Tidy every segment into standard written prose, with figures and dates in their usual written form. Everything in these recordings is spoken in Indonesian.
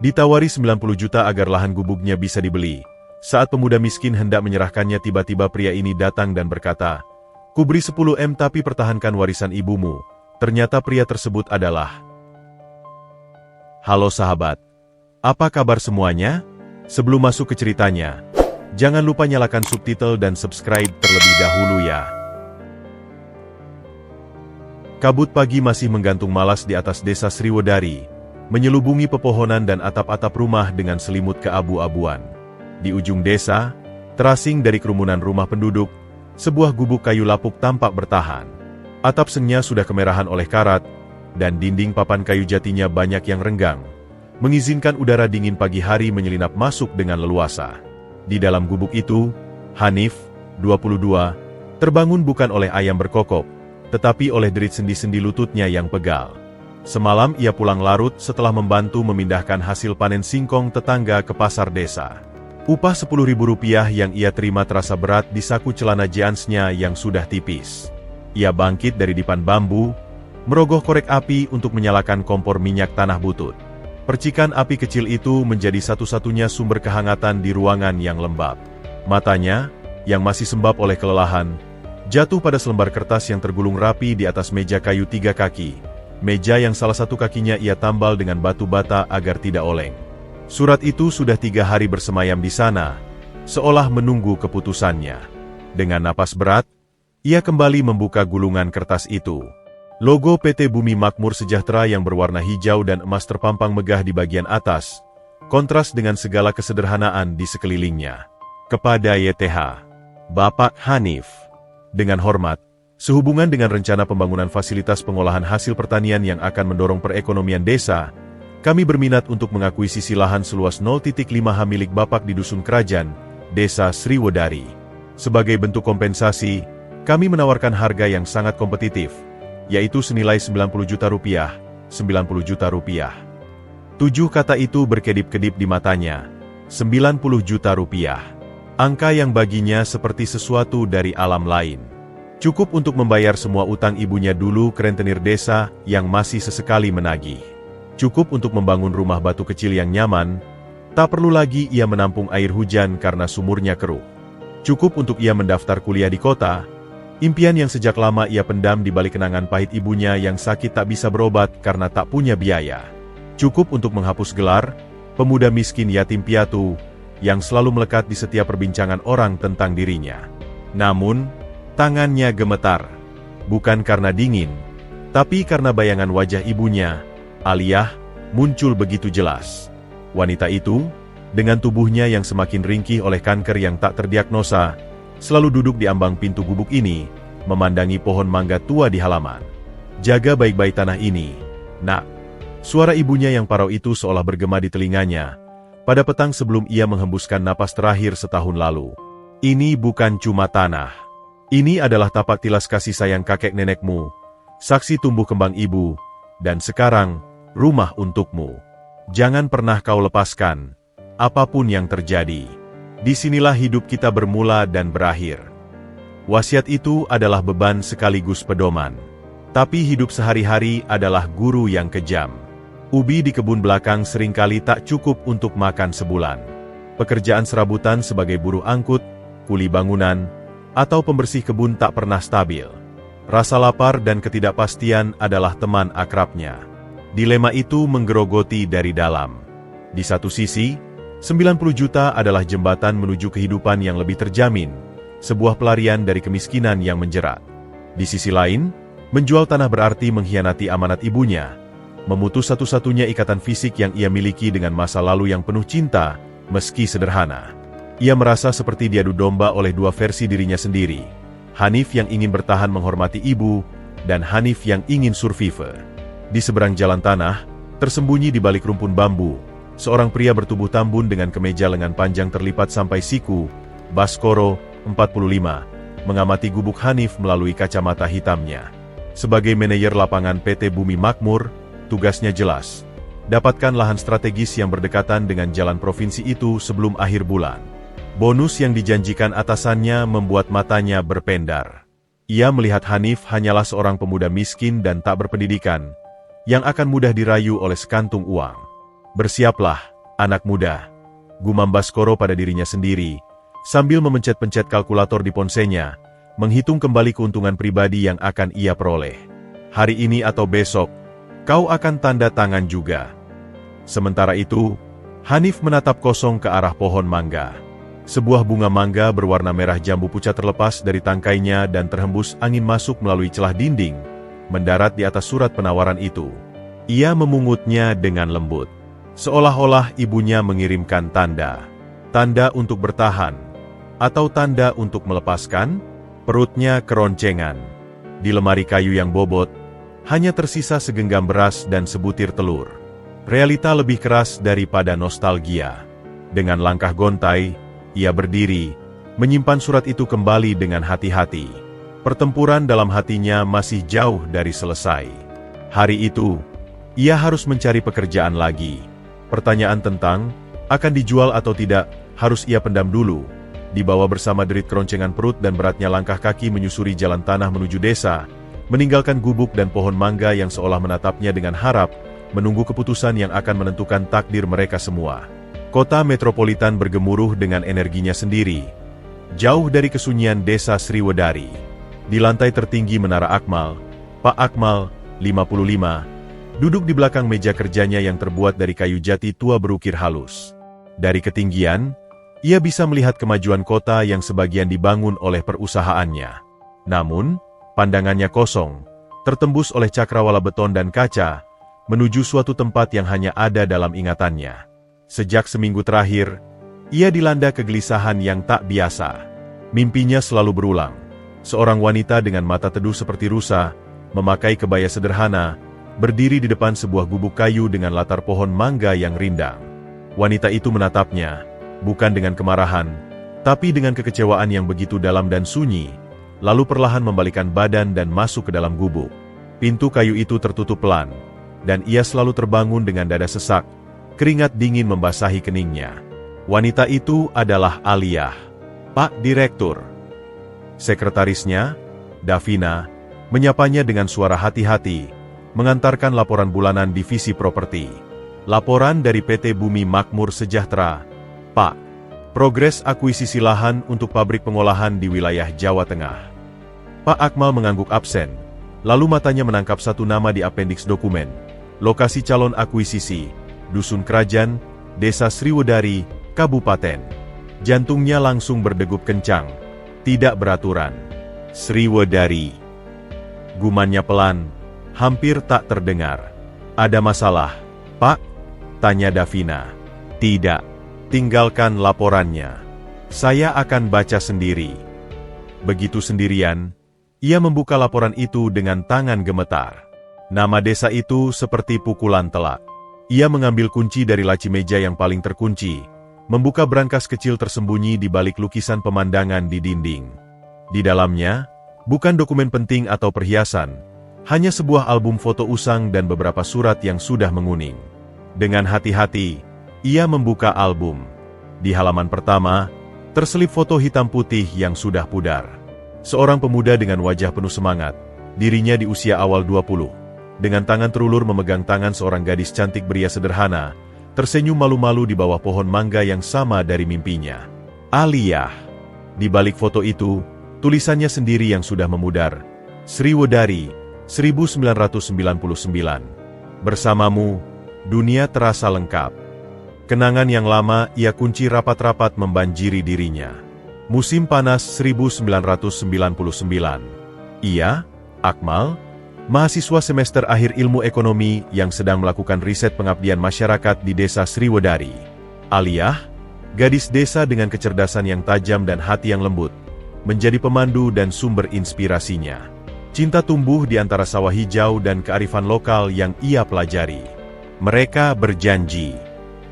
Ditawari 90 juta agar lahan gubuknya bisa dibeli. Saat pemuda miskin hendak menyerahkannya, tiba-tiba pria ini datang dan berkata, "Kuberi 10 M tapi pertahankan warisan ibumu." Ternyata pria tersebut adalah... Halo sahabat, apa kabar semuanya? Sebelum masuk ke ceritanya, jangan lupa nyalakan subtitle dan subscribe terlebih dahulu ya. Kabut pagi masih menggantung malas di atas desa Sriwodari, menyelubungi pepohonan dan atap-atap rumah dengan selimut keabu-abuan. Di ujung desa, terasing dari kerumunan rumah penduduk, sebuah gubuk kayu lapuk tampak bertahan. Atap sengnya sudah kemerahan oleh karat, dan dinding papan kayu jatinya banyak yang renggang, mengizinkan udara dingin pagi hari menyelinap masuk dengan leluasa. Di dalam gubuk itu, Hanif, 22, terbangun bukan oleh ayam berkokok, tetapi oleh derit sendi-sendi lututnya yang pegal. Semalam ia pulang larut setelah membantu memindahkan hasil panen singkong tetangga ke pasar desa. Upah Rp10.000 yang ia terima terasa berat di saku celana jeansnya yang sudah tipis. Ia bangkit dari dipan bambu, merogoh korek api untuk menyalakan kompor minyak tanah butut. Percikan api kecil itu menjadi satu-satunya sumber kehangatan di ruangan yang lembab. Matanya, yang masih sembab oleh kelelahan, jatuh pada selembar kertas yang tergulung rapi di atas meja kayu 3 kaki. Meja yang salah satu kakinya ia tambal dengan batu bata agar tidak oleng. Surat itu sudah 3 hari bersemayam di sana, seolah menunggu keputusannya. Dengan napas berat, ia kembali membuka gulungan kertas itu. Logo PT Bumi Makmur Sejahtera yang berwarna hijau dan emas terpampang megah di bagian atas, kontras dengan segala kesederhanaan di sekelilingnya. Kepada YTH, Bapak Hanif. Dengan hormat, sehubungan dengan rencana pembangunan fasilitas pengolahan hasil pertanian yang akan mendorong perekonomian desa, kami berminat untuk mengakuisisi lahan seluas 0,5 ha milik Bapak di Dusun Kerajaan, Desa Sriwodari. Sebagai bentuk kompensasi, kami menawarkan harga yang sangat kompetitif, yaitu senilai Rp90 juta. 90 juta rupiah. 7 kata itu berkedip-kedip di matanya. 90 juta rupiah. Angka yang baginya seperti sesuatu dari alam lain. Cukup untuk membayar semua utang ibunya dulu ke rentenir desa yang masih sesekali menagih. Cukup untuk membangun rumah batu kecil yang nyaman, tak perlu lagi ia menampung air hujan karena sumurnya keruh. Cukup untuk ia mendaftar kuliah di kota, impian yang sejak lama ia pendam di balik kenangan pahit ibunya yang sakit tak bisa berobat karena tak punya biaya. Cukup untuk menghapus gelar pemuda miskin yatim piatu yang selalu melekat di setiap perbincangan orang tentang dirinya. Namun, tangannya gemetar, bukan karena dingin, tapi karena bayangan wajah ibunya, Aliyah, muncul begitu jelas. Wanita itu, dengan tubuhnya yang semakin ringkih oleh kanker yang tak terdiagnosa, selalu duduk di ambang pintu gubuk ini, memandangi pohon mangga tua di halaman. "Jaga baik-baik tanah ini, Nak." Suara ibunya yang parau itu seolah bergema di telinganya, pada petang sebelum ia menghembuskan napas terakhir setahun lalu. "Ini bukan cuma tanah. Ini adalah tapak tilas kasih sayang kakek nenekmu, saksi tumbuh kembang ibu, dan sekarang, rumah untukmu. Jangan pernah kau lepaskan, apapun yang terjadi. Disinilah hidup kita bermula dan berakhir." Wasiat itu adalah beban sekaligus pedoman. Tapi hidup sehari-hari adalah guru yang kejam. Ubi di kebun belakang seringkali tak cukup untuk makan sebulan. Pekerjaan serabutan sebagai buruh angkut, kuli bangunan, atau pembersih kebun tak pernah stabil. Rasa lapar dan ketidakpastian adalah teman akrabnya. Dilema itu menggerogoti dari dalam. Di satu sisi, 90 juta adalah jembatan menuju kehidupan yang lebih terjamin, sebuah pelarian dari kemiskinan yang menjerat. Di sisi lain, menjual tanah berarti mengkhianati amanat ibunya, memutus satu-satunya ikatan fisik yang ia miliki dengan masa lalu yang penuh cinta, meski sederhana. Ia merasa seperti diadu domba oleh dua versi dirinya sendiri. Hanif yang ingin bertahan menghormati ibu, dan Hanif yang ingin survive. Di seberang jalan tanah, tersembunyi di balik rumpun bambu, seorang pria bertubuh tambun dengan kemeja lengan panjang terlipat sampai siku, Baskoro, 45, mengamati gubuk Hanif melalui kacamata hitamnya. Sebagai manajer lapangan PT Bumi Makmur, tugasnya jelas. Dapatkan lahan strategis yang berdekatan dengan jalan provinsi itu sebelum akhir bulan. Bonus yang dijanjikan atasannya membuat matanya berpendar. Ia melihat Hanif hanyalah seorang pemuda miskin dan tak berpendidikan, yang akan mudah dirayu oleh sekantung uang. "Bersiaplah," Anak muda, gumam Baskoro pada dirinya sendiri, sambil memencet-pencet kalkulator di ponselnya, menghitung kembali keuntungan pribadi yang akan ia peroleh. Hari ini atau besok, kau akan tanda tangan juga. Sementara itu, Hanif menatap kosong ke arah pohon mangga. Sebuah bunga mangga berwarna merah jambu pucat terlepas dari tangkainya dan terhembus angin masuk melalui celah dinding, mendarat di atas surat penawaran itu. Ia memungutnya dengan lembut. Seolah-olah ibunya mengirimkan tanda. Tanda untuk bertahan. Atau tanda untuk melepaskan? Perutnya keroncengan. Di lemari kayu yang bobot, hanya tersisa segenggam beras dan sebutir telur. Realita lebih keras daripada nostalgia. Dengan langkah gontai, ia berdiri, menyimpan surat itu kembali dengan hati-hati. Pertempuran dalam hatinya masih jauh dari selesai. Hari itu, ia harus mencari pekerjaan lagi. Pertanyaan tentang, akan dijual atau tidak, harus ia pendam dulu. Dibawa bersama derit keroncengan perut dan beratnya langkah kaki menyusuri jalan tanah menuju desa, meninggalkan gubuk dan pohon mangga yang seolah menatapnya dengan harap, menunggu keputusan yang akan menentukan takdir mereka semua. Kota metropolitan bergemuruh dengan energinya sendiri. Jauh dari kesunyian desa Sriwedari. Di lantai tertinggi Menara Akmal, Pak Akmal, 55, duduk di belakang meja kerjanya yang terbuat dari kayu jati tua berukir halus. Dari ketinggian, ia bisa melihat kemajuan kota yang sebagian dibangun oleh perusahaannya. Namun, pandangannya kosong, tertembus oleh cakrawala beton dan kaca, menuju suatu tempat yang hanya ada dalam ingatannya. Sejak seminggu terakhir, ia dilanda kegelisahan yang tak biasa. Mimpinya selalu berulang. Seorang wanita dengan mata teduh seperti rusa, memakai kebaya sederhana, berdiri di depan sebuah gubuk kayu dengan latar pohon mangga yang rindang. Wanita itu menatapnya, bukan dengan kemarahan, tapi dengan kekecewaan yang begitu dalam dan sunyi, lalu perlahan membalikkan badan dan masuk ke dalam gubuk. Pintu kayu itu tertutup pelan, dan ia selalu terbangun dengan dada sesak, keringat dingin membasahi keningnya. Wanita itu adalah Aliyah, Pak Direktur. Sekretarisnya, Davina, menyapanya dengan suara hati-hati, mengantarkan laporan bulanan divisi properti. Laporan dari PT Bumi Makmur Sejahtera, Pak. Progres akuisisi lahan untuk pabrik pengolahan di wilayah Jawa Tengah. Pak Akmal mengangguk absen, lalu matanya menangkap satu nama di apendiks dokumen. Lokasi calon akuisisi, Dusun Kerajaan, Desa Sriwedari, Kabupaten. Jantungnya langsung berdegup kencang. Tidak beraturan. Sriwedari. Gumannya pelan, hampir tak terdengar. Ada masalah, Pak? Tanya Davina. Tidak. Tinggalkan laporannya. Saya akan baca sendiri. Begitu sendirian, ia membuka laporan itu dengan tangan gemetar. Nama desa itu seperti pukulan telak. Ia mengambil kunci dari laci meja yang paling terkunci, membuka brankas kecil tersembunyi di balik lukisan pemandangan di dinding. Di dalamnya, bukan dokumen penting atau perhiasan, hanya sebuah album foto usang dan beberapa surat yang sudah menguning. Dengan hati-hati, ia membuka album. Di halaman pertama, terselip foto hitam putih yang sudah pudar. Seorang pemuda dengan wajah penuh semangat, dirinya di usia awal 20. Dengan tangan terulur memegang tangan seorang gadis cantik beria sederhana, tersenyum malu-malu di bawah pohon mangga yang sama dari mimpinya. Aliyah. Di balik foto itu, tulisannya sendiri yang sudah memudar. Sriwedari, 1999. Bersamamu, dunia terasa lengkap. Kenangan yang lama ia kunci rapat-rapat membanjiri dirinya. Musim panas 1999. Ia, Akmal, mahasiswa semester akhir ilmu ekonomi yang sedang melakukan riset pengabdian masyarakat di desa Sriwedari. Aliyah, gadis desa dengan kecerdasan yang tajam dan hati yang lembut, menjadi pemandu dan sumber inspirasinya. Cinta tumbuh di antara sawah hijau dan kearifan lokal yang ia pelajari. Mereka berjanji.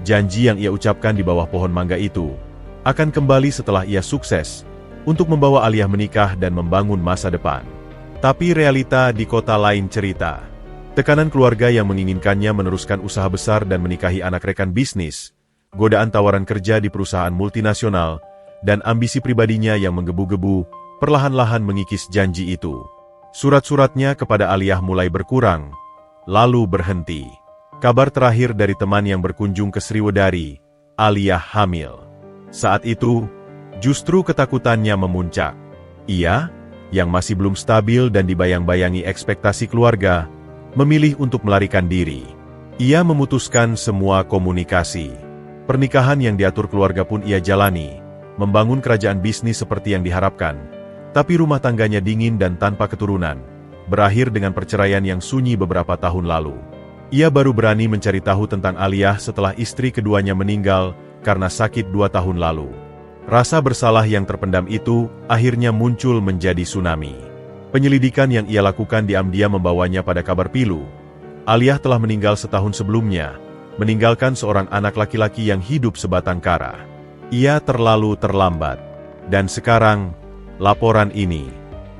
Janji yang ia ucapkan di bawah pohon mangga itu akan kembali setelah ia sukses untuk membawa Aliyah menikah dan membangun masa depan. Tapi realita di kota lain cerita. Tekanan keluarga yang menginginkannya meneruskan usaha besar dan menikahi anak rekan bisnis, godaan tawaran kerja di perusahaan multinasional, dan ambisi pribadinya yang menggebu-gebu, perlahan-lahan mengikis janji itu. Surat-suratnya kepada Aliyah mulai berkurang, lalu berhenti. Kabar terakhir dari teman yang berkunjung ke Sriwedari, Aliyah hamil. Saat itu, justru ketakutannya memuncak. Ia, yang masih belum stabil dan dibayang-bayangi ekspektasi keluarga, memilih untuk melarikan diri. Ia memutuskan semua komunikasi. Pernikahan yang diatur keluarga pun ia jalani, membangun kerajaan bisnis seperti yang diharapkan. Tapi rumah tangganya dingin dan tanpa keturunan, berakhir dengan perceraian yang sunyi beberapa tahun lalu. Ia baru berani mencari tahu tentang Aliyah setelah istri keduanya meninggal karena sakit 2 tahun lalu. Rasa bersalah yang terpendam itu akhirnya muncul menjadi tsunami. Penyelidikan yang ia lakukan diam-diam membawanya pada kabar pilu. Aliyah telah meninggal setahun sebelumnya, meninggalkan seorang anak laki-laki yang hidup sebatang kara. Ia terlalu terlambat. Dan sekarang, laporan ini.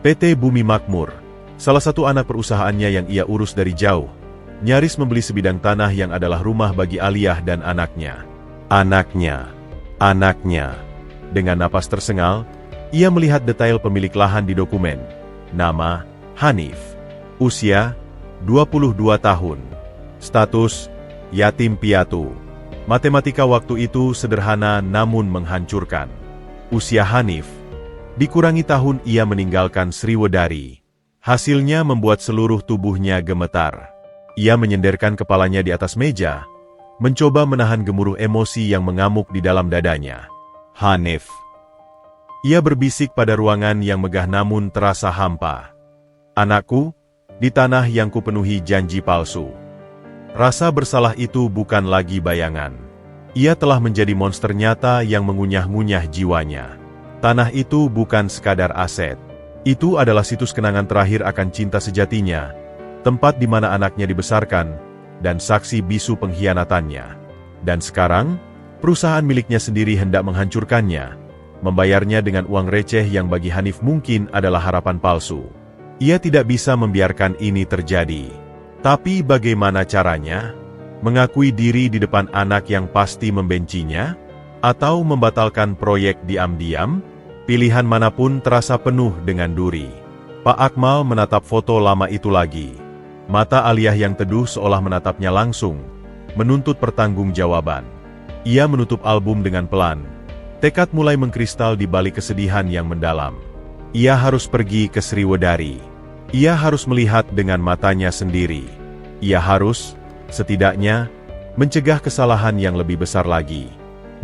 PT Bumi Makmur, salah satu anak perusahaannya yang ia urus dari jauh, nyaris membeli sebidang tanah yang adalah rumah bagi Aliyah dan anaknya. Anaknya. Dengan napas tersengal, ia melihat detail pemilik lahan di dokumen. Nama, Hanif. Usia, 22 tahun. Status, yatim piatu. Matematika waktu itu sederhana namun menghancurkan. Usia Hanif, dikurangi tahun ia meninggalkan Sriwedari. Hasilnya membuat seluruh tubuhnya gemetar. Ia menyenderkan kepalanya di atas meja, mencoba menahan gemuruh emosi yang mengamuk di dalam dadanya. Hanif. Ia berbisik pada ruangan yang megah namun terasa hampa. Anakku, di tanah yang kupenuhi janji palsu. Rasa bersalah itu bukan lagi bayangan. Ia telah menjadi monster nyata yang mengunyah-ngunyah jiwanya. Tanah itu bukan sekadar aset. Itu adalah situs kenangan terakhir akan cinta sejatinya, tempat di mana anaknya dibesarkan, dan saksi bisu pengkhianatannya. Dan sekarang, perusahaan miliknya sendiri hendak menghancurkannya, membayarnya dengan uang receh yang bagi Hanif mungkin adalah harapan palsu. Ia tidak bisa membiarkan ini terjadi. Tapi bagaimana caranya? Mengakui diri di depan anak yang pasti membencinya? Atau membatalkan proyek diam-diam? Pilihan manapun terasa penuh dengan duri. Pak Akmal menatap foto lama itu lagi. Mata Aliyah yang teduh seolah menatapnya langsung, menuntut pertanggungjawaban. Ia menutup album dengan pelan. Tekad mulai mengkristal di balik kesedihan yang mendalam. Ia harus pergi ke Sriwedari. Ia harus melihat dengan matanya sendiri. Ia harus, setidaknya, mencegah kesalahan yang lebih besar lagi.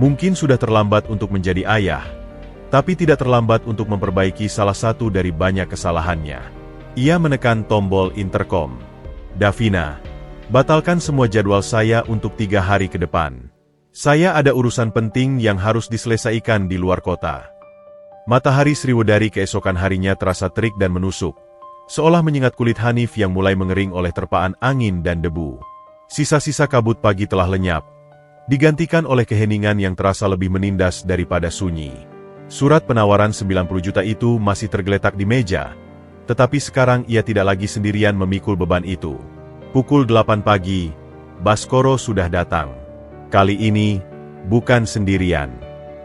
Mungkin sudah terlambat untuk menjadi ayah, tapi tidak terlambat untuk memperbaiki salah satu dari banyak kesalahannya. Ia menekan tombol interkom. Davina, batalkan semua jadwal saya untuk 3 hari ke depan. Saya ada urusan penting yang harus diselesaikan di luar kota. Matahari Sriwedari keesokan harinya terasa terik dan menusuk, seolah menyengat kulit Hanif yang mulai mengering oleh terpaan angin dan debu. Sisa-sisa kabut pagi telah lenyap, digantikan oleh keheningan yang terasa lebih menindas daripada sunyi. Surat penawaran 90 juta itu masih tergeletak di meja, tetapi sekarang ia tidak lagi sendirian memikul beban itu. Pukul 8 pagi, Baskoro sudah datang. Kali ini, bukan sendirian.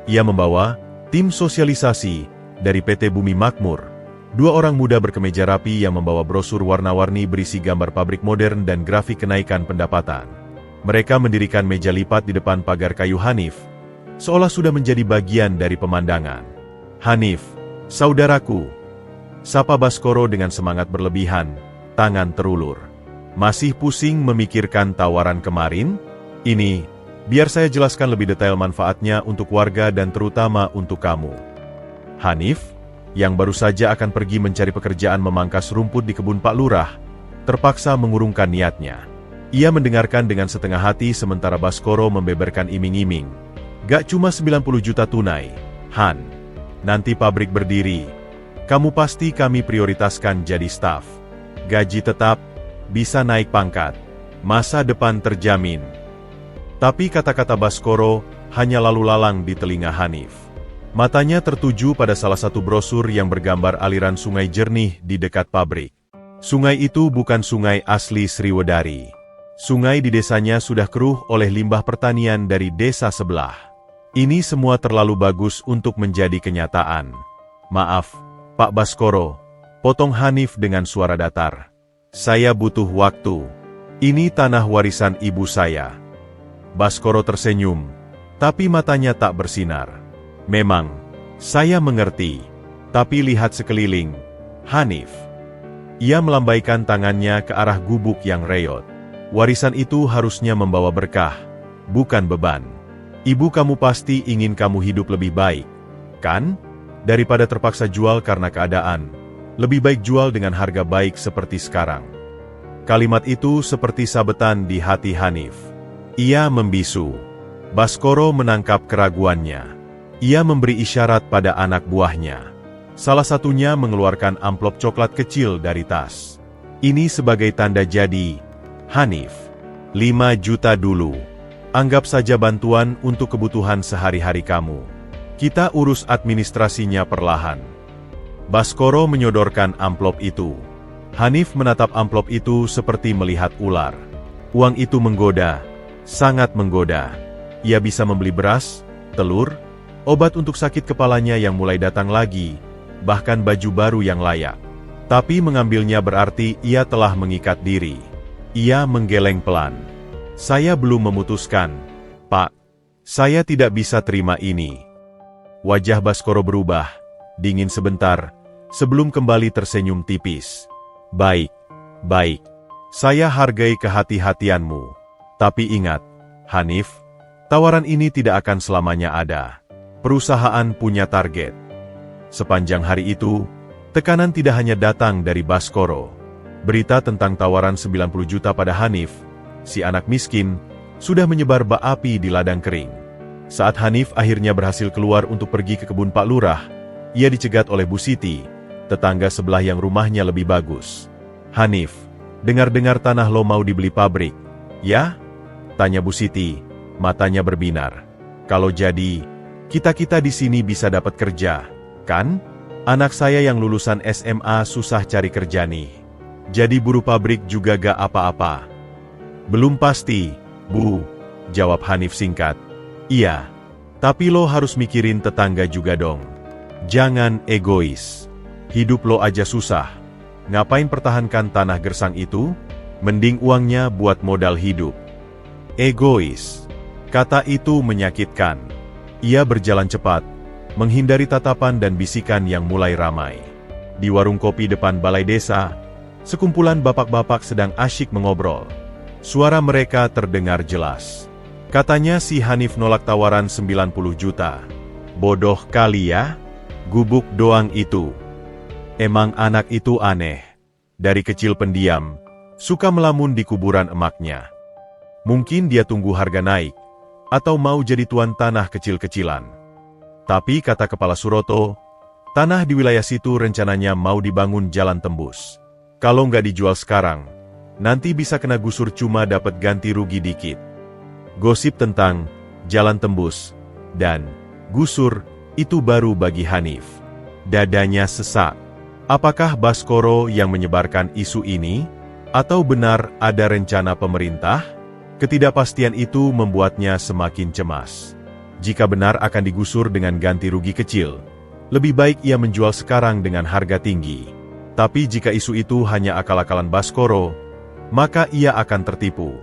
Ia membawa tim sosialisasi dari PT Bumi Makmur. 2 orang muda berkemeja rapi yang membawa brosur warna-warni berisi gambar pabrik modern dan grafik kenaikan pendapatan. Mereka mendirikan meja lipat di depan pagar kayu Hanif, seolah sudah menjadi bagian dari pemandangan. Hanif, saudaraku, sapa Baskoro dengan semangat berlebihan, tangan terulur. Masih pusing memikirkan tawaran kemarin? Ini, biar saya jelaskan lebih detail manfaatnya untuk warga dan terutama untuk kamu. Hanif, yang baru saja akan pergi mencari pekerjaan memangkas rumput di kebun Pak Lurah, terpaksa mengurungkan niatnya. Ia mendengarkan dengan setengah hati sementara Baskoro membeberkan iming-iming. Gak cuma 90 juta tunai, Han. Nanti pabrik berdiri, kamu pasti kami prioritaskan jadi staf. Gaji tetap, bisa naik pangkat, masa depan terjamin. Tapi kata-kata Baskoro hanya lalu lalang di telinga Hanif. Matanya tertuju pada salah satu brosur yang bergambar aliran sungai jernih di dekat pabrik. Sungai itu bukan sungai asli Sriwedari. Sungai di desanya sudah keruh oleh limbah pertanian dari desa sebelah. Ini semua terlalu bagus untuk menjadi kenyataan. Maaf, Pak Baskoro, potong Hanif dengan suara datar. Saya butuh waktu. Ini tanah warisan ibu saya. Baskoro tersenyum, tapi matanya tak bersinar. Memang, saya mengerti. Tapi lihat sekeliling, Hanif. Ia melambaikan tangannya ke arah gubuk yang reot. Warisan itu harusnya membawa berkah, bukan beban. Ibu kamu pasti ingin kamu hidup lebih baik, kan? Daripada terpaksa jual karena keadaan, lebih baik jual dengan harga baik seperti sekarang. Kalimat itu seperti sabetan di hati Hanif. Ia membisu. Baskoro menangkap keraguannya. Ia memberi isyarat pada anak buahnya. Salah satunya mengeluarkan amplop coklat kecil dari tas. Ini sebagai tanda jadi, Hanif. 5 juta dulu. Anggap saja bantuan untuk kebutuhan sehari-hari kamu. Kita urus administrasinya perlahan. Baskoro menyodorkan amplop itu. Hanif menatap amplop itu seperti melihat ular. Uang itu menggoda, sangat menggoda. Ia bisa membeli beras, telur, obat untuk sakit kepalanya yang mulai datang lagi, bahkan baju baru yang layak. Tapi mengambilnya berarti ia telah mengikat diri. Ia menggeleng pelan. Saya belum memutuskan, Pak. Saya tidak bisa terima ini. Wajah Baskoro berubah, dingin sebentar, sebelum kembali tersenyum tipis. Baik, baik. Saya hargai kehati-hatianmu. Tapi ingat, Hanif, tawaran ini tidak akan selamanya ada. Perusahaan punya target. Sepanjang hari itu, tekanan tidak hanya datang dari Baskoro. Berita tentang tawaran 90 juta pada Hanif, si anak miskin, sudah menyebar bak api di ladang kering. Saat Hanif akhirnya berhasil keluar untuk pergi ke kebun Pak Lurah, ia dicegat oleh Bu Siti, tetangga sebelah yang rumahnya lebih bagus. Hanif, dengar-dengar tanah lo mau dibeli pabrik, ya? Tanya Bu Siti, matanya berbinar. Kalau jadi, kita-kita di sini bisa dapat kerja, kan? Anak saya yang lulusan SMA susah cari kerja nih. Jadi buruh pabrik juga gak apa-apa. Belum pasti, Bu, jawab Hanif singkat. Iya, tapi lo harus mikirin tetangga juga dong. Jangan egois. Hidup lo aja susah. Ngapain pertahankan tanah gersang itu? Mending uangnya buat modal hidup. Egois. Kata itu menyakitkan. Ia berjalan cepat, menghindari tatapan dan bisikan yang mulai ramai. Di warung kopi depan balai desa, sekumpulan bapak-bapak sedang asyik mengobrol. Suara mereka terdengar jelas. Katanya si Hanif nolak tawaran 90 juta. Bodoh kali ya? Gubuk doang itu. Emang anak itu aneh. Dari kecil pendiam, suka melamun di kuburan emaknya. Mungkin dia tunggu harga naik, atau mau jadi tuan tanah kecil-kecilan. Tapi kata Kepala Suroto, tanah di wilayah situ rencananya mau dibangun jalan tembus. Kalau nggak dijual sekarang, nanti bisa kena gusur cuma dapat ganti rugi dikit. Gosip tentang jalan tembus dan gusur itu baru bagi Hanif. Dadanya sesak. Apakah Baskoro yang menyebarkan isu ini? Atau benar ada rencana pemerintah? Ketidakpastian itu membuatnya semakin cemas. Jika benar akan digusur dengan ganti rugi kecil, lebih baik ia menjual sekarang dengan harga tinggi. Tapi jika isu itu hanya akal-akalan Baskoro, maka ia akan tertipu.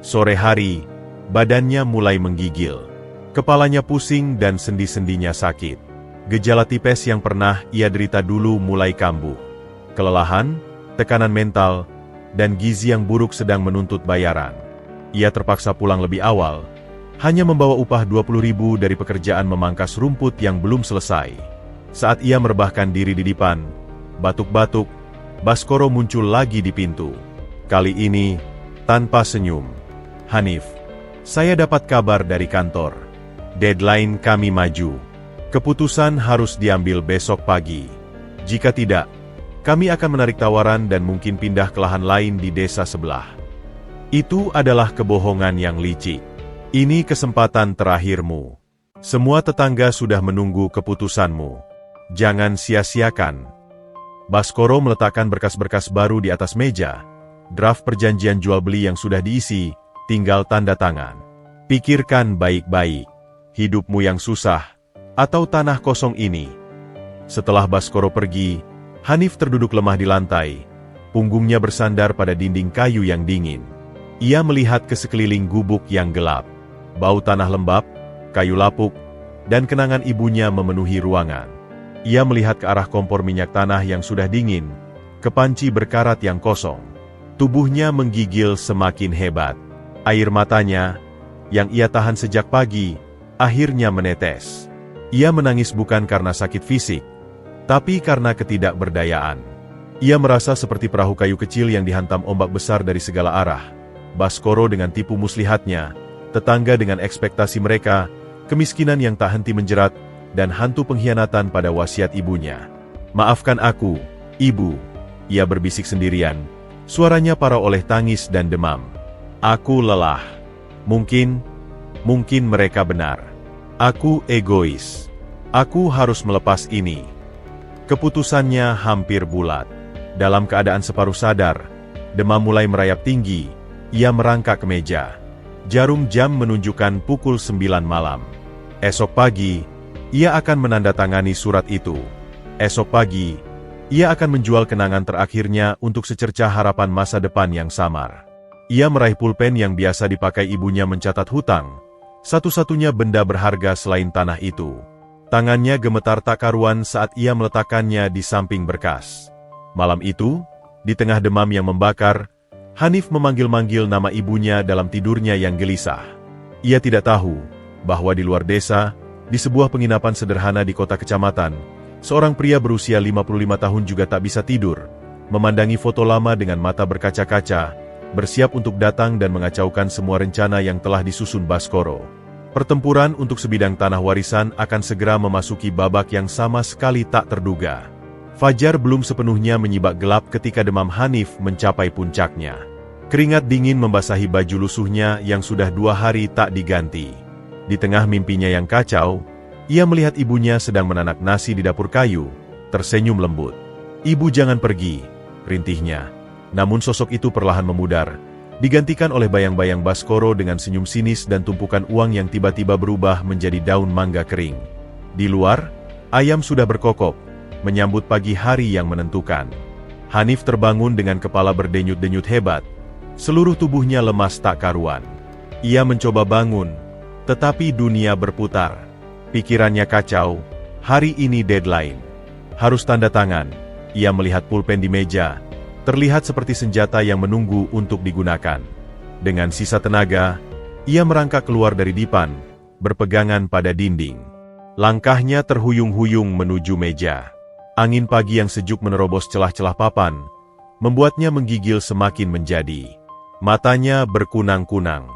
Sore hari, badannya mulai menggigil. Kepalanya pusing dan sendi-sendinya sakit. Gejala tipes yang pernah ia derita dulu mulai kambuh. Kelelahan, tekanan mental, dan gizi yang buruk sedang menuntut bayaran. Ia terpaksa pulang lebih awal, hanya membawa upah 20.000 dari pekerjaan memangkas rumput yang belum selesai. Saat ia merebahkan diri di depan, batuk-batuk, Baskoro muncul lagi di pintu. Kali ini, tanpa senyum. Hanif, saya dapat kabar dari kantor. Deadline kami maju. Keputusan harus diambil besok pagi. Jika tidak, kami akan menarik tawaran dan mungkin pindah ke lahan lain di desa sebelah. Itu adalah kebohongan yang licik. Ini kesempatan terakhirmu. Semua tetangga sudah menunggu keputusanmu. Jangan sia-siakan. Baskoro meletakkan berkas-berkas baru di atas meja. Draft perjanjian jual beli yang sudah diisi, tinggal tanda tangan. Pikirkan baik-baik. Hidupmu yang susah, atau tanah kosong ini. Setelah Baskoro pergi, Hanif terduduk lemah di lantai. Punggungnya bersandar pada dinding kayu yang dingin. Ia melihat ke sekeliling gubuk yang gelap. Bau tanah lembab, kayu lapuk, dan kenangan ibunya memenuhi ruangan. Ia melihat ke arah kompor minyak tanah yang sudah dingin, ke panci berkarat yang kosong. Tubuhnya menggigil semakin hebat. Air matanya, yang ia tahan sejak pagi, akhirnya menetes. Ia menangis bukan karena sakit fisik, tapi karena ketidakberdayaan. Ia merasa seperti perahu kayu kecil yang dihantam ombak besar dari segala arah. Baskoro dengan tipu muslihatnya, tetangga dengan ekspektasi mereka, kemiskinan yang tak henti menjerat, dan hantu pengkhianatan pada wasiat ibunya. "Maafkan aku, Ibu," ia berbisik sendirian. Suaranya parau oleh tangis dan demam. "Aku lelah. Mungkin mereka benar. Aku egois. Aku harus melepas ini." Keputusannya hampir bulat. Dalam keadaan separuh sadar, demam mulai merayap tinggi. Ia merangkak ke meja. Jarum jam menunjukkan pukul 9 malam. Esok pagi, ia akan menandatangani surat itu. Esok pagi, ia akan menjual kenangan terakhirnya untuk secercah harapan masa depan yang samar. Ia meraih pulpen yang biasa dipakai ibunya mencatat hutang, satu-satunya benda berharga selain tanah itu. Tangannya gemetar tak karuan saat ia meletakkannya di samping berkas. Malam itu, di tengah demam yang membakar, Hanif memanggil-manggil nama ibunya dalam tidurnya yang gelisah. Ia tidak tahu bahwa di luar desa, di sebuah penginapan sederhana di kota kecamatan, seorang pria berusia 55 tahun juga tak bisa tidur, memandangi foto lama dengan mata berkaca-kaca, bersiap untuk datang dan mengacaukan semua rencana yang telah disusun Baskoro. Pertempuran untuk sebidang tanah warisan akan segera memasuki babak yang sama sekali tak terduga. Fajar belum sepenuhnya menyibak gelap ketika demam Hanif mencapai puncaknya. Keringat dingin membasahi baju lusuhnya yang sudah 2 hari tak diganti. Di tengah mimpinya yang kacau, ia melihat ibunya sedang menanak nasi di dapur kayu, tersenyum lembut. "Ibu jangan pergi," rintihnya. Namun sosok itu perlahan memudar, digantikan oleh bayang-bayang Baskoro dengan senyum sinis dan tumpukan uang yang tiba-tiba berubah menjadi daun mangga kering. Di luar, ayam sudah berkokok, menyambut pagi hari yang menentukan. Hanif terbangun dengan kepala berdenyut-denyut hebat. Seluruh tubuhnya lemas tak karuan. Ia mencoba bangun, tetapi dunia berputar. Pikirannya kacau. Hari ini deadline. Harus tanda tangan. Ia melihat pulpen di meja. Terlihat seperti senjata yang menunggu untuk digunakan. Dengan sisa tenaga, ia merangkak keluar dari dipan, berpegangan pada dinding. Langkahnya terhuyung-huyung menuju meja. Angin pagi yang sejuk menerobos celah-celah papan, membuatnya menggigil semakin menjadi. Matanya berkunang-kunang.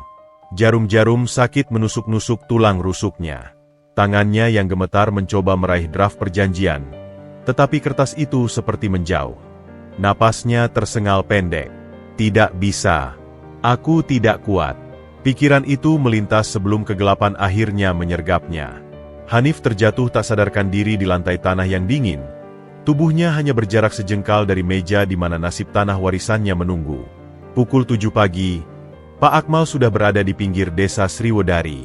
Jarum-jarum sakit menusuk-nusuk tulang rusuknya. Tangannya yang gemetar mencoba meraih draft perjanjian, tetapi kertas itu seperti menjauh. Napasnya tersengal pendek. "Tidak bisa. Aku tidak kuat." Pikiran itu melintas sebelum kegelapan akhirnya menyergapnya. Hanif terjatuh tak sadarkan diri di lantai tanah yang dingin. Tubuhnya hanya berjarak sejengkal dari meja di mana nasib tanah warisannya menunggu. Pukul 7 pagi, Pak Akmal sudah berada di pinggir desa Sriwedari.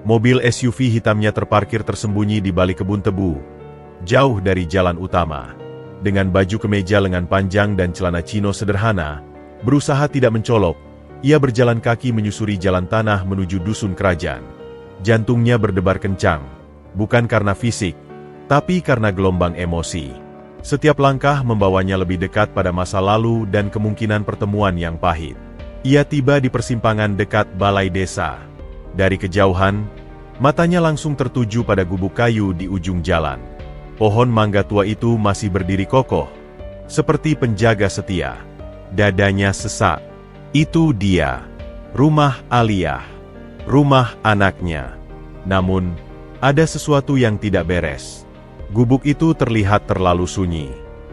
Mobil SUV hitamnya terparkir tersembunyi di balik kebun tebu, jauh dari jalan utama. Dengan baju kemeja lengan panjang dan celana chino sederhana, berusaha tidak mencolok, ia berjalan kaki menyusuri jalan tanah menuju dusun kerajaan. Jantungnya berdebar kencang, bukan karena fisik, tapi karena gelombang emosi. Setiap langkah membawanya lebih dekat pada masa lalu dan kemungkinan pertemuan yang pahit. Ia tiba di persimpangan dekat balai desa. Dari kejauhan, matanya langsung tertuju pada gubuk kayu di ujung jalan. Pohon mangga tua itu masih berdiri kokoh, seperti penjaga setia. Dadanya sesak. Itu dia, rumah Aliyah, rumah anaknya. Namun, ada sesuatu yang tidak beres. Gubuk itu terlihat terlalu sunyi.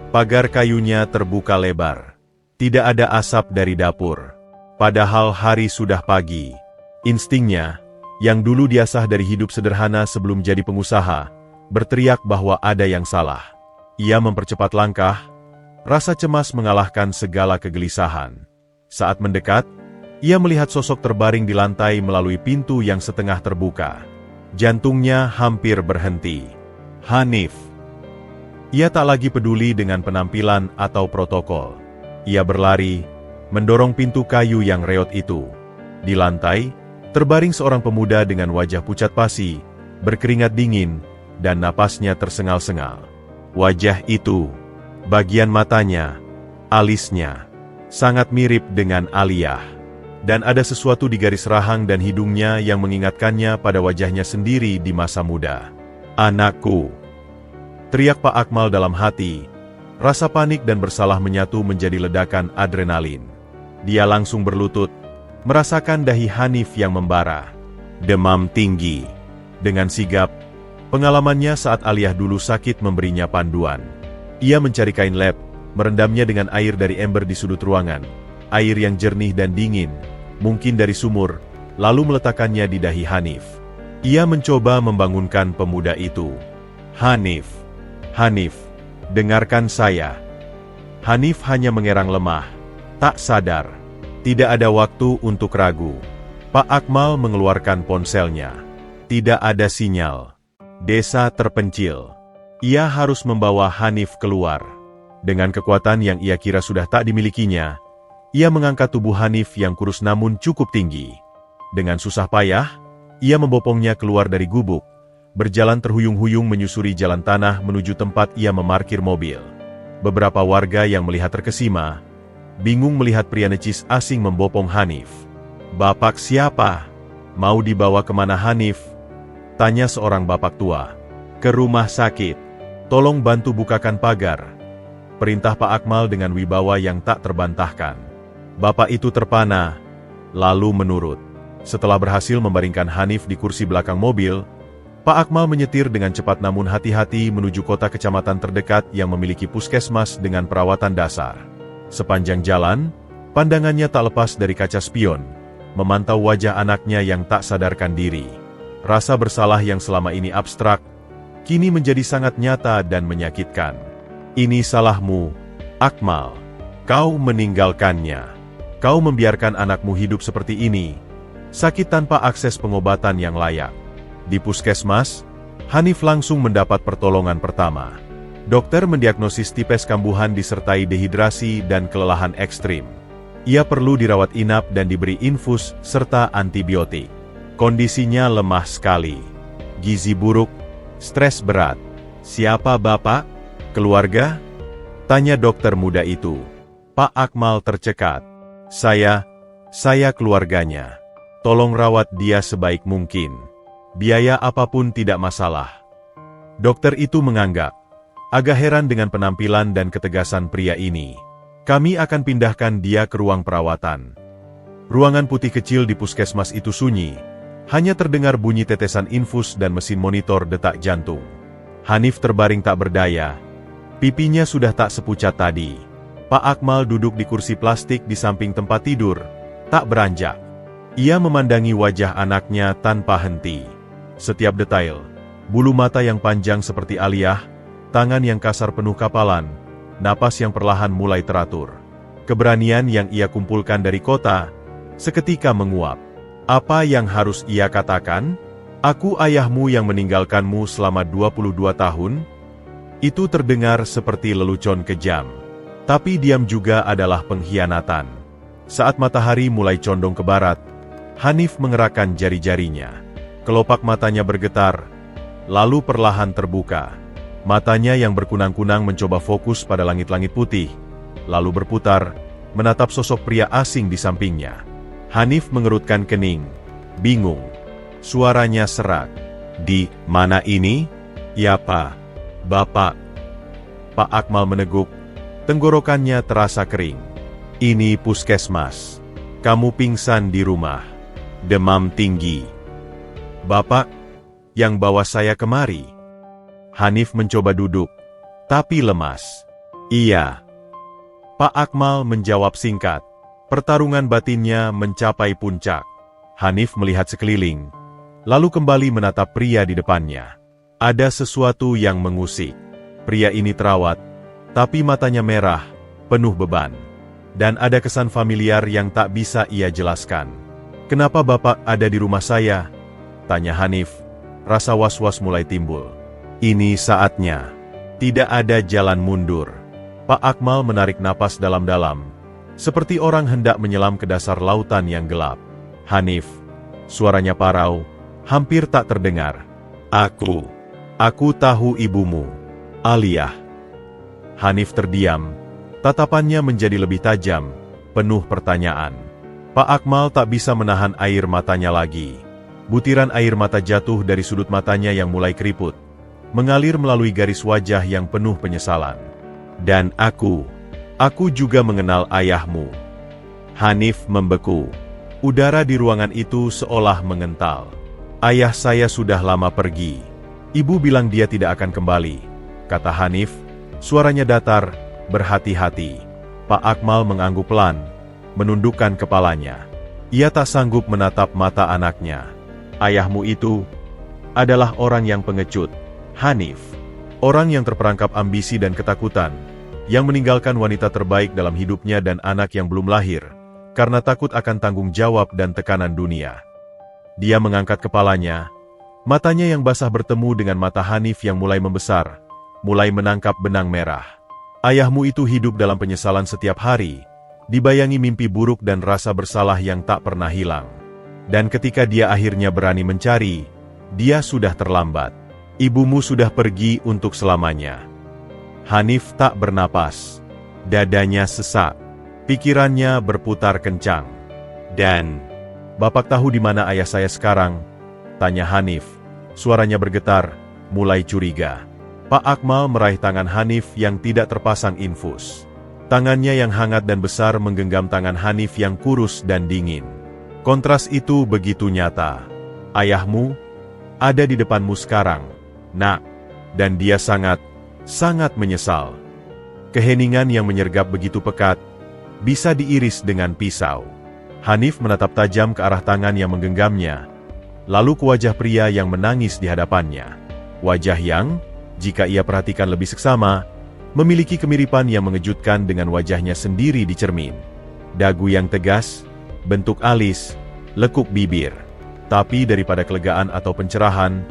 Pagar kayunya terbuka lebar. Tidak ada asap dari dapur. Padahal hari sudah pagi. Instingnya, yang dulu diasah dari hidup sederhana sebelum jadi pengusaha, berteriak bahwa ada yang salah. Ia mempercepat langkah, rasa cemas mengalahkan segala kegelisahan. Saat mendekat, ia melihat sosok terbaring di lantai melalui pintu yang setengah terbuka. Jantungnya hampir berhenti. Hanif. Ia tak lagi peduli dengan penampilan atau protokol. Ia berlari, mendorong pintu kayu yang reot itu. Di lantai, terbaring seorang pemuda dengan wajah pucat pasi, berkeringat dingin, dan napasnya tersengal-sengal. Wajah itu, bagian matanya, alisnya, sangat mirip dengan Aliyah. Dan ada sesuatu di garis rahang dan hidungnya yang mengingatkannya pada wajahnya sendiri di masa muda. "Anakku!" teriak Pak Akmal dalam hati. Rasa panik dan bersalah menyatu menjadi ledakan adrenalin. Dia langsung berlutut, merasakan dahi Hanif yang membara. Demam tinggi. Dengan sigap, pengalamannya saat Aliyah dulu sakit memberinya panduan. Ia mencari kain lap, merendamnya dengan air dari ember di sudut ruangan. Air yang jernih dan dingin, mungkin dari sumur, lalu meletakkannya di dahi Hanif. Ia mencoba membangunkan pemuda itu. "Hanif, Hanif, dengarkan saya." Hanif hanya mengerang lemah, tak sadar. Tidak ada waktu untuk ragu. Pak Akmal mengeluarkan ponselnya. Tidak ada sinyal. Desa terpencil. Ia harus membawa Hanif keluar. Dengan kekuatan yang ia kira sudah tak dimilikinya, ia mengangkat tubuh Hanif yang kurus namun cukup tinggi. Dengan susah payah, ia membopongnya keluar dari gubuk, berjalan terhuyung-huyung menyusuri jalan tanah menuju tempat ia memarkir mobil. Beberapa warga yang melihat terkesima, bingung melihat pria necis asing membopong Hanif. "Bapak siapa? Mau dibawa kemana Hanif?" tanya seorang bapak tua. "Ke rumah sakit. Tolong bantu bukakan pagar," perintah Pak Akmal dengan wibawa yang tak terbantahkan. Bapak itu terpana, lalu menurut. Setelah berhasil membaringkan Hanif di kursi belakang mobil, Pak Akmal menyetir dengan cepat namun hati-hati menuju kota kecamatan terdekat yang memiliki puskesmas dengan perawatan dasar. Sepanjang jalan, pandangannya tak lepas dari kaca spion, memantau wajah anaknya yang tak sadarkan diri. Rasa bersalah yang selama ini abstrak, kini menjadi sangat nyata dan menyakitkan. "Ini salahmu, Akmal. Kau meninggalkannya. Kau membiarkan anakmu hidup seperti ini, sakit tanpa akses pengobatan yang layak." Di puskesmas, Hanif langsung mendapat pertolongan pertama. Dokter mendiagnosis tipes kambuhan disertai dehidrasi dan kelelahan ekstrim. Ia perlu dirawat inap dan diberi infus serta antibiotik. Kondisinya lemah sekali. Gizi buruk, stres berat. "Siapa bapak? Keluarga?" tanya dokter muda itu. Pak Akmal tercekat. Saya keluarganya. Tolong rawat dia sebaik mungkin. Biaya apapun tidak masalah." Dokter itu menganggap. Agak heran dengan penampilan dan ketegasan pria ini. "Kami akan pindahkan dia ke ruang perawatan." Ruangan putih kecil di puskesmas itu sunyi. Hanya terdengar bunyi tetesan infus dan mesin monitor detak jantung. Hanif terbaring tak berdaya. Pipinya sudah tak sepucat tadi. Pak Akmal duduk di kursi plastik di samping tempat tidur, tak beranjak. Ia memandangi wajah anaknya tanpa henti. Setiap detail, bulu mata yang panjang seperti Aliyah, tangan yang kasar penuh kapalan, napas yang perlahan mulai teratur. Keberanian yang ia kumpulkan dari kota, seketika menguap. Apa yang harus ia katakan? "Aku ayahmu yang meninggalkanmu selama 22 tahun?" Itu terdengar seperti lelucon kejam. Tapi diam juga adalah pengkhianatan. Saat matahari mulai condong ke barat, Hanif mengerahkan jari-jarinya. Kelopak matanya bergetar, lalu perlahan terbuka. Matanya yang berkunang-kunang mencoba fokus pada langit-langit putih, lalu berputar, menatap sosok pria asing di sampingnya. Hanif mengerutkan kening, bingung. Suaranya serak. "Di mana ini?" "Ya Pak." "Bapak." Pak Akmal meneguk, tenggorokannya terasa kering. "Ini puskesmas. Kamu pingsan di rumah. Demam tinggi." "Bapak yang bawa saya kemari?" Hanif mencoba duduk, tapi lemas. "Iya." Pak Akmal menjawab singkat. Pertarungan batinnya mencapai puncak. Hanif melihat sekeliling, lalu kembali menatap pria di depannya. Ada sesuatu yang mengusik. Pria ini terawat, tapi matanya merah, penuh beban. Dan ada kesan familiar yang tak bisa ia jelaskan. "Kenapa Bapak ada di rumah saya?" tanya Hanif. Rasa was-was mulai timbul. Ini saatnya. Tidak ada jalan mundur. Pak Akmal menarik napas dalam-dalam. seperti orang hendak menyelam ke dasar lautan yang gelap. "Hanif," suaranya parau, hampir tak terdengar. Aku tahu ibumu, Aliyah." Hanif terdiam, tatapannya menjadi lebih tajam, penuh pertanyaan. Pak Akmal tak bisa menahan air matanya lagi. Butiran air mata jatuh dari sudut matanya yang mulai keriput, mengalir melalui garis wajah yang penuh penyesalan. "Dan aku juga mengenal ayahmu." Hanif membeku. Udara di ruangan itu seolah mengental. "Ayah saya sudah lama pergi. Ibu bilang dia tidak akan kembali," kata Hanif, suaranya datar, berhati-hati. Pak Akmal mengangguk pelan, menundukkan kepalanya. Ia tak sanggup menatap mata anaknya. "Ayahmu itu adalah orang yang pengecut, Hanif. Orang yang terperangkap ambisi dan ketakutan, yang meninggalkan wanita terbaik dalam hidupnya dan anak yang belum lahir, karena takut akan tanggung jawab dan tekanan dunia." Dia mengangkat kepalanya, matanya yang basah bertemu dengan mata Hanif yang mulai membesar, mulai menangkap benang merah. "Ayahmu itu hidup dalam penyesalan setiap hari, dibayangi mimpi buruk dan rasa bersalah yang tak pernah hilang. Dan ketika dia akhirnya berani mencari, dia sudah terlambat. Ibumu sudah pergi untuk selamanya." Hanif tak bernapas. Dadanya sesak. Pikirannya berputar kencang. "Dan Bapak tahu di mana ayah saya sekarang?" tanya Hanif. Suaranya bergetar, mulai curiga. Pak Akmal meraih tangan Hanif yang tidak terpasang infus. Tangannya yang hangat dan besar menggenggam tangan Hanif yang kurus dan dingin. Kontras itu begitu nyata. "Ayahmu ada di depanmu sekarang, Nak, dan dia sangat menyesal." Keheningan yang menyergap begitu pekat, bisa diiris dengan pisau. Hanif menatap tajam ke arah tangan yang menggenggamnya, lalu ke wajah pria yang menangis di hadapannya. Wajah yang, jika ia perhatikan lebih seksama, memiliki kemiripan yang mengejutkan dengan wajahnya sendiri di cermin. Dagu yang tegas, bentuk alis, lekuk bibir. Tapi daripada kelegaan atau pencerahan,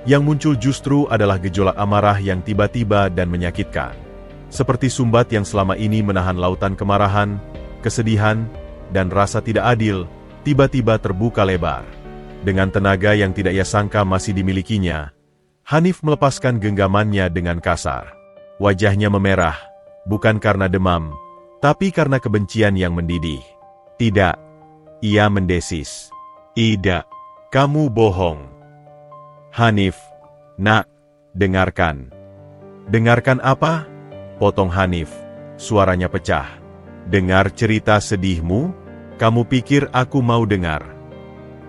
yang muncul justru adalah gejolak amarah yang tiba-tiba dan menyakitkan. Seperti sumbat yang selama ini menahan lautan kemarahan, kesedihan, dan rasa tidak adil, tiba-tiba terbuka lebar. Dengan tenaga yang tidak ia sangka masih dimilikinya, Hanif melepaskan genggamannya dengan kasar. Wajahnya memerah, bukan karena demam, tapi karena kebencian yang mendidih. "Tidak," ia mendesis. "Tidak, kamu bohong." "Hanif, Nak, dengarkan." "Dengarkan apa?" potong Hanif, suaranya pecah. "Dengar cerita sedihmu? Kamu pikir aku mau dengar?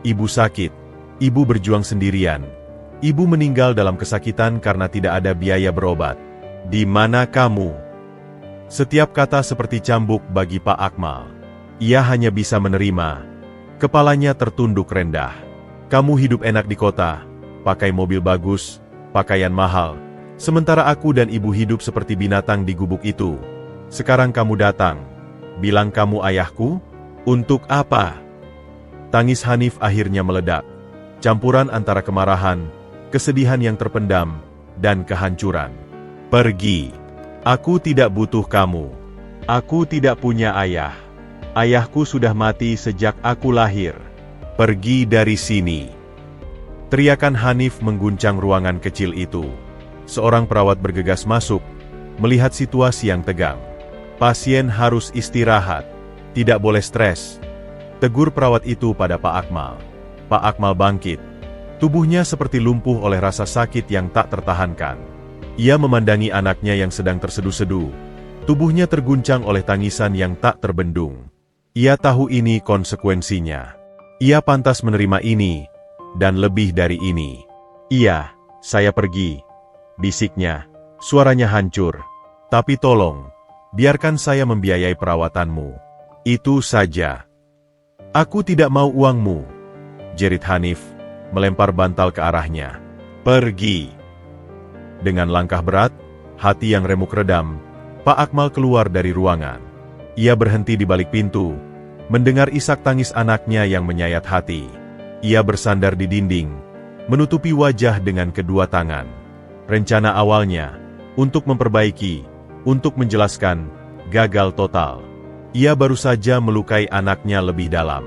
Ibu sakit, ibu berjuang sendirian, ibu meninggal dalam kesakitan karena tidak ada biaya berobat. Di mana kamu?" Setiap kata seperti cambuk bagi Pak Akmal. Ia hanya bisa menerima. Kepalanya tertunduk rendah. "Kamu hidup enak di kota, pakai mobil bagus, pakaian mahal, sementara aku dan ibu hidup seperti binatang di gubuk itu. Sekarang kamu datang, bilang kamu ayahku? Untuk apa?" Tangis Hanif akhirnya meledak. Campuran antara kemarahan, kesedihan yang terpendam, dan kehancuran. "Pergi. Aku tidak butuh kamu. Aku tidak punya ayah. Ayahku sudah mati sejak aku lahir. Pergi dari sini." Teriakan Hanif mengguncang ruangan kecil itu. Seorang perawat bergegas masuk, melihat situasi yang tegang. "Pasien harus istirahat, tidak boleh stres," tegur perawat itu pada Pak Akmal. Pak Akmal bangkit. Tubuhnya seperti lumpuh oleh rasa sakit yang tak tertahankan. Ia memandangi anaknya yang sedang terseduh-seduh. Tubuhnya terguncang oleh tangisan yang tak terbendung. Ia tahu ini konsekuensinya. Ia pantas menerima ini, dan lebih dari ini. "Iya, saya pergi," bisiknya. Suaranya hancur. "Tapi tolong, biarkan saya membiayai perawatanmu. Itu saja." "Aku tidak mau uangmu," jerit Hanif, melempar bantal ke arahnya. "Pergi." Dengan langkah berat, hati yang remuk redam, Pak Akmal keluar dari ruangan. Ia berhenti di balik pintu, mendengar isak tangis anaknya yang menyayat hati. Ia bersandar di dinding, menutupi wajah dengan kedua tangan. Rencana awalnya, untuk memperbaiki, untuk menjelaskan, gagal total. Ia baru saja melukai anaknya lebih dalam.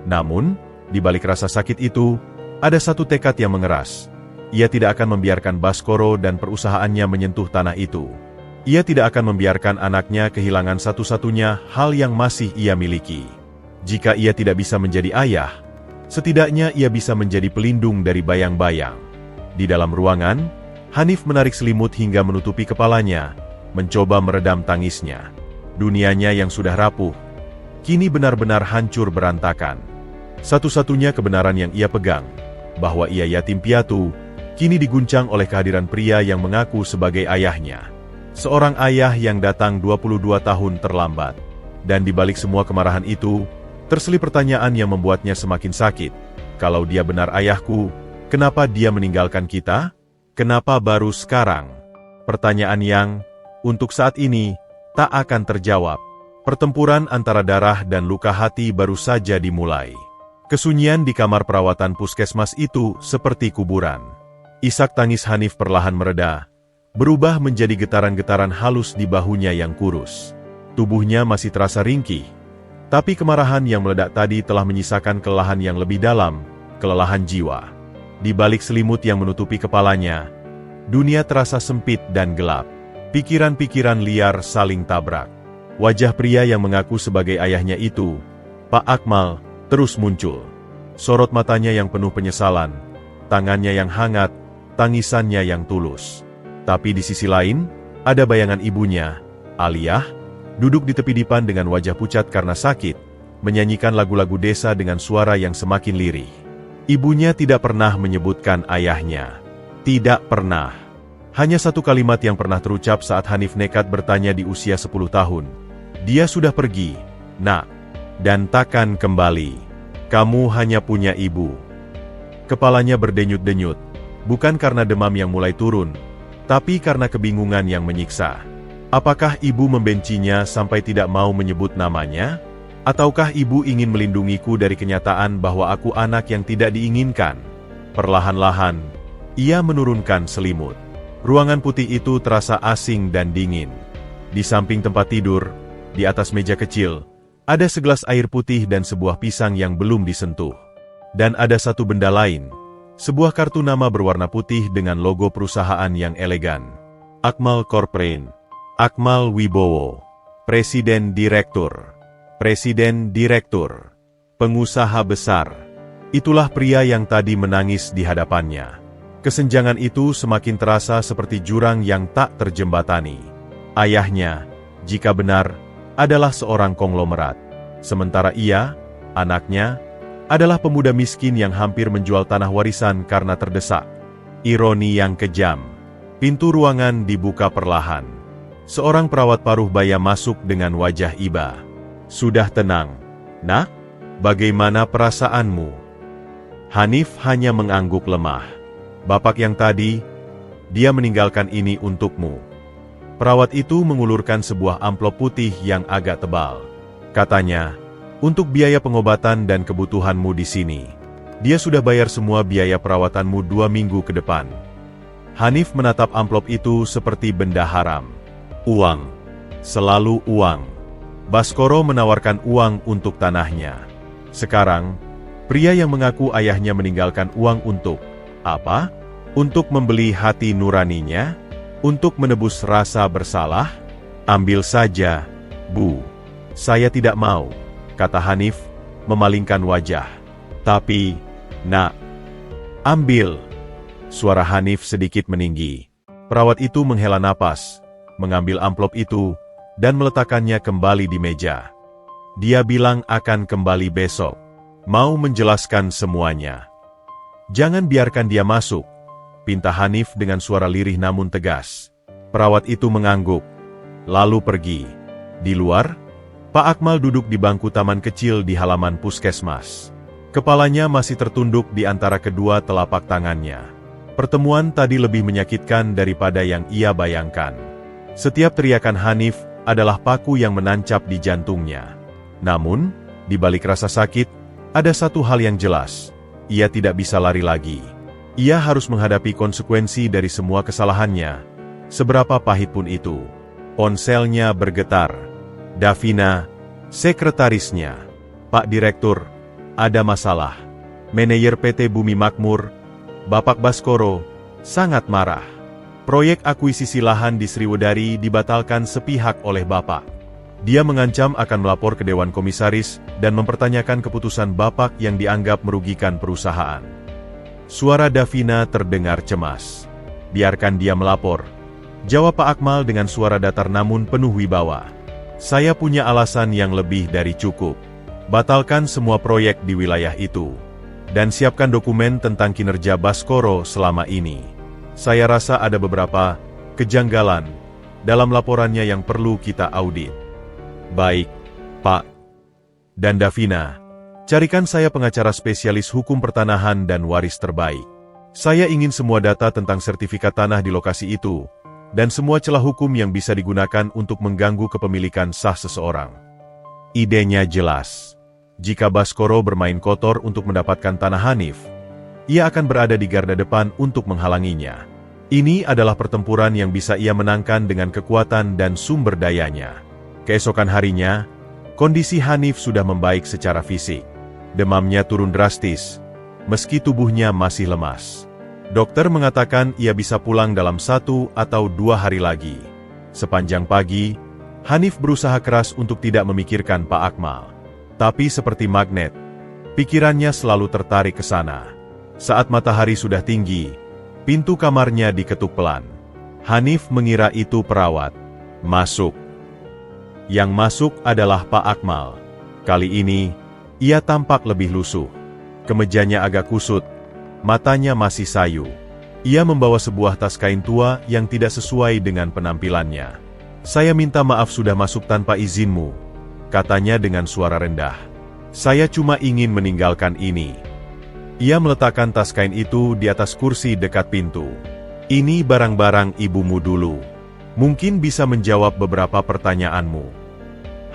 Namun, di balik rasa sakit itu, ada satu tekad yang mengeras. Ia tidak akan membiarkan Baskoro dan perusahaannya menyentuh tanah itu. Ia tidak akan membiarkan anaknya kehilangan satu-satunya hal yang masih ia miliki. Jika ia tidak bisa menjadi ayah, setidaknya ia bisa menjadi pelindung dari bayang-bayang. Di dalam ruangan, Hanif menarik selimut hingga menutupi kepalanya, mencoba meredam tangisnya. Dunianya yang sudah rapuh, kini benar-benar hancur berantakan. Satu-satunya kebenaran yang ia pegang, bahwa ia yatim piatu, kini diguncang oleh kehadiran pria yang mengaku sebagai ayahnya. Seorang ayah yang datang 22 tahun terlambat. Dan di balik semua kemarahan itu, terselip pertanyaan yang membuatnya semakin sakit. Kalau dia benar ayahku, kenapa dia meninggalkan kita? Kenapa baru sekarang? Pertanyaan yang, untuk saat ini, tak akan terjawab. Pertempuran antara darah dan luka hati baru saja dimulai. Kesunyian di kamar perawatan puskesmas itu seperti kuburan. Isak tangis Hanif perlahan mereda, berubah menjadi getaran-getaran halus di bahunya yang kurus. Tubuhnya masih terasa ringkih, tapi kemarahan yang meledak tadi telah menyisakan kelelahan yang lebih dalam, kelelahan jiwa. Di balik selimut yang menutupi kepalanya, dunia terasa sempit dan gelap. Pikiran-pikiran liar saling tabrak. Wajah pria yang mengaku sebagai ayahnya itu, Pak Akmal, terus muncul. Sorot matanya yang penuh penyesalan, tangannya yang hangat, tangisannya yang tulus. Tapi di sisi lain, ada bayangan ibunya, Aliyah, duduk di tepi dipan dengan wajah pucat karena sakit, menyanyikan lagu-lagu desa dengan suara yang semakin lirih. Ibunya tidak pernah menyebutkan ayahnya. Tidak pernah. Hanya satu kalimat yang pernah terucap saat Hanif nekat bertanya di usia 10 tahun. Dia sudah pergi, nak, dan takkan kembali. Kamu hanya punya ibu. Kepalanya berdenyut-denyut, bukan karena demam yang mulai turun, tapi karena kebingungan yang menyiksa. Apakah ibu membencinya sampai tidak mau menyebut namanya? Ataukah ibu ingin melindungiku dari kenyataan bahwa aku anak yang tidak diinginkan? Perlahan-lahan, ia menurunkan selimut. Ruangan putih itu terasa asing dan dingin. Di samping tempat tidur, di atas meja kecil, ada segelas air putih dan sebuah pisang yang belum disentuh. Dan ada satu benda lain, sebuah kartu nama berwarna putih dengan logo perusahaan yang elegan. Akmal Corporation, Akmal Wibowo, Presiden Direktur, Presiden Direktur, pengusaha besar. Itulah pria yang tadi menangis di hadapannya. Kesenjangan itu semakin terasa seperti jurang yang tak terjembatani. Ayahnya, jika benar, adalah seorang konglomerat. Sementara ia, anaknya, adalah pemuda miskin yang hampir menjual tanah warisan karena terdesak. Ironi yang kejam. Pintu ruangan dibuka perlahan. Seorang perawat paruh baya masuk dengan wajah iba. Sudah tenang, nak? Bagaimana perasaanmu? Hanif hanya mengangguk lemah. Bapak yang tadi, dia meninggalkan ini untukmu. Perawat itu mengulurkan sebuah amplop putih yang agak tebal. Katanya, untuk biaya pengobatan dan kebutuhanmu di sini. Dia sudah bayar semua biaya perawatanmu 2 minggu ke depan. Hanif menatap amplop itu seperti benda haram. Uang. Selalu uang. Baskoro menawarkan uang untuk tanahnya. Sekarang, pria yang mengaku ayahnya meninggalkan uang untuk apa? Untuk membeli hati nuraninya? Untuk menebus rasa bersalah? Ambil saja, Bu. Saya tidak mau, kata Hanif, memalingkan wajah. Tapi, nak, ambil. Suara Hanif sedikit meninggi. Perawat itu menghela napas, mengambil amplop itu, dan meletakkannya kembali di meja. Dia bilang akan kembali besok. Mau menjelaskan semuanya. Jangan biarkan dia masuk, pinta Hanif dengan suara lirih namun tegas. Perawat itu mengangguk, lalu pergi. Di luar, Pak Akmal duduk di bangku taman kecil di halaman puskesmas. Kepalanya masih tertunduk di antara kedua telapak tangannya. Pertemuan tadi lebih menyakitkan daripada yang ia bayangkan. Setiap teriakan Hanif adalah paku yang menancap di jantungnya. Namun, di balik rasa sakit, ada satu hal yang jelas. Ia tidak bisa lari lagi. Ia harus menghadapi konsekuensi dari semua kesalahannya, seberapa pahit pun itu. Ponselnya bergetar. Davina, Sekretarisnya, Pak Direktur, ada masalah. Manajer PT Bumi Makmur, Bapak Baskoro, sangat marah. Proyek akuisisi lahan di Sriwedari dibatalkan sepihak oleh Bapak. Dia mengancam akan melapor ke Dewan Komisaris dan mempertanyakan keputusan Bapak yang dianggap merugikan perusahaan. Suara Davina terdengar cemas. Biarkan dia melapor, jawab Pak Akmal dengan suara datar namun penuh wibawa. Saya punya alasan yang lebih dari cukup. Batalkan semua proyek di wilayah itu. Dan siapkan dokumen tentang kinerja Baskoro selama ini. Saya rasa ada beberapa kejanggalan dalam laporannya yang perlu kita audit. Baik, Pak. Dan Davina, carikan saya pengacara spesialis hukum pertanahan dan waris terbaik. Saya ingin semua data tentang sertifikat tanah di lokasi itu, dan semua celah hukum yang bisa digunakan untuk mengganggu kepemilikan sah seseorang. Idenya jelas. Jika Baskoro bermain kotor untuk mendapatkan tanah Hanif, ia akan berada di garda depan untuk menghalanginya. Ini adalah pertempuran yang bisa ia menangkan dengan kekuatan dan sumber dayanya. Keesokan harinya, kondisi Hanif sudah membaik secara fisik. Demamnya turun drastis, meski tubuhnya masih lemas. Dokter mengatakan ia bisa pulang dalam 1 atau 2 hari lagi. Sepanjang pagi, Hanif berusaha keras untuk tidak memikirkan Pak Akmal. Tapi seperti magnet, pikirannya selalu tertarik ke sana. Saat matahari sudah tinggi, pintu kamarnya diketuk pelan. Hanif mengira itu perawat. Masuk. Yang masuk adalah Pak Akmal. Kali ini, ia tampak lebih lusuh. Kemejanya agak kusut, matanya masih sayu. Ia membawa sebuah tas kain tua yang tidak sesuai dengan penampilannya. Saya minta maaf sudah masuk tanpa izinmu, katanya dengan suara rendah. Saya cuma ingin meninggalkan ini. Ia meletakkan tas kain itu di atas kursi dekat pintu. Ini barang-barang ibumu dulu. Mungkin bisa menjawab beberapa pertanyaanmu.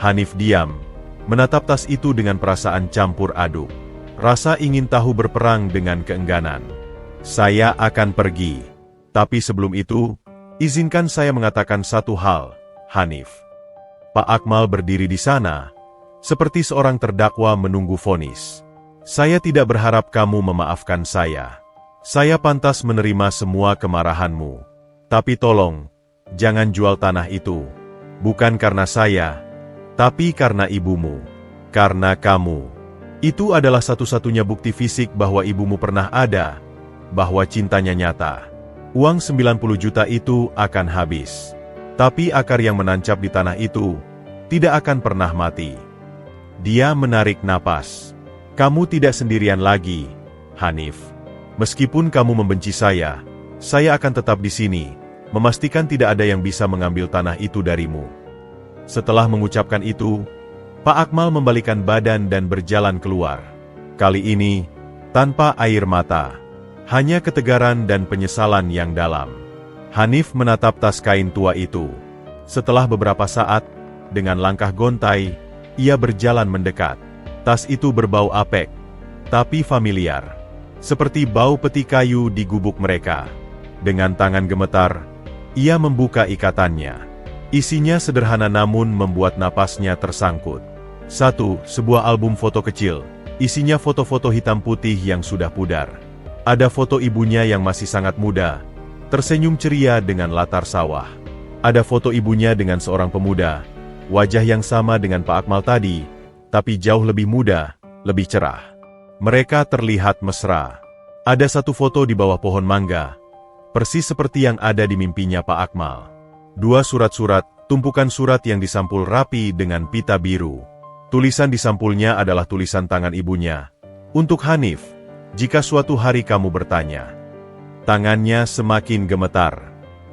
Hanif diam, menatap tas itu dengan perasaan campur aduk. Rasa ingin tahu berperang dengan keengganan. Saya akan pergi. Tapi sebelum itu, izinkan saya mengatakan satu hal, Hanif. Pak Akmal berdiri di sana, seperti seorang terdakwa menunggu vonis. Saya tidak berharap kamu memaafkan saya. Saya pantas menerima semua kemarahanmu. Tapi tolong, jangan jual tanah itu. Bukan karena saya, tapi karena ibumu. Karena kamu. Itu adalah satu-satunya bukti fisik bahwa ibumu pernah ada, bahwa cintanya nyata. Uang 90 juta itu akan habis. Tapi akar yang menancap di tanah itu tidak akan pernah mati. Dia menarik napas. Kamu tidak sendirian lagi, Hanif. Meskipun kamu membenci saya akan tetap di sini, memastikan tidak ada yang bisa mengambil tanah itu darimu. Setelah mengucapkan itu, Pak Akmal membalikan badan dan berjalan keluar. Kali ini, tanpa air mata, hanya ketegaran dan penyesalan yang dalam. Hanif menatap tas kain tua itu. Setelah beberapa saat, dengan langkah gontai, ia berjalan mendekat. Tas itu berbau apek, tapi familiar. Seperti bau peti kayu di gubuk mereka. Dengan tangan gemetar, ia membuka ikatannya. Isinya sederhana namun membuat napasnya tersangkut. Sebuah album foto kecil. Isinya foto-foto hitam putih yang sudah pudar. Ada foto ibunya yang masih sangat muda, tersenyum ceria dengan latar sawah. Ada foto ibunya dengan seorang pemuda, wajah yang sama dengan Pak Akmal tadi, tapi jauh lebih muda, lebih cerah. Mereka terlihat mesra. Ada satu foto di bawah pohon mangga, persis seperti yang ada di mimpinya Pak Akmal. 2 surat-surat, tumpukan surat yang disampul rapi dengan pita biru. Tulisan di sampulnya adalah tulisan tangan ibunya. Untuk Hanif, jika suatu hari kamu bertanya. Tangannya semakin gemetar.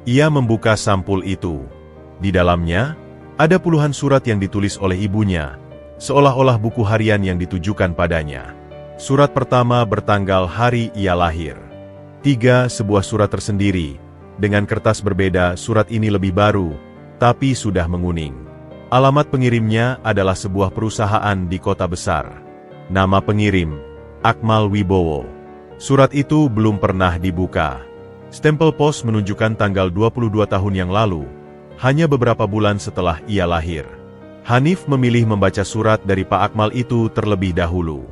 Ia membuka sampul itu. Di dalamnya, ada puluhan surat yang ditulis oleh ibunya, seolah-olah buku harian yang ditujukan padanya. Surat pertama bertanggal hari ia lahir. 3 sebuah surat tersendiri. Dengan kertas berbeda, surat ini lebih baru, tapi sudah menguning. Alamat pengirimnya adalah sebuah perusahaan di kota besar. Nama pengirim, Akmal Wibowo. Surat itu belum pernah dibuka. Stempel pos menunjukkan tanggal 22 tahun yang lalu, hanya beberapa bulan setelah ia lahir. Hanif memilih membaca surat dari Pak Akmal itu terlebih dahulu.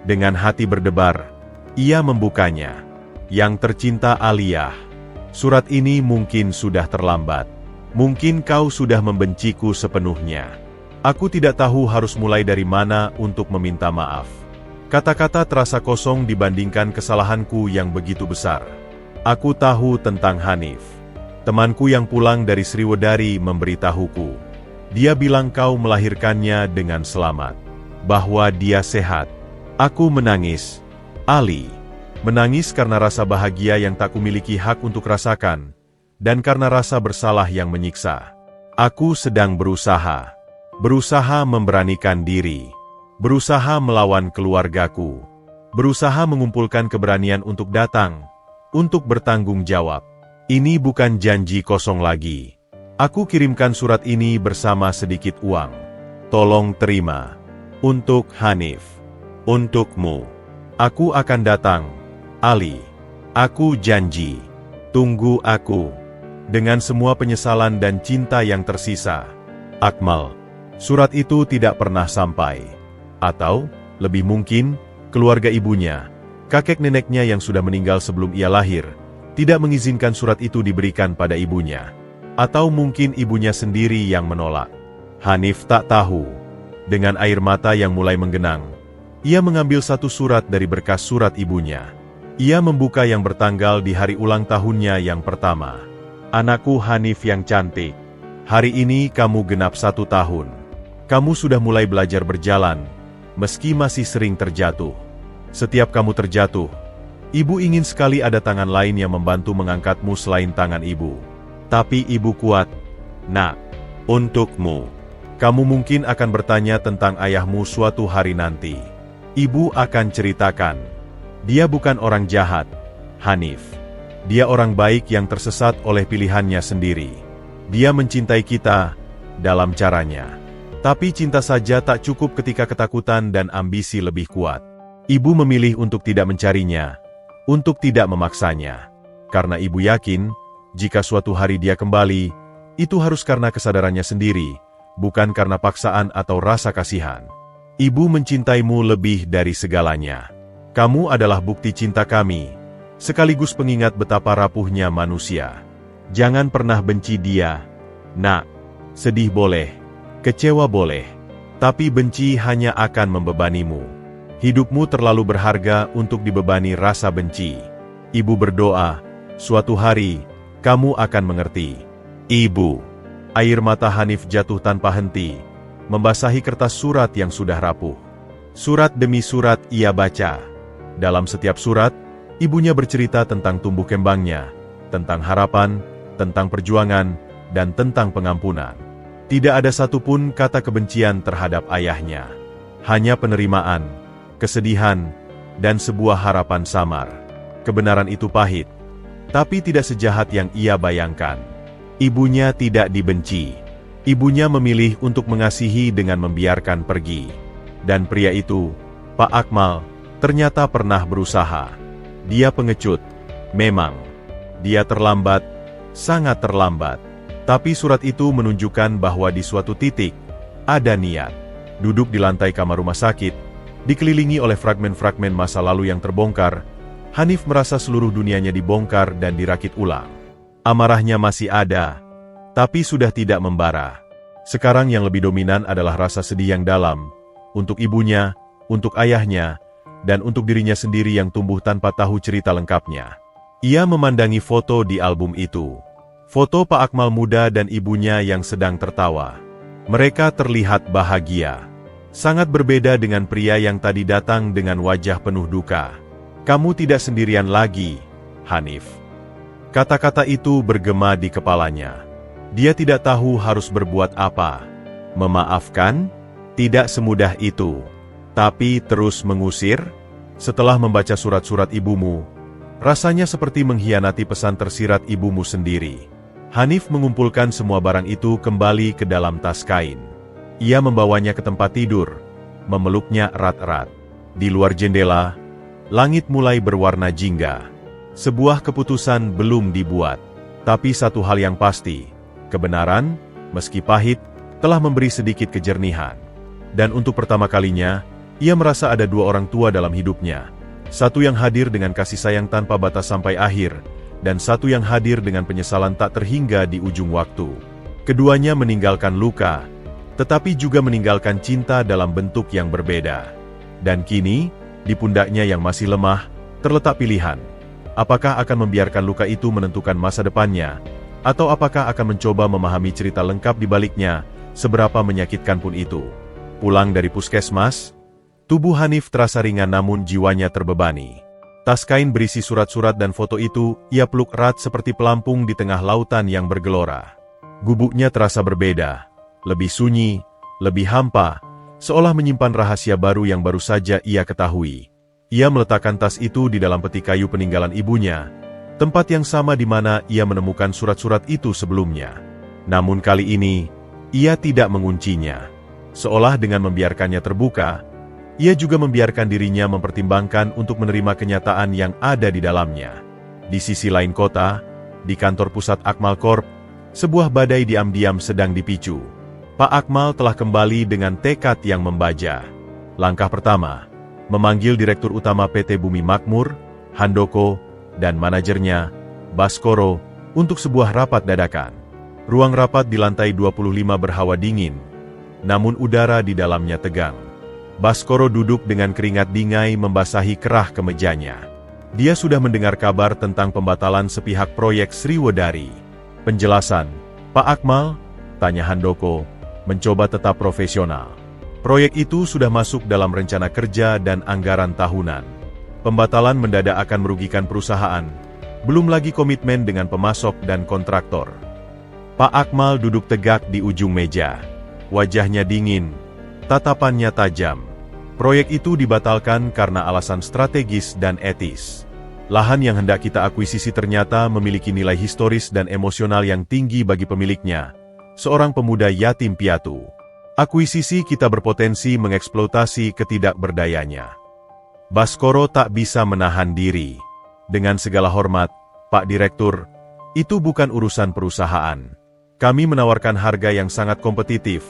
Dengan hati berdebar, ia membukanya. Yang tercinta Aliyah, surat ini mungkin sudah terlambat. Mungkin kau sudah membenciku sepenuhnya. Aku tidak tahu harus mulai dari mana untuk meminta maaf. Kata-kata terasa kosong dibandingkan kesalahanku yang begitu besar. Aku tahu tentang Hanif. Temanku yang pulang dari Sriwedari memberitahuku. Dia bilang kau melahirkannya dengan selamat. Bahwa dia sehat. Aku menangis. Ali. Menangis karena rasa bahagia yang tak kumiliki hak untuk rasakan. Dan karena rasa bersalah yang menyiksa. Aku sedang berusaha. Berusaha memberanikan diri. Berusaha melawan keluargaku. Berusaha mengumpulkan keberanian untuk datang. Untuk bertanggung jawab. Ini bukan janji kosong lagi. Aku kirimkan surat ini bersama sedikit uang. Tolong terima. Untuk Hanif. Untukmu. Aku akan datang. Ali. Aku janji. Tunggu aku. Dengan semua penyesalan dan cinta yang tersisa. Akmal. Surat itu tidak pernah sampai. Atau, lebih mungkin, keluarga ibunya, kakek neneknya yang sudah meninggal sebelum ia lahir, tidak mengizinkan surat itu diberikan pada ibunya. Atau mungkin ibunya sendiri yang menolak. Hanif tak tahu. Dengan air mata yang mulai menggenang, ia mengambil satu surat dari berkas surat ibunya. Ia membuka yang bertanggal di hari ulang tahunnya yang pertama. Anakku Hanif yang cantik, hari ini kamu genap 1 tahun. Kamu sudah mulai belajar berjalan, meski masih sering terjatuh. Setiap kamu terjatuh, ibu ingin sekali ada tangan lain yang membantu mengangkatmu selain tangan ibu. Tapi ibu kuat, nak. Untukmu. Kamu mungkin akan bertanya tentang ayahmu suatu hari nanti. Ibu akan ceritakan. Dia bukan orang jahat, Hanif. Dia orang baik yang tersesat oleh pilihannya sendiri. Dia mencintai kita, dalam caranya. Tapi cinta saja tak cukup ketika ketakutan dan ambisi lebih kuat. Ibu memilih untuk tidak mencarinya, untuk tidak memaksanya. Karena ibu yakin, jika suatu hari dia kembali, itu harus karena kesadarannya sendiri, bukan karena paksaan atau rasa kasihan. Ibu mencintaimu lebih dari segalanya. Kamu adalah bukti cinta kami, sekaligus pengingat betapa rapuhnya manusia. Jangan pernah benci dia, nak. Sedih boleh. Kecewa boleh, tapi benci hanya akan membebanimu. Hidupmu terlalu berharga untuk dibebani rasa benci. Ibu berdoa, suatu hari, kamu akan mengerti. Ibu. Air mata Hanif jatuh tanpa henti, membasahi kertas surat yang sudah rapuh. Surat demi surat ia baca. Dalam setiap surat, ibunya bercerita tentang tumbuh kembangnya, tentang harapan, tentang perjuangan, dan tentang pengampunan. Tidak ada satupun kata kebencian terhadap ayahnya. Hanya penerimaan, kesedihan, dan sebuah harapan samar. Kebenaran itu pahit, tapi tidak sejahat yang ia bayangkan. Ibunya tidak dibenci. Ibunya memilih untuk mengasihi dengan membiarkan pergi. Dan pria itu, Pak Akmal, ternyata pernah berusaha. Dia pengecut. Memang. Dia terlambat, sangat terlambat. Tapi surat itu menunjukkan bahwa di suatu titik, ada niat. Duduk di lantai kamar rumah sakit, dikelilingi oleh fragmen-fragmen masa lalu yang terbongkar, Hanif merasa seluruh dunianya dibongkar dan dirakit ulang. Amarahnya masih ada, tapi sudah tidak membara. Sekarang yang lebih dominan adalah rasa sedih yang dalam, untuk ibunya, untuk ayahnya, dan untuk dirinya sendiri yang tumbuh tanpa tahu cerita lengkapnya. Ia memandangi foto di album itu. Foto Pak Akmal muda dan ibunya yang sedang tertawa. Mereka terlihat bahagia. Sangat berbeda dengan pria yang tadi datang dengan wajah penuh duka. Kamu tidak sendirian lagi, Hanif. Kata-kata itu bergema di kepalanya. Dia tidak tahu harus berbuat apa. Memaafkan? Tidak semudah itu. Tapi terus mengusir? Setelah membaca surat-surat ibumu, rasanya seperti mengkhianati pesan tersirat ibumu sendiri. Hanif mengumpulkan semua barang itu kembali ke dalam tas kain. Ia membawanya ke tempat tidur, memeluknya erat-erat. Di luar jendela, langit mulai berwarna jingga. Sebuah keputusan belum dibuat. Tapi satu hal yang pasti, kebenaran, meski pahit, telah memberi sedikit kejernihan. Dan untuk pertama kalinya, ia merasa ada dua orang tua dalam hidupnya. Satu yang hadir dengan kasih sayang tanpa batas sampai akhir, dan satu yang hadir dengan penyesalan tak terhingga di ujung waktu. Keduanya meninggalkan luka, tetapi juga meninggalkan cinta dalam bentuk yang berbeda. Dan kini, di pundaknya yang masih lemah, terletak pilihan. Apakah akan membiarkan luka itu menentukan masa depannya, atau apakah akan mencoba memahami cerita lengkap di baliknya, seberapa menyakitkan pun itu. Pulang dari puskesmas, tubuh Hanif terasa ringan namun jiwanya terbebani. Tas kain berisi surat-surat dan foto itu, ia peluk erat seperti pelampung di tengah lautan yang bergelora. Gubuknya terasa berbeda, lebih sunyi, lebih hampa, seolah menyimpan rahasia baru yang baru saja ia ketahui. Ia meletakkan tas itu di dalam peti kayu peninggalan ibunya, tempat yang sama di mana ia menemukan surat-surat itu sebelumnya. Namun kali ini, ia tidak menguncinya. Seolah dengan membiarkannya terbuka, ia juga membiarkan dirinya mempertimbangkan untuk menerima kenyataan yang ada di dalamnya. Di sisi lain kota, di kantor pusat Akmal Corp, sebuah badai diam-diam sedang dipicu. Pak Akmal telah kembali dengan tekad yang membaja. Langkah pertama, memanggil Direktur Utama PT Bumi Makmur, Handoko, dan manajernya, Baskoro, untuk sebuah rapat dadakan. Ruang rapat di lantai 25 berhawa dingin, namun udara di dalamnya tegang. Baskoro duduk dengan keringat dingai membasahi kerah kemejanya. Dia sudah mendengar kabar tentang pembatalan sepihak proyek Sriwedari. Penjelasan, Pak Akmal, tanya Handoko, mencoba tetap profesional. Proyek itu sudah masuk dalam rencana kerja dan anggaran tahunan. Pembatalan mendadak akan merugikan perusahaan, belum lagi komitmen dengan pemasok dan kontraktor. Pak Akmal duduk tegak di ujung meja. Wajahnya dingin, tatapannya tajam. Proyek itu dibatalkan karena alasan strategis dan etis. Lahan yang hendak kita akuisisi ternyata memiliki nilai historis dan emosional yang tinggi bagi pemiliknya, seorang pemuda yatim piatu. Akuisisi kita berpotensi mengeksploitasi ketidakberdayanya. Baskoro tak bisa menahan diri. Dengan segala hormat, Pak Direktur, itu bukan urusan perusahaan. Kami menawarkan harga yang sangat kompetitif,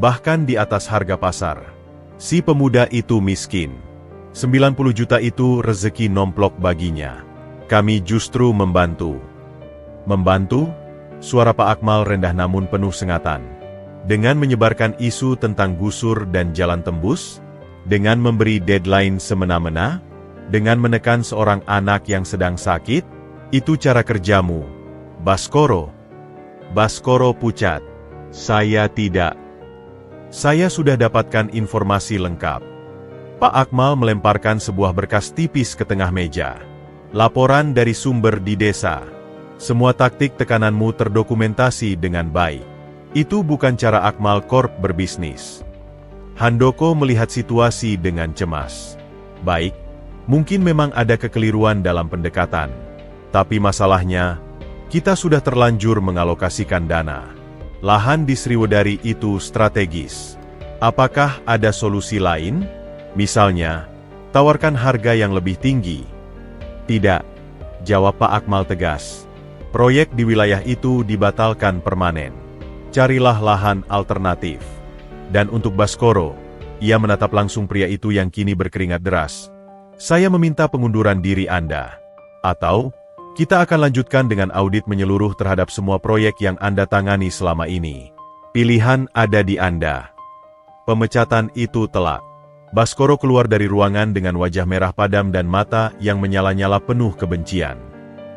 bahkan di atas harga pasar. Si pemuda itu miskin. 90 juta itu rezeki nomplok baginya. Kami justru membantu. Membantu? Suara Pak Akmal rendah namun penuh sengatan. Dengan menyebarkan isu tentang gusur dan jalan tembus? Dengan memberi deadline semena-mena? Dengan menekan seorang anak yang sedang sakit? Itu cara kerjamu, Baskoro. Baskoro pucat. Saya tidak. Saya sudah dapatkan informasi lengkap. Pak Akmal melemparkan sebuah berkas tipis ke tengah meja. Laporan dari sumber di desa. Semua taktik tekananmu terdokumentasi dengan baik. Itu bukan cara Akmal Corp berbisnis. Handoko melihat situasi dengan cemas. Baik, mungkin memang ada kekeliruan dalam pendekatan. Tapi masalahnya, kita sudah terlanjur mengalokasikan dana. Lahan di Sriwedari itu strategis. Apakah ada solusi lain? Misalnya, tawarkan harga yang lebih tinggi. Tidak, jawab Pak Akmal tegas. Proyek di wilayah itu dibatalkan permanen. Carilah lahan alternatif. Dan untuk Baskoro, ia menatap langsung pria itu yang kini berkeringat deras. Saya meminta pengunduran diri Anda. Atau, kita akan lanjutkan dengan audit menyeluruh terhadap semua proyek yang Anda tangani selama ini. Pilihan ada di Anda. Pemecatan itu telak. Baskoro keluar dari ruangan dengan wajah merah padam dan mata yang menyala-nyala penuh kebencian.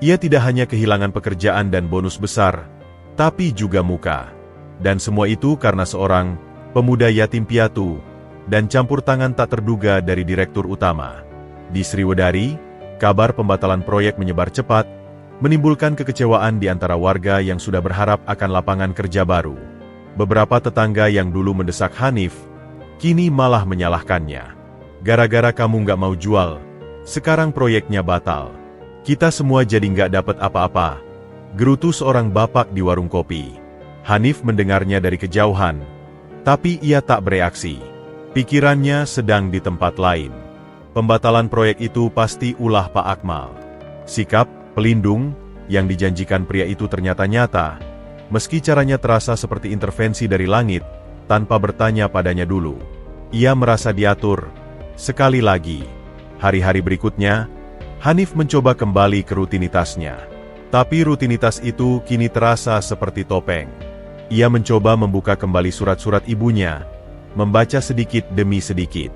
Ia tidak hanya kehilangan pekerjaan dan bonus besar, tapi juga muka. Dan semua itu karena seorang pemuda yatim piatu dan campur tangan tak terduga dari Direktur Utama. Di Sriwedari, kabar pembatalan proyek menyebar cepat, menimbulkan kekecewaan di antara warga yang sudah berharap akan lapangan kerja baru. Beberapa tetangga yang dulu mendesak Hanif, kini malah menyalahkannya. Gara-gara kamu nggak mau jual, sekarang proyeknya batal. Kita semua jadi nggak dapat apa-apa, gerutu seorang bapak di warung kopi. Hanif mendengarnya dari kejauhan, tapi ia tak bereaksi. Pikirannya sedang di tempat lain. Pembatalan proyek itu pasti ulah Pak Akmal. Sikap pelindung yang dijanjikan pria itu ternyata nyata, Meski caranya terasa seperti intervensi dari langit, tanpa bertanya padanya dulu. Ia merasa diatur. Sekali lagi, hari-hari berikutnya, Hanif mencoba kembali ke rutinitasnya. Tapi rutinitas itu kini terasa seperti topeng. Ia mencoba membuka kembali surat-surat ibunya, membaca sedikit demi sedikit.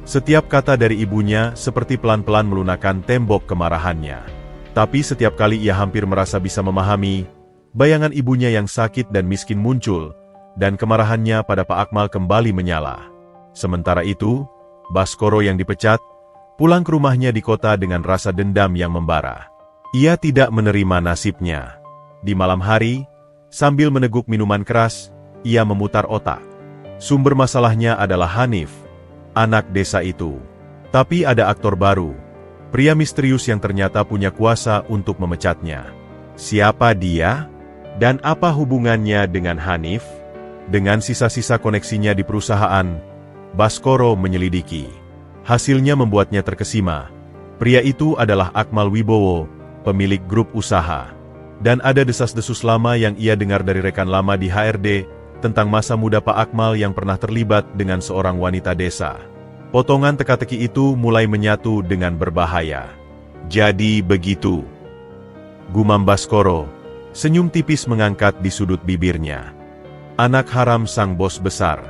Setiap kata dari ibunya seperti pelan-pelan melunakkan tembok kemarahannya. Tapi setiap kali ia hampir merasa bisa memahami, bayangan ibunya yang sakit dan miskin muncul, dan kemarahannya pada Pak Akmal kembali menyala. Sementara itu, Baskoro yang dipecat, pulang ke rumahnya di kota dengan rasa dendam yang membara. Ia tidak menerima nasibnya. Di malam hari, sambil meneguk minuman keras, ia memutar otak. Sumber masalahnya adalah Hanif, anak desa itu. Tapi ada aktor baru, pria misterius yang ternyata punya kuasa untuk memecatnya. Siapa dia? Dan apa hubungannya dengan Hanif? Dengan sisa-sisa koneksinya di perusahaan, Baskoro menyelidiki. Hasilnya membuatnya terkesima. Pria itu adalah Akmal Wibowo, pemilik grup usaha. Dan ada desas-desus lama yang ia dengar dari rekan lama di HRD, tentang masa muda Pak Akmal yang pernah terlibat dengan seorang wanita desa. Potongan teka-teki itu mulai menyatu dengan berbahaya. Jadi begitu, gumam Baskoro, senyum tipis mengangkat di sudut bibirnya. Anak haram sang bos besar.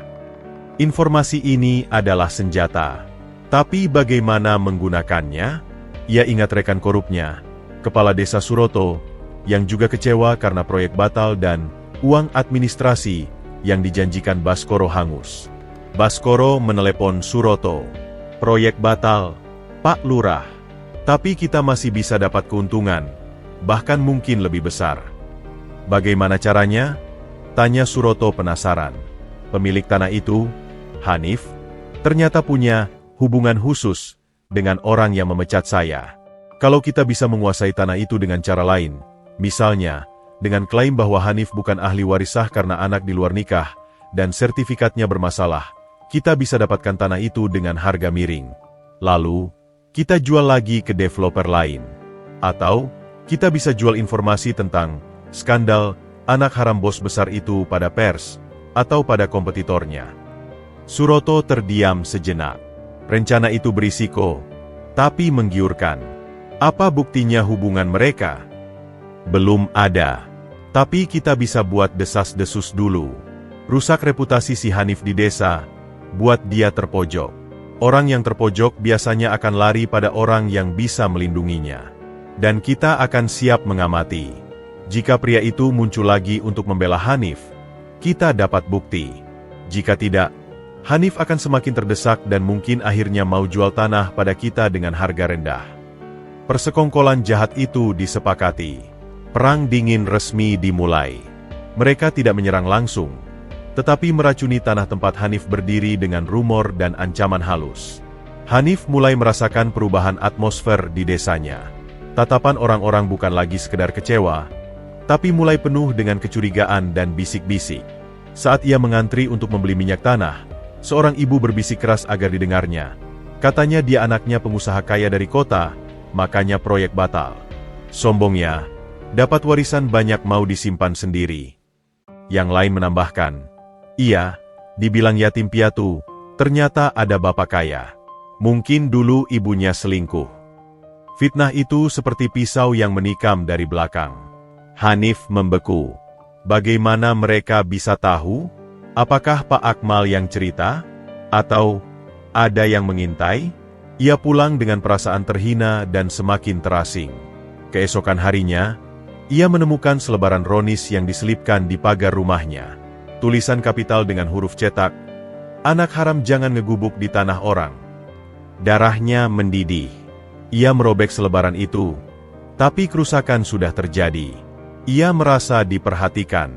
Informasi ini adalah senjata. Tapi bagaimana menggunakannya? Ia ingat rekan korupnya, kepala desa Suroto, yang juga kecewa karena proyek batal dan uang administrasi yang dijanjikan Baskoro hangus. Baskoro menelepon Suroto. Proyek batal, Pak Lurah. Tapi kita masih bisa dapat keuntungan, bahkan mungkin lebih besar. Bagaimana caranya? Tanya Suroto penasaran. Pemilik tanah itu, Hanif, ternyata punya hubungan khusus dengan orang yang memecat saya. Kalau kita bisa menguasai tanah itu dengan cara lain, misalnya, dengan klaim bahwa Hanif bukan ahli waris sah karena anak di luar nikah, dan sertifikatnya bermasalah, kita bisa dapatkan tanah itu dengan harga miring. Lalu, kita jual lagi ke developer lain. Atau, kita bisa jual informasi tentang skandal anak haram bos besar itu pada pers, atau pada kompetitornya. Suroto terdiam sejenak. Rencana itu berisiko, tapi menggiurkan. Apa buktinya hubungan mereka? Belum ada. Tapi kita bisa buat desas-desus dulu. Rusak reputasi si Hanif di desa, buat dia terpojok. Orang yang terpojok biasanya akan lari pada orang yang bisa melindunginya. Dan kita akan siap mengamati. Jika pria itu muncul lagi untuk membela Hanif, kita dapat bukti. Jika tidak, Hanif akan semakin terdesak dan mungkin akhirnya mau jual tanah pada kita dengan harga rendah. Persekongkolan jahat itu disepakati. Perang dingin resmi dimulai. Mereka tidak menyerang langsung, tetapi meracuni tanah tempat Hanif berdiri dengan rumor dan ancaman halus. Hanif mulai merasakan perubahan atmosfer di desanya. Tatapan orang-orang bukan lagi sekedar kecewa, tapi mulai penuh dengan kecurigaan dan bisik-bisik. Saat ia mengantri untuk membeli minyak tanah, seorang ibu berbisik keras agar didengarnya. Katanya dia anaknya pengusaha kaya dari kota, makanya proyek batal. Sombongnya, dapat warisan banyak mau disimpan sendiri. Yang lain menambahkan, iya, dibilang yatim piatu, ternyata ada bapak kaya. Mungkin dulu ibunya selingkuh. Fitnah itu seperti pisau yang menikam dari belakang. Hanif membeku. Bagaimana mereka bisa tahu? Apakah Pak Akmal yang cerita? Atau ada yang mengintai? Ia pulang dengan perasaan terhina dan semakin terasing. Keesokan harinya, ia menemukan selebaran ronis yang diselipkan di pagar rumahnya. Tulisan kapital dengan huruf cetak, "Anak haram jangan ngegubuk di tanah orang." Darahnya mendidih. Ia merobek selebaran itu, tapi kerusakan sudah terjadi. Ia merasa diperhatikan.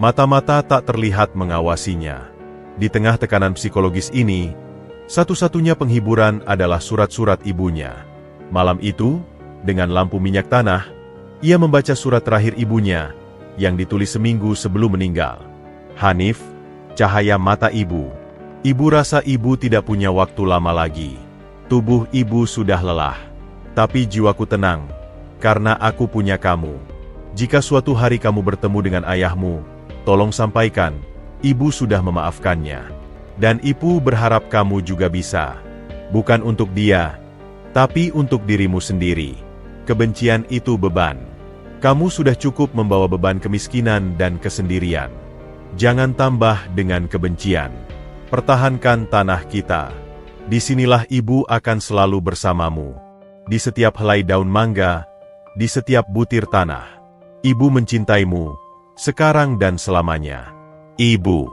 Mata-mata tak terlihat mengawasinya. Di tengah tekanan psikologis ini, satu-satunya penghiburan adalah surat-surat ibunya. Malam itu, dengan lampu minyak tanah, ia membaca surat terakhir ibunya, yang ditulis seminggu sebelum meninggal. Hanif, cahaya mata ibu. Ibu rasa ibu tidak punya waktu lama lagi. Tubuh ibu sudah lelah. Tapi jiwaku tenang, karena aku punya kamu. Jika suatu hari kamu bertemu dengan ayahmu, tolong sampaikan, ibu sudah memaafkannya. Dan ibu berharap kamu juga bisa. Bukan untuk dia, tapi untuk dirimu sendiri. Kebencian itu beban. Kamu sudah cukup membawa beban kemiskinan dan kesendirian. Jangan tambah dengan kebencian. Pertahankan tanah kita. Disinilah ibu akan selalu bersamamu. Di setiap helai daun mangga, di setiap butir tanah. Ibu mencintaimu, sekarang dan selamanya. Ibu.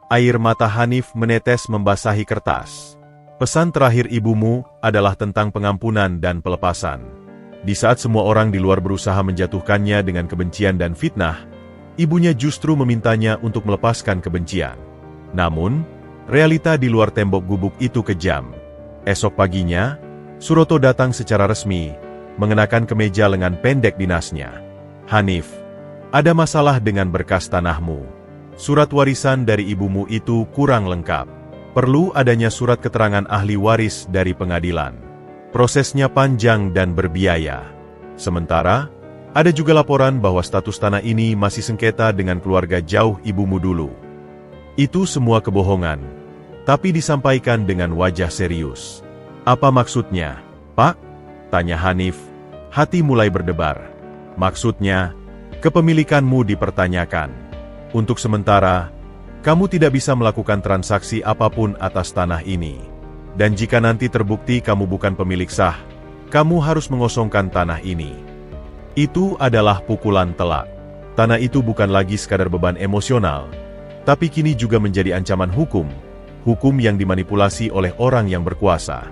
Air mata Hanif menetes membasahi kertas. Pesan terakhir ibumu adalah tentang pengampunan dan pelepasan. Di saat semua orang di luar berusaha menjatuhkannya dengan kebencian dan fitnah, ibunya justru memintanya untuk melepaskan kebencian. Namun, realita di luar tembok gubuk itu kejam. Esok paginya, Suroto datang secara resmi, mengenakan kemeja lengan pendek dinasnya. Hanif, ada masalah dengan berkas tanahmu. Surat warisan dari ibumu itu kurang lengkap. Perlu adanya surat keterangan ahli waris dari pengadilan. Prosesnya panjang dan berbiaya. Sementara, ada juga laporan bahwa status tanah ini masih sengketa dengan keluarga jauh ibumu dulu. Itu semua kebohongan, tapi disampaikan dengan wajah serius. Apa maksudnya, Pak? Tanya Hanif. Hati mulai berdebar. Maksudnya, kepemilikanmu dipertanyakan. Untuk sementara, kamu tidak bisa melakukan transaksi apapun atas tanah ini. Dan jika nanti terbukti kamu bukan pemilik sah, kamu harus mengosongkan tanah ini. Itu adalah pukulan telak. Tanah itu bukan lagi sekadar beban emosional, tapi kini juga menjadi ancaman hukum. Hukum yang dimanipulasi oleh orang yang berkuasa.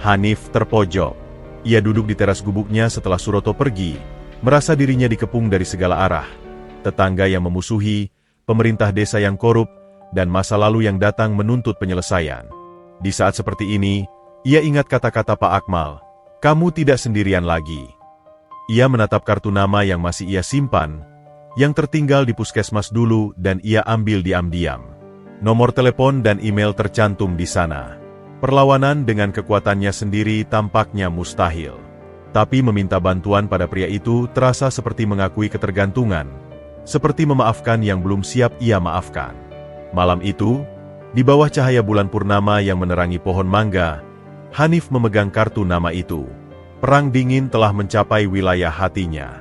Hanif terpojok. Ia duduk di teras gubuknya setelah Suroto pergi, merasa dirinya dikepung dari segala arah. Tetangga yang memusuhi, pemerintah desa yang korup, dan masa lalu yang datang menuntut penyelesaian. Di saat seperti ini, ia ingat kata-kata Pak Akmal, kamu tidak sendirian lagi. Ia menatap kartu nama yang masih ia simpan, yang tertinggal di puskesmas dulu dan ia ambil diam-diam. Nomor telepon dan email tercantum di sana. Perlawanan dengan kekuatannya sendiri tampaknya mustahil. Tapi meminta bantuan pada pria itu terasa seperti mengakui ketergantungan, seperti memaafkan yang belum siap ia maafkan. Malam itu, di bawah cahaya bulan purnama yang menerangi pohon mangga, Hanif memegang kartu nama itu. Perang dingin telah mencapai wilayah hatinya.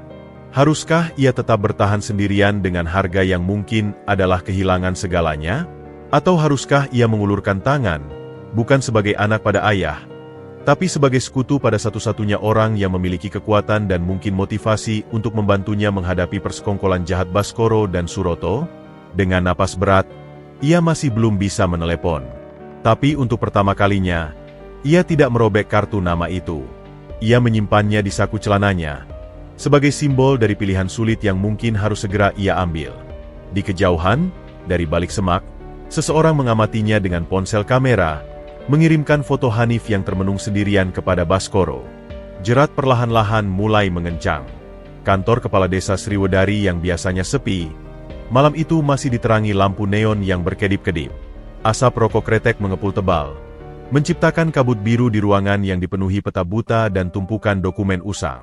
Haruskah ia tetap bertahan sendirian dengan harga yang mungkin adalah kehilangan segalanya? Atau haruskah ia mengulurkan tangan, bukan sebagai anak pada ayah, tapi sebagai sekutu pada satu-satunya orang yang memiliki kekuatan dan mungkin motivasi untuk membantunya menghadapi persekongkolan jahat Baskoro dan Suroto? Dengan napas berat, ia masih belum bisa menelepon. Tapi untuk pertama kalinya, ia tidak merobek kartu nama itu. Ia menyimpannya di saku celananya, sebagai simbol dari pilihan sulit yang mungkin harus segera ia ambil. Di kejauhan, dari balik semak, seseorang mengamatinya dengan ponsel kamera, mengirimkan foto Hanif yang termenung sendirian kepada Baskoro. Jerat perlahan-lahan mulai mengencang. Kantor kepala desa Sriwedari yang biasanya sepi, malam itu masih diterangi lampu neon yang berkedip-kedip. Asap rokok kretek mengepul tebal, menciptakan kabut biru di ruangan yang dipenuhi peta buta dan tumpukan dokumen usang.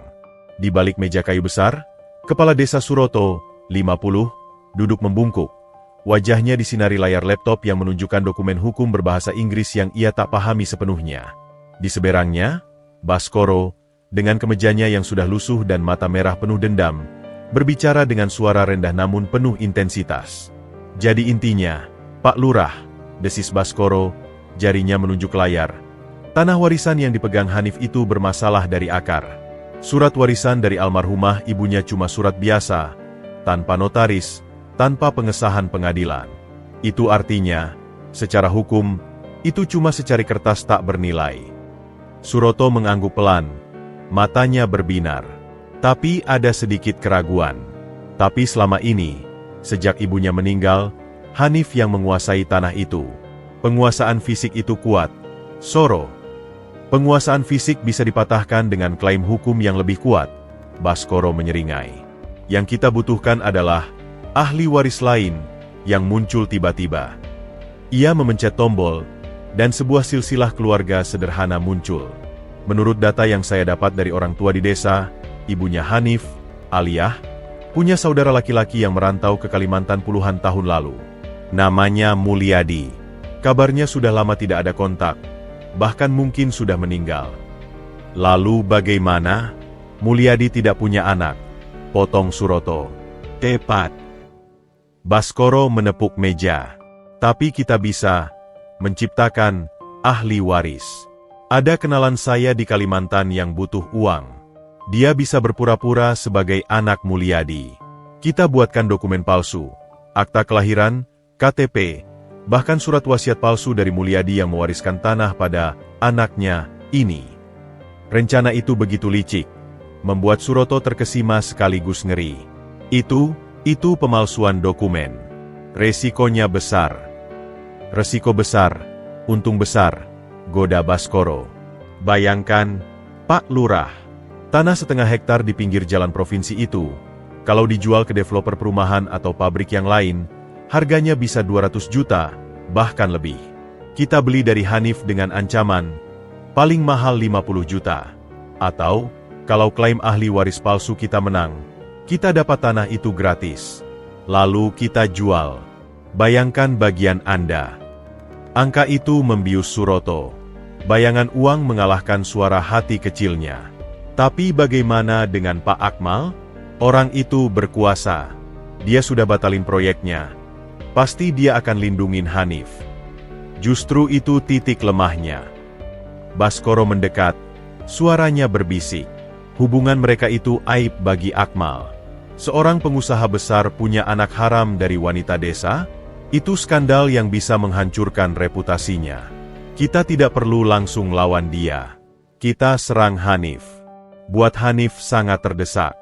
Di balik meja kayu besar, kepala desa Suroto, 50, duduk membungkuk. Wajahnya disinari layar laptop yang menunjukkan dokumen hukum berbahasa Inggris yang ia tak pahami sepenuhnya. Di seberangnya, Baskoro, dengan kemejanya yang sudah lusuh dan mata merah penuh dendam, berbicara dengan suara rendah namun penuh intensitas. Jadi intinya, Pak Lurah, desis Baskoro, jarinya menunjuk layar. Tanah warisan yang dipegang Hanif itu bermasalah dari akar. Surat warisan dari almarhumah ibunya cuma surat biasa, tanpa notaris, tanpa pengesahan pengadilan. Itu artinya, secara hukum, itu cuma secari kertas tak bernilai. Suroto mengangguk pelan, matanya berbinar. Tapi ada sedikit keraguan. Tapi selama ini, sejak ibunya meninggal, Hanif yang menguasai tanah itu. Penguasaan fisik itu kuat. Soro. Penguasaan fisik bisa dipatahkan dengan klaim hukum yang lebih kuat. Baskoro menyeringai. Yang kita butuhkan adalah ahli waris lain yang muncul tiba-tiba. Ia memencet tombol, dan sebuah silsilah keluarga sederhana muncul. Menurut data yang saya dapat dari orang tua di desa, ibunya Hanif, Aliyah, punya saudara laki-laki yang merantau ke Kalimantan puluhan tahun lalu. Namanya Mulyadi. Kabarnya sudah lama tidak ada kontak, bahkan mungkin sudah meninggal. Lalu bagaimana? Mulyadi tidak punya anak, potong Suroto. Tepat. Baskoro menepuk meja. Tapi kita bisa menciptakan ahli waris. Ada kenalan saya di Kalimantan yang butuh uang. Dia bisa berpura-pura sebagai anak Mulyadi. Kita buatkan dokumen palsu, akta kelahiran, KTP, bahkan surat wasiat palsu dari Mulyadi yang mewariskan tanah pada anaknya ini. Rencana itu begitu licik, membuat Suroto terkesima sekaligus ngeri. Itu pemalsuan dokumen. Resikonya besar. Resiko besar, untung besar, goda Baskoro. Bayangkan, Pak Lurah, tanah setengah hektar di pinggir jalan provinsi itu, kalau dijual ke developer perumahan atau pabrik yang lain, harganya bisa 200 juta, bahkan lebih. Kita beli dari Hanif dengan ancaman, paling mahal 50 juta. Atau, kalau klaim ahli waris palsu kita menang, kita dapat tanah itu gratis. Lalu kita jual. Bayangkan bagian Anda. Angka itu membius Suroto. Bayangan uang mengalahkan suara hati kecilnya. Tapi bagaimana dengan Pak Akmal? Orang itu berkuasa. Dia sudah batalin proyeknya. Pasti dia akan lindungin Hanif. Justru itu titik lemahnya. Baskoro mendekat. Suaranya berbisik. Hubungan mereka itu aib bagi Akmal. Seorang pengusaha besar punya anak haram dari wanita desa? Itu skandal yang bisa menghancurkan reputasinya. Kita tidak perlu langsung lawan dia. Kita serang Hanif. Buat Hanif sangat terdesak.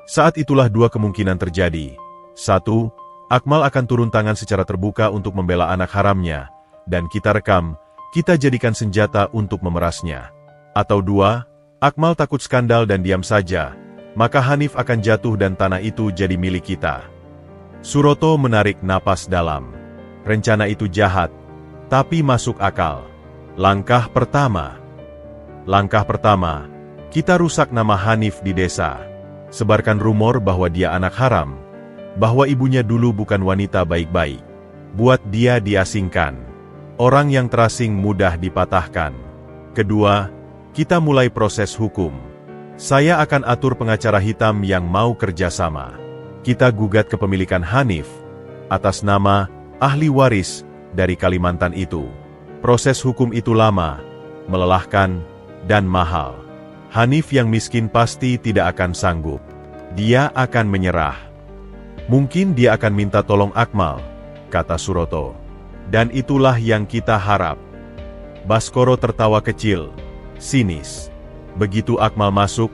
Saat itulah dua kemungkinan terjadi. Satu, Akmal akan turun tangan secara terbuka untuk membela anak haramnya, dan kita rekam, kita jadikan senjata untuk memerasnya. Atau dua, Akmal takut skandal dan diam saja, maka Hanif akan jatuh dan tanah itu jadi milik kita. Suroto menarik napas dalam. Rencana itu jahat, tapi masuk akal. Langkah pertama, kita rusak nama Hanif di desa. Sebarkan rumor bahwa dia anak haram, bahwa ibunya dulu bukan wanita baik-baik. Buat dia diasingkan. Orang yang terasing mudah dipatahkan. Kedua, kita mulai proses hukum. Saya akan atur pengacara hitam yang mau kerjasama. Kita gugat kepemilikan Hanif, atas nama ahli waris dari Kalimantan itu. Proses hukum itu lama, melelahkan, dan mahal. Hanif yang miskin pasti tidak akan sanggup. Dia akan menyerah. Mungkin dia akan minta tolong Akmal, kata Suroto. Dan itulah yang kita harap. Baskoro tertawa kecil, sinis. Begitu Akmal masuk,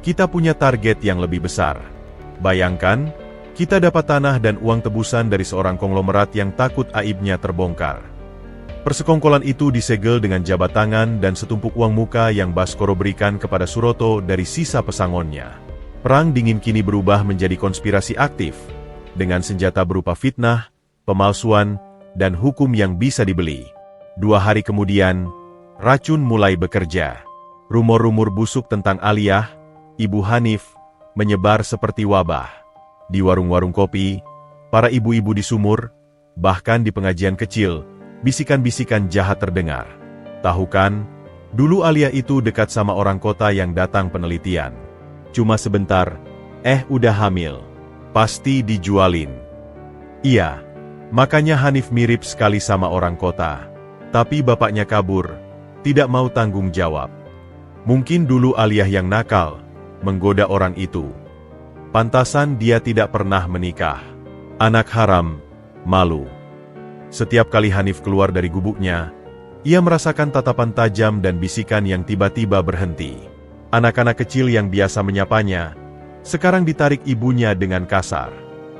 kita punya target yang lebih besar. Bayangkan, kita dapat tanah dan uang tebusan dari seorang konglomerat yang takut aibnya terbongkar. Persekongkolan itu disegel dengan jabat tangan dan setumpuk uang muka yang Baskoro berikan kepada Suroto dari sisa pesangonnya. Perang dingin kini berubah menjadi konspirasi aktif, dengan senjata berupa fitnah, pemalsuan, dan hukum yang bisa dibeli. 2 hari kemudian, racun mulai bekerja. Rumor-rumor busuk tentang Aliyah, ibu Hanif, menyebar seperti wabah. Di warung-warung kopi, para ibu-ibu di sumur, bahkan di pengajian kecil, bisikan-bisikan jahat terdengar. Tahu kan, dulu Aliyah itu dekat sama orang kota yang datang penelitian. Cuma sebentar, udah hamil. Pasti dijualin. Iya, makanya Hanif mirip sekali sama orang kota. Tapi bapaknya kabur, tidak mau tanggung jawab. Mungkin dulu Aliyah yang nakal, menggoda orang itu. Pantasan dia tidak pernah menikah. Anak haram, malu. Setiap kali Hanif keluar dari gubuknya, ia merasakan tatapan tajam dan bisikan yang tiba-tiba berhenti. Anak-anak kecil yang biasa menyapanya, sekarang ditarik ibunya dengan kasar.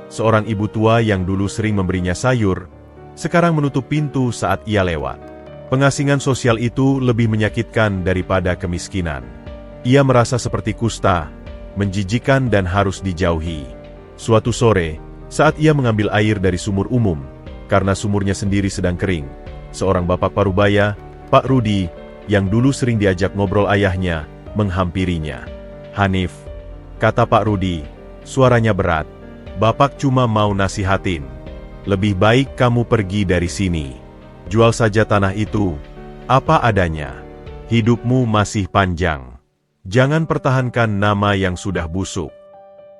Seorang ibu tua yang dulu sering memberinya sayur, sekarang menutup pintu saat ia lewat. Pengasingan sosial itu lebih menyakitkan daripada kemiskinan. Ia merasa seperti kusta, menjijikan dan harus dijauhi. Suatu sore, saat ia mengambil air dari sumur umum, karena sumurnya sendiri sedang kering, seorang bapak parubaya, Pak Rudi, yang dulu sering diajak ngobrol ayahnya, menghampirinya. "Hanif," kata Pak Rudi, suaranya berat. Bapak cuma mau nasihatin. Lebih baik kamu pergi dari sini. Jual saja tanah itu, apa adanya. Hidupmu masih panjang. Jangan pertahankan nama yang sudah busuk.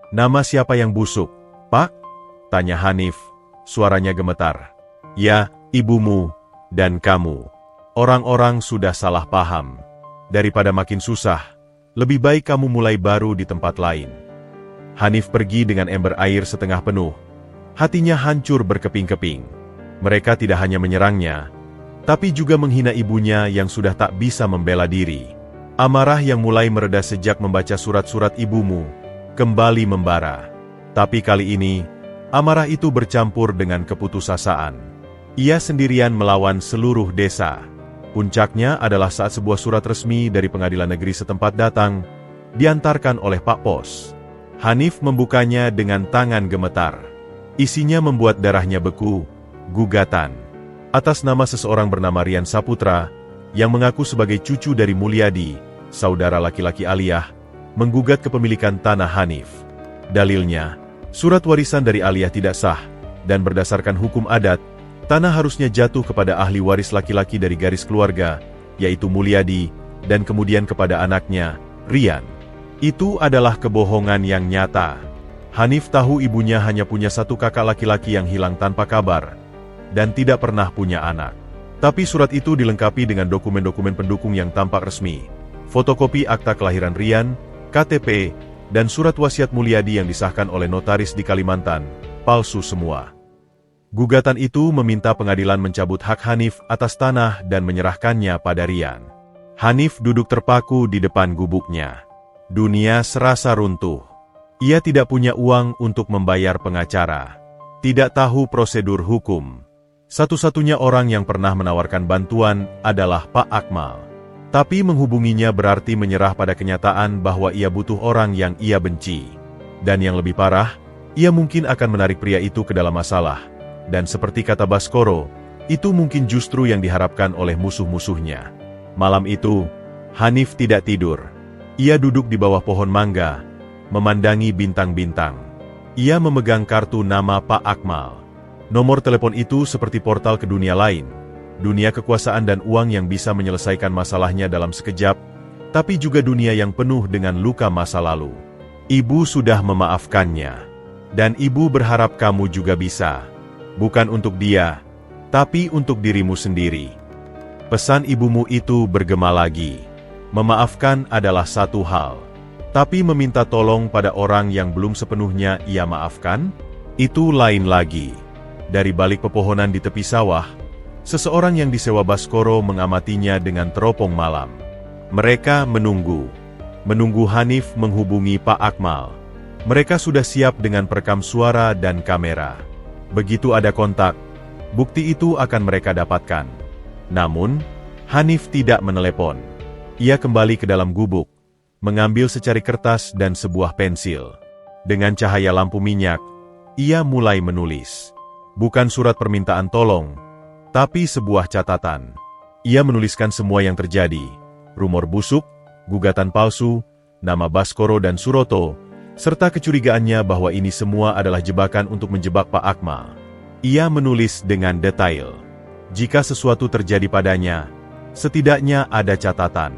Nama siapa yang busuk, Pak? Tanya Hanif, suaranya gemetar. Ya, ibumu, dan kamu. Orang-orang sudah salah paham. Daripada makin susah, lebih baik kamu mulai baru di tempat lain. Hanif pergi dengan ember air setengah penuh. Hatinya hancur berkeping-keping. Mereka tidak hanya menyerangnya, tapi juga menghina ibunya yang sudah tak bisa membela diri. Amarah yang mulai mereda sejak membaca surat-surat ibumu, kembali membara. Tapi kali ini, amarah itu bercampur dengan keputusasaan. Ia sendirian melawan seluruh desa. Puncaknya adalah saat sebuah surat resmi dari pengadilan negeri setempat datang, diantarkan oleh Pak Pos. Hanif membukanya dengan tangan gemetar. Isinya membuat darahnya beku. Gugatan atas nama seseorang bernama Rian Saputra, yang mengaku sebagai cucu dari Mulyadi, saudara laki-laki Aliyah, menggugat kepemilikan tanah Hanif. Dalilnya, surat warisan dari Aliyah tidak sah, dan berdasarkan hukum adat, tanah harusnya jatuh kepada ahli waris laki-laki dari garis keluarga, yaitu Mulyadi, dan kemudian kepada anaknya, Rian. Itu adalah kebohongan yang nyata. Hanif tahu ibunya hanya punya satu kakak laki-laki yang hilang tanpa kabar, dan tidak pernah punya anak. Tapi surat itu dilengkapi dengan dokumen-dokumen pendukung yang tampak resmi. Fotokopi akta kelahiran Rian, KTP, dan surat wasiat Mulyadi yang disahkan oleh notaris di Kalimantan, palsu semua. Gugatan itu meminta pengadilan mencabut hak Hanif atas tanah dan menyerahkannya pada Rian. Hanif duduk terpaku di depan gubuknya. Dunia serasa runtuh. Ia tidak punya uang untuk membayar pengacara. Tidak tahu prosedur hukum. Satu-satunya orang yang pernah menawarkan bantuan adalah Pak Akmal. Tapi menghubunginya berarti menyerah pada kenyataan bahwa ia butuh orang yang ia benci. Dan yang lebih parah, ia mungkin akan menarik pria itu ke dalam masalah. Dan seperti kata Baskoro, itu mungkin justru yang diharapkan oleh musuh-musuhnya. Malam itu, Hanif tidak tidur. Ia duduk di bawah pohon mangga, memandangi bintang-bintang. Ia memegang kartu nama Pak Akmal. Nomor telepon itu seperti portal ke dunia lain. Dunia kekuasaan dan uang yang bisa menyelesaikan masalahnya dalam sekejap, tapi juga dunia yang penuh dengan luka masa lalu. Ibu sudah memaafkannya. Dan ibu berharap kamu juga bisa. Bukan untuk dia, tapi untuk dirimu sendiri. Pesan ibumu itu bergema lagi. Memaafkan adalah satu hal. Tapi meminta tolong pada orang yang belum sepenuhnya ia maafkan, itu lain lagi. Dari balik pepohonan di tepi sawah, seseorang yang disewa Baskoro mengamatinya dengan teropong malam. Mereka menunggu. Menunggu Hanif menghubungi Pak Akmal. Mereka sudah siap dengan perekam suara dan kamera. Begitu ada kontak, bukti itu akan mereka dapatkan. Namun, Hanif tidak menelepon. Ia kembali ke dalam gubuk, mengambil secari kertas dan sebuah pensil. Dengan cahaya lampu minyak, ia mulai menulis. Bukan surat permintaan tolong, tapi sebuah catatan. Ia menuliskan semua yang terjadi. Rumor busuk, gugatan palsu, nama Baskoro dan Suroto, serta kecurigaannya bahwa ini semua adalah jebakan untuk menjebak Pak Akmal. Ia menulis dengan detail. Jika sesuatu terjadi padanya, setidaknya ada catatan.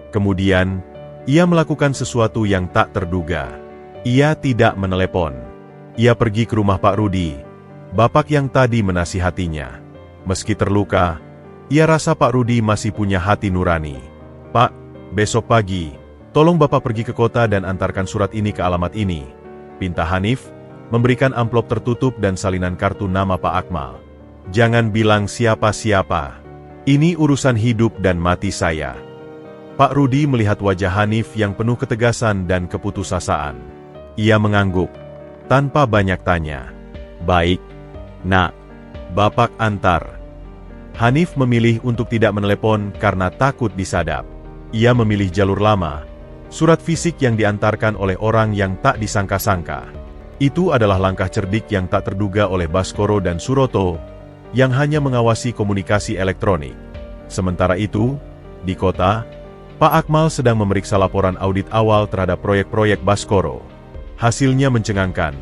Kemudian, ia melakukan sesuatu yang tak terduga. Ia tidak menelepon. Ia pergi ke rumah Pak Rudi, bapak yang tadi menasihatinya. Meski terluka, ia rasa Pak Rudi masih punya hati nurani. Pak, besok pagi, tolong bapak pergi ke kota dan antarkan surat ini ke alamat ini. Pinta Hanif, memberikan amplop tertutup dan salinan kartu nama Pak Akmal. Jangan bilang siapa-siapa. Ini urusan hidup dan mati saya. Pak Rudi melihat wajah Hanif yang penuh ketegasan dan keputusasaan. Ia mengangguk, tanpa banyak tanya. Baik, nak. Bapak antar. Hanif memilih untuk tidak menelepon karena takut disadap. Ia memilih jalur lama, surat fisik yang diantarkan oleh orang yang tak disangka-sangka. Itu adalah langkah cerdik yang tak terduga oleh Baskoro dan Suroto, yang hanya mengawasi komunikasi elektronik. Sementara itu, di kota, Pak Akmal sedang memeriksa laporan audit awal terhadap proyek-proyek Baskoro. Hasilnya mencengangkan.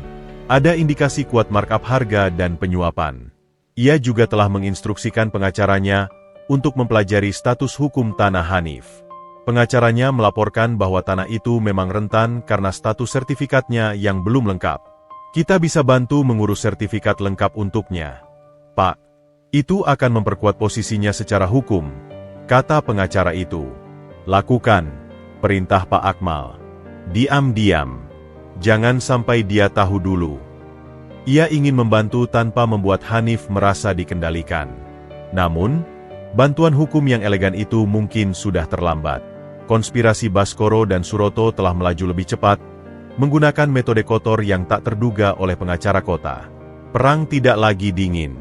Ada indikasi kuat markup harga dan penyuapan. Ia juga telah menginstruksikan pengacaranya untuk mempelajari status hukum tanah Hanif. Pengacaranya melaporkan bahwa tanah itu memang rentan karena status sertifikatnya yang belum lengkap. Kita bisa bantu mengurus sertifikat lengkap untuknya. Pak, itu akan memperkuat posisinya secara hukum, kata pengacara itu. Lakukan, perintah Pak Akmal. Diam-diam. Jangan sampai dia tahu dulu. Ia ingin membantu tanpa membuat Hanif merasa dikendalikan. Namun, bantuan hukum yang elegan itu mungkin sudah terlambat. Konspirasi Baskoro dan Suroto telah melaju lebih cepat, menggunakan metode kotor yang tak terduga oleh pengacara kota. Perang tidak lagi dingin.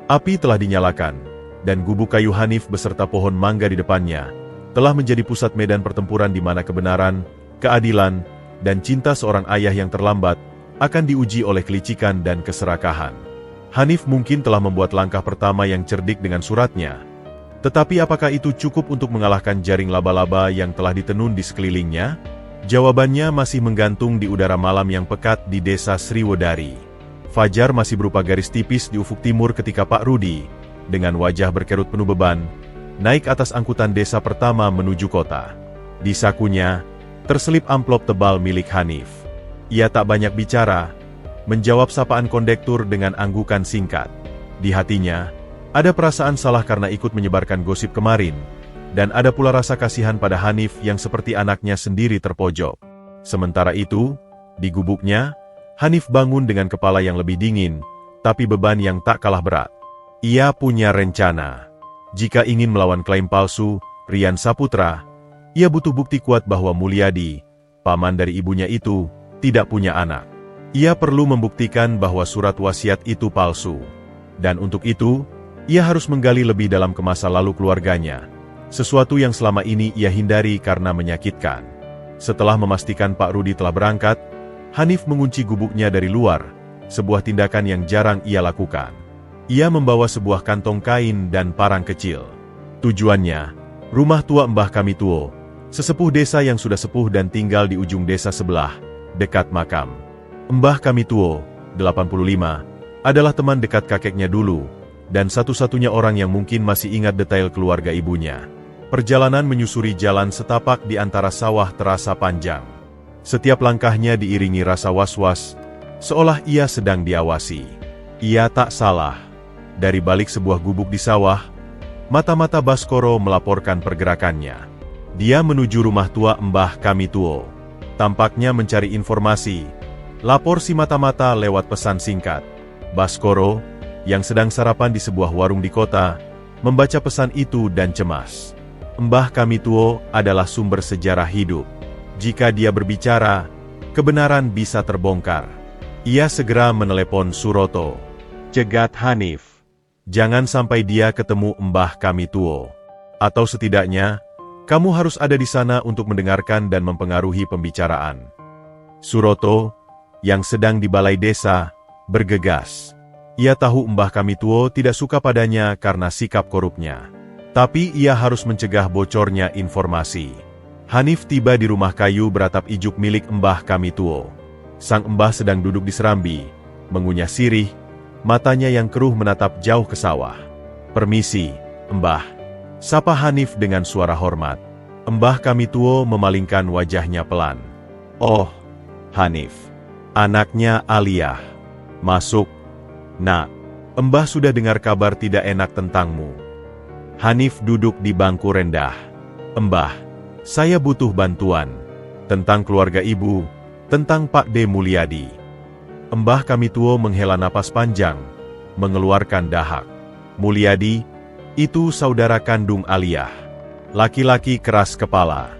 Api telah dinyalakan, dan gubuk kayu Hanif beserta pohon mangga di depannya telah menjadi pusat medan pertempuran di mana kebenaran, keadilan, dan cinta seorang ayah yang terlambat akan diuji oleh kelicikan dan keserakahan. Hanif mungkin telah membuat langkah pertama yang cerdik dengan suratnya. Tetapi apakah itu cukup untuk mengalahkan jaring laba-laba yang telah ditenun di sekelilingnya? Jawabannya masih menggantung di udara malam yang pekat di desa Sriwodari. Fajar masih berupa garis tipis di ufuk timur ketika Pak Rudi, dengan wajah berkerut penuh beban, naik atas angkutan desa pertama menuju kota. Di sakunya, terselip amplop tebal milik Hanif. Ia tak banyak bicara, menjawab sapaan kondektur dengan anggukan singkat. Di hatinya, ada perasaan salah karena ikut menyebarkan gosip kemarin, dan ada pula rasa kasihan pada Hanif yang seperti anaknya sendiri terpojok. Sementara itu, di gubuknya, Hanif bangun dengan kepala yang lebih dingin, tapi beban yang tak kalah berat. Ia punya rencana. Jika ingin melawan klaim palsu Rian Saputra, ia butuh bukti kuat bahwa Mulyadi, paman dari ibunya itu, tidak punya anak. Ia perlu membuktikan bahwa surat wasiat itu palsu. Dan untuk itu, ia harus menggali lebih dalam ke masa lalu keluarganya. Sesuatu yang selama ini ia hindari karena menyakitkan. Setelah memastikan Pak Rudi telah berangkat, Hanif mengunci gubuknya dari luar, sebuah tindakan yang jarang ia lakukan. Ia membawa sebuah kantong kain dan parang kecil. Tujuannya, rumah tua Mbah Kamituo, sesepuh desa yang sudah sepuh dan tinggal di ujung desa sebelah, dekat makam. Mbah Kamituo, 85, adalah teman dekat kakeknya dulu, dan satu-satunya orang yang mungkin masih ingat detail keluarga ibunya. Perjalanan menyusuri jalan setapak di antara sawah terasa panjang. Setiap langkahnya diiringi rasa was-was, seolah ia sedang diawasi. Ia tak salah. Dari balik sebuah gubuk di sawah, mata-mata Baskoro melaporkan pergerakannya. Dia menuju rumah tua Mbah Kamituo. Tampaknya mencari informasi. Lapor si mata-mata lewat pesan singkat. Baskoro, yang sedang sarapan di sebuah warung di kota, membaca pesan itu dan cemas. Mbah Kamituo adalah sumber sejarah hidup. Jika dia berbicara, kebenaran bisa terbongkar. Ia segera menelepon Suroto. Cegat Hanif. Jangan sampai dia ketemu Mbah Kamituo. Atau setidaknya, kamu harus ada di sana untuk mendengarkan dan mempengaruhi pembicaraan. Suroto, yang sedang di balai desa, bergegas. Ia tahu Mbah Kamituo tidak suka padanya karena sikap korupnya. Tapi ia harus mencegah bocornya informasi. Hanif tiba di rumah kayu beratap ijuk milik Mbah Kamituo. Sang Mbah sedang duduk di serambi, mengunyah sirih, matanya yang keruh menatap jauh ke sawah. Permisi, Mbah. Sapa Hanif dengan suara hormat. Mbah Kamituo memalingkan wajahnya pelan. Oh, Hanif. Anaknya Aliyah. Masuk. Nak, Mbah sudah dengar kabar tidak enak tentangmu. Hanif duduk di bangku rendah. Mbah, saya butuh bantuan. Tentang keluarga ibu, tentang Pak D. Mulyadi. Mbah Kamituo menghela napas panjang, mengeluarkan dahak. Mulyadi, itu saudara kandung Aliyah. Laki-laki keras kepala.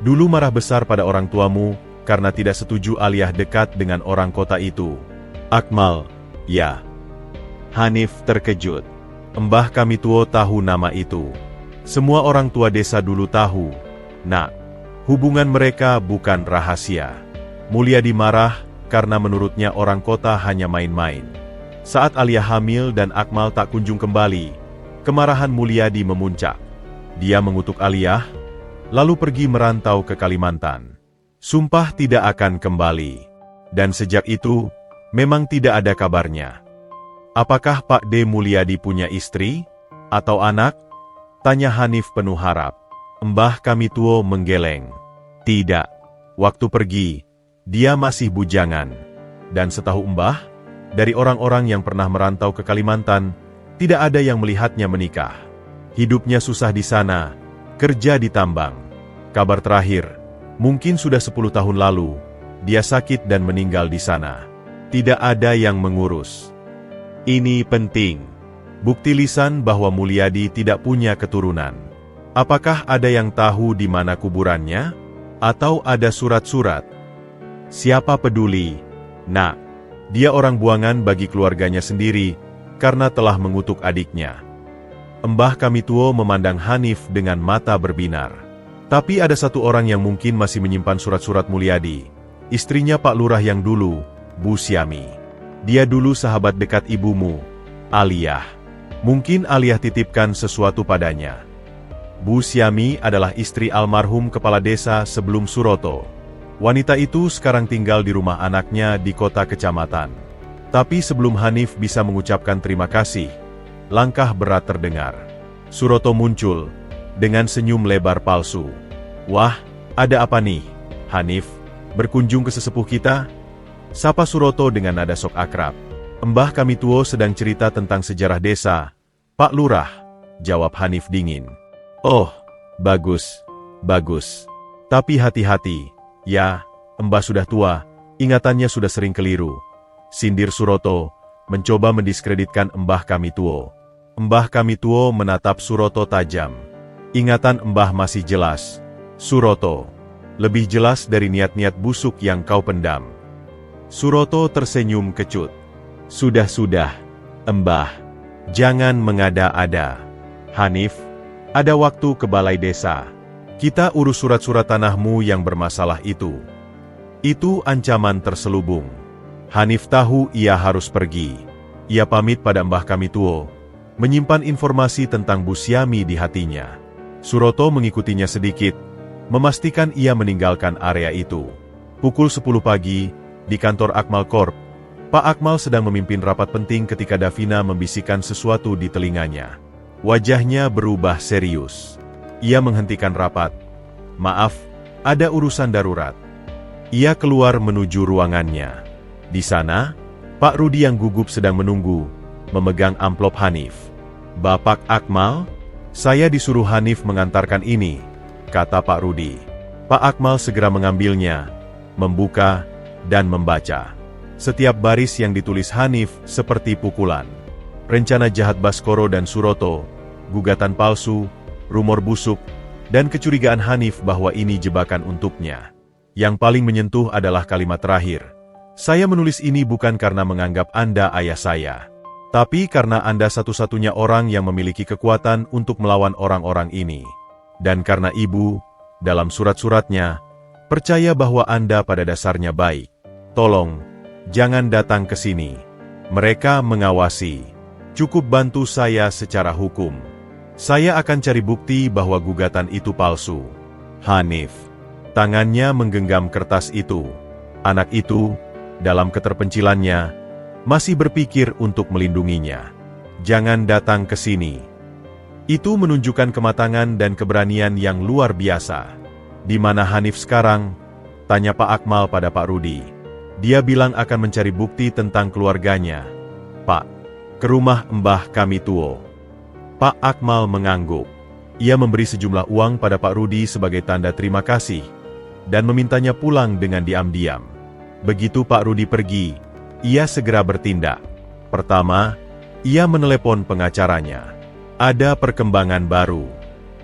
Dulu marah besar pada orang tuamu, karena tidak setuju Aliyah dekat dengan orang kota itu. Akmal, ya. Hanif terkejut. Mbah Kamituo tahu nama itu. Semua orang tua desa dulu tahu. Nak, hubungan mereka bukan rahasia. Mulyadi marah karena menurutnya orang kota hanya main-main. Saat Aliyah hamil dan Akmal tak kunjung kembali, kemarahan Mulyadi memuncak. Dia mengutuk Aliyah, lalu pergi merantau ke Kalimantan. Sumpah tidak akan kembali. Dan sejak itu, Memang tidak ada kabarnya. Apakah Pak D. Mulyadi punya istri? Atau anak? Tanya Hanif penuh harap. Mbah kami tuo menggeleng. Tidak. Waktu pergi, dia masih bujangan. Dan setahu Mbah, dari orang-orang yang pernah merantau ke Kalimantan, tidak ada yang melihatnya menikah. Hidupnya susah di sana, kerja di tambang. Kabar terakhir, mungkin sudah 10 tahun lalu, dia sakit dan meninggal di sana. Tidak ada yang mengurus. Ini penting. Bukti lisan bahwa Mulyadi tidak punya keturunan. Apakah ada yang tahu di mana kuburannya? Atau ada surat-surat? Siapa peduli? Nak, dia orang buangan bagi keluarganya sendiri karena telah mengutuk adiknya. Mbah kami tuo memandang Hanif dengan mata berbinar. Tapi ada satu orang yang mungkin masih menyimpan surat-surat Mulyadi. Istrinya Pak Lurah yang dulu, Bu Syami. Dia dulu sahabat dekat ibumu, Aliyah. Mungkin Aliyah titipkan sesuatu padanya. Bu Syami adalah istri almarhum kepala desa sebelum Suroto. Wanita itu sekarang tinggal di rumah anaknya di kota kecamatan. Tapi sebelum Hanif bisa mengucapkan terima kasih, langkah berat terdengar. Suroto muncul, dengan senyum lebar palsu. Wah, ada apa nih, Hanif? Berkunjung ke sesepuh kita? Sapa Suroto dengan nada sok akrab. Mbah kami tuo sedang cerita tentang sejarah desa. Pak Lurah, jawab Hanif dingin. Oh, bagus, bagus. Tapi hati-hati, ya, Mbah sudah tua, ingatannya sudah sering keliru. Sindir Suroto, mencoba mendiskreditkan Mbah kami tuo. Mbah kami tuo menatap Suroto tajam. Ingatan Mbah masih jelas, Suroto. Lebih jelas dari niat-niat busuk yang kau pendam. Suroto tersenyum kecut. Sudah-sudah, Mbah. Jangan mengada-ada. Hanif, ada waktu ke balai desa. Kita urus surat-surat tanahmu yang bermasalah itu. Itu ancaman terselubung. Hanif tahu ia harus pergi. Ia pamit pada Mbah kami tuo, menyimpan informasi tentang Bu Syami di hatinya. Suroto mengikutinya sedikit, memastikan ia meninggalkan area itu. Pukul 10 pagi, di kantor Akmal Corp, Pak Akmal sedang memimpin rapat penting ketika Davina membisikkan sesuatu di telinganya. Wajahnya berubah serius. Ia menghentikan rapat. Maaf, ada urusan darurat. Ia keluar menuju ruangannya. Di sana, Pak Rudi yang gugup sedang menunggu, memegang amplop Hanif. Bapak Akmal, saya disuruh Hanif mengantarkan ini, kata Pak Rudi. Pak Akmal segera mengambilnya, membuka, dan membaca. Setiap baris yang ditulis Hanif seperti pukulan. Rencana jahat Baskoro dan Suroto, gugatan palsu, rumor busuk, dan kecurigaan Hanif bahwa ini jebakan untuknya. Yang paling menyentuh adalah kalimat terakhir. Saya menulis ini bukan karena menganggap Anda ayah saya, tapi karena Anda satu-satunya orang yang memiliki kekuatan untuk melawan orang-orang ini. Dan karena Ibu, dalam surat-suratnya, percaya bahwa Anda pada dasarnya baik. Tolong, jangan datang ke sini. Mereka mengawasi. Cukup bantu saya secara hukum. Saya akan cari bukti bahwa gugatan itu palsu. Hanif. Tangannya menggenggam kertas itu. Anak itu, dalam keterpencilannya, masih berpikir untuk melindunginya. Jangan datang ke sini. Itu menunjukkan kematangan dan keberanian yang luar biasa. Di mana Hanif sekarang? Tanya Pak Akmal pada Pak Rudi. Dia bilang akan mencari bukti tentang keluarganya. Pak, ke rumah Mbah kami tuo. Pak Akmal mengangguk. Ia memberi sejumlah uang pada Pak Rudi sebagai tanda terima kasih, dan memintanya pulang dengan diam-diam. Begitu Pak Rudi pergi, ia segera bertindak. Pertama, ia menelepon pengacaranya. Ada perkembangan baru.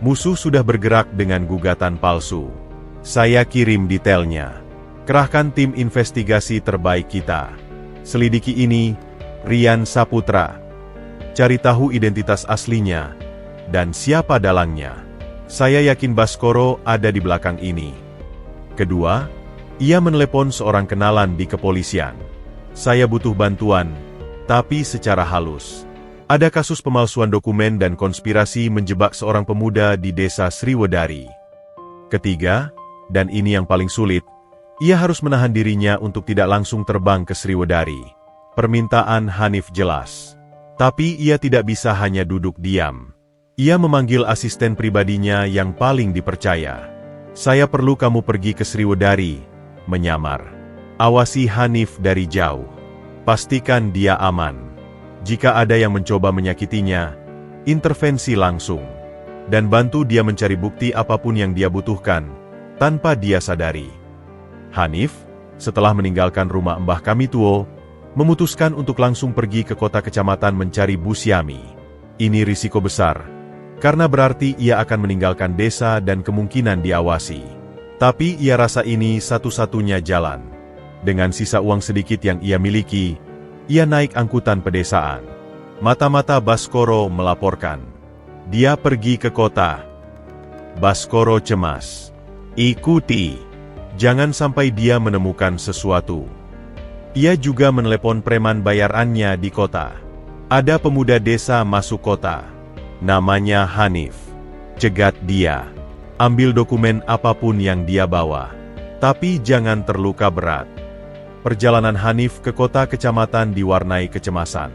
Musuh sudah bergerak dengan gugatan palsu. Saya kirim detailnya. Kerahkan tim investigasi terbaik kita. Selidiki ini, Rian Saputra. Cari tahu identitas aslinya, dan siapa dalangnya. Saya yakin Baskoro ada di belakang ini. Kedua, ia menelepon seorang kenalan di kepolisian. Saya butuh bantuan, tapi secara halus. Ada kasus pemalsuan dokumen dan konspirasi menjebak seorang pemuda di desa Sriwedari. Ketiga, dan ini yang paling sulit, ia harus menahan dirinya untuk tidak langsung terbang ke Sriwedari. Permintaan Hanif jelas. Tapi ia tidak bisa hanya duduk diam. Ia memanggil asisten pribadinya yang paling dipercaya. "Saya perlu kamu pergi ke Sriwedari," menyamar. "Awasi Hanif dari jauh. Pastikan dia aman. Jika ada yang mencoba menyakitinya, intervensi langsung. Dan bantu dia mencari bukti apapun yang dia butuhkan, tanpa dia sadari." Hanif, setelah meninggalkan rumah Mbah Kami Tuo, memutuskan untuk langsung pergi ke kota kecamatan mencari Bu Syami. Ini risiko besar, karena berarti ia akan meninggalkan desa dan kemungkinan diawasi. Tapi ia rasa ini satu-satunya jalan. Dengan sisa uang sedikit yang ia miliki, ia naik angkutan pedesaan. Mata-mata Baskoro melaporkan. Dia pergi ke kota. Baskoro cemas. "Ikuti. Jangan sampai dia menemukan sesuatu." Ia juga menelepon preman bayarannya di kota. Ada pemuda desa masuk kota. Namanya Hanif. Cegat dia. Ambil dokumen apapun yang dia bawa. Tapi jangan terluka berat. Perjalanan Hanif ke kota kecamatan diwarnai kecemasan.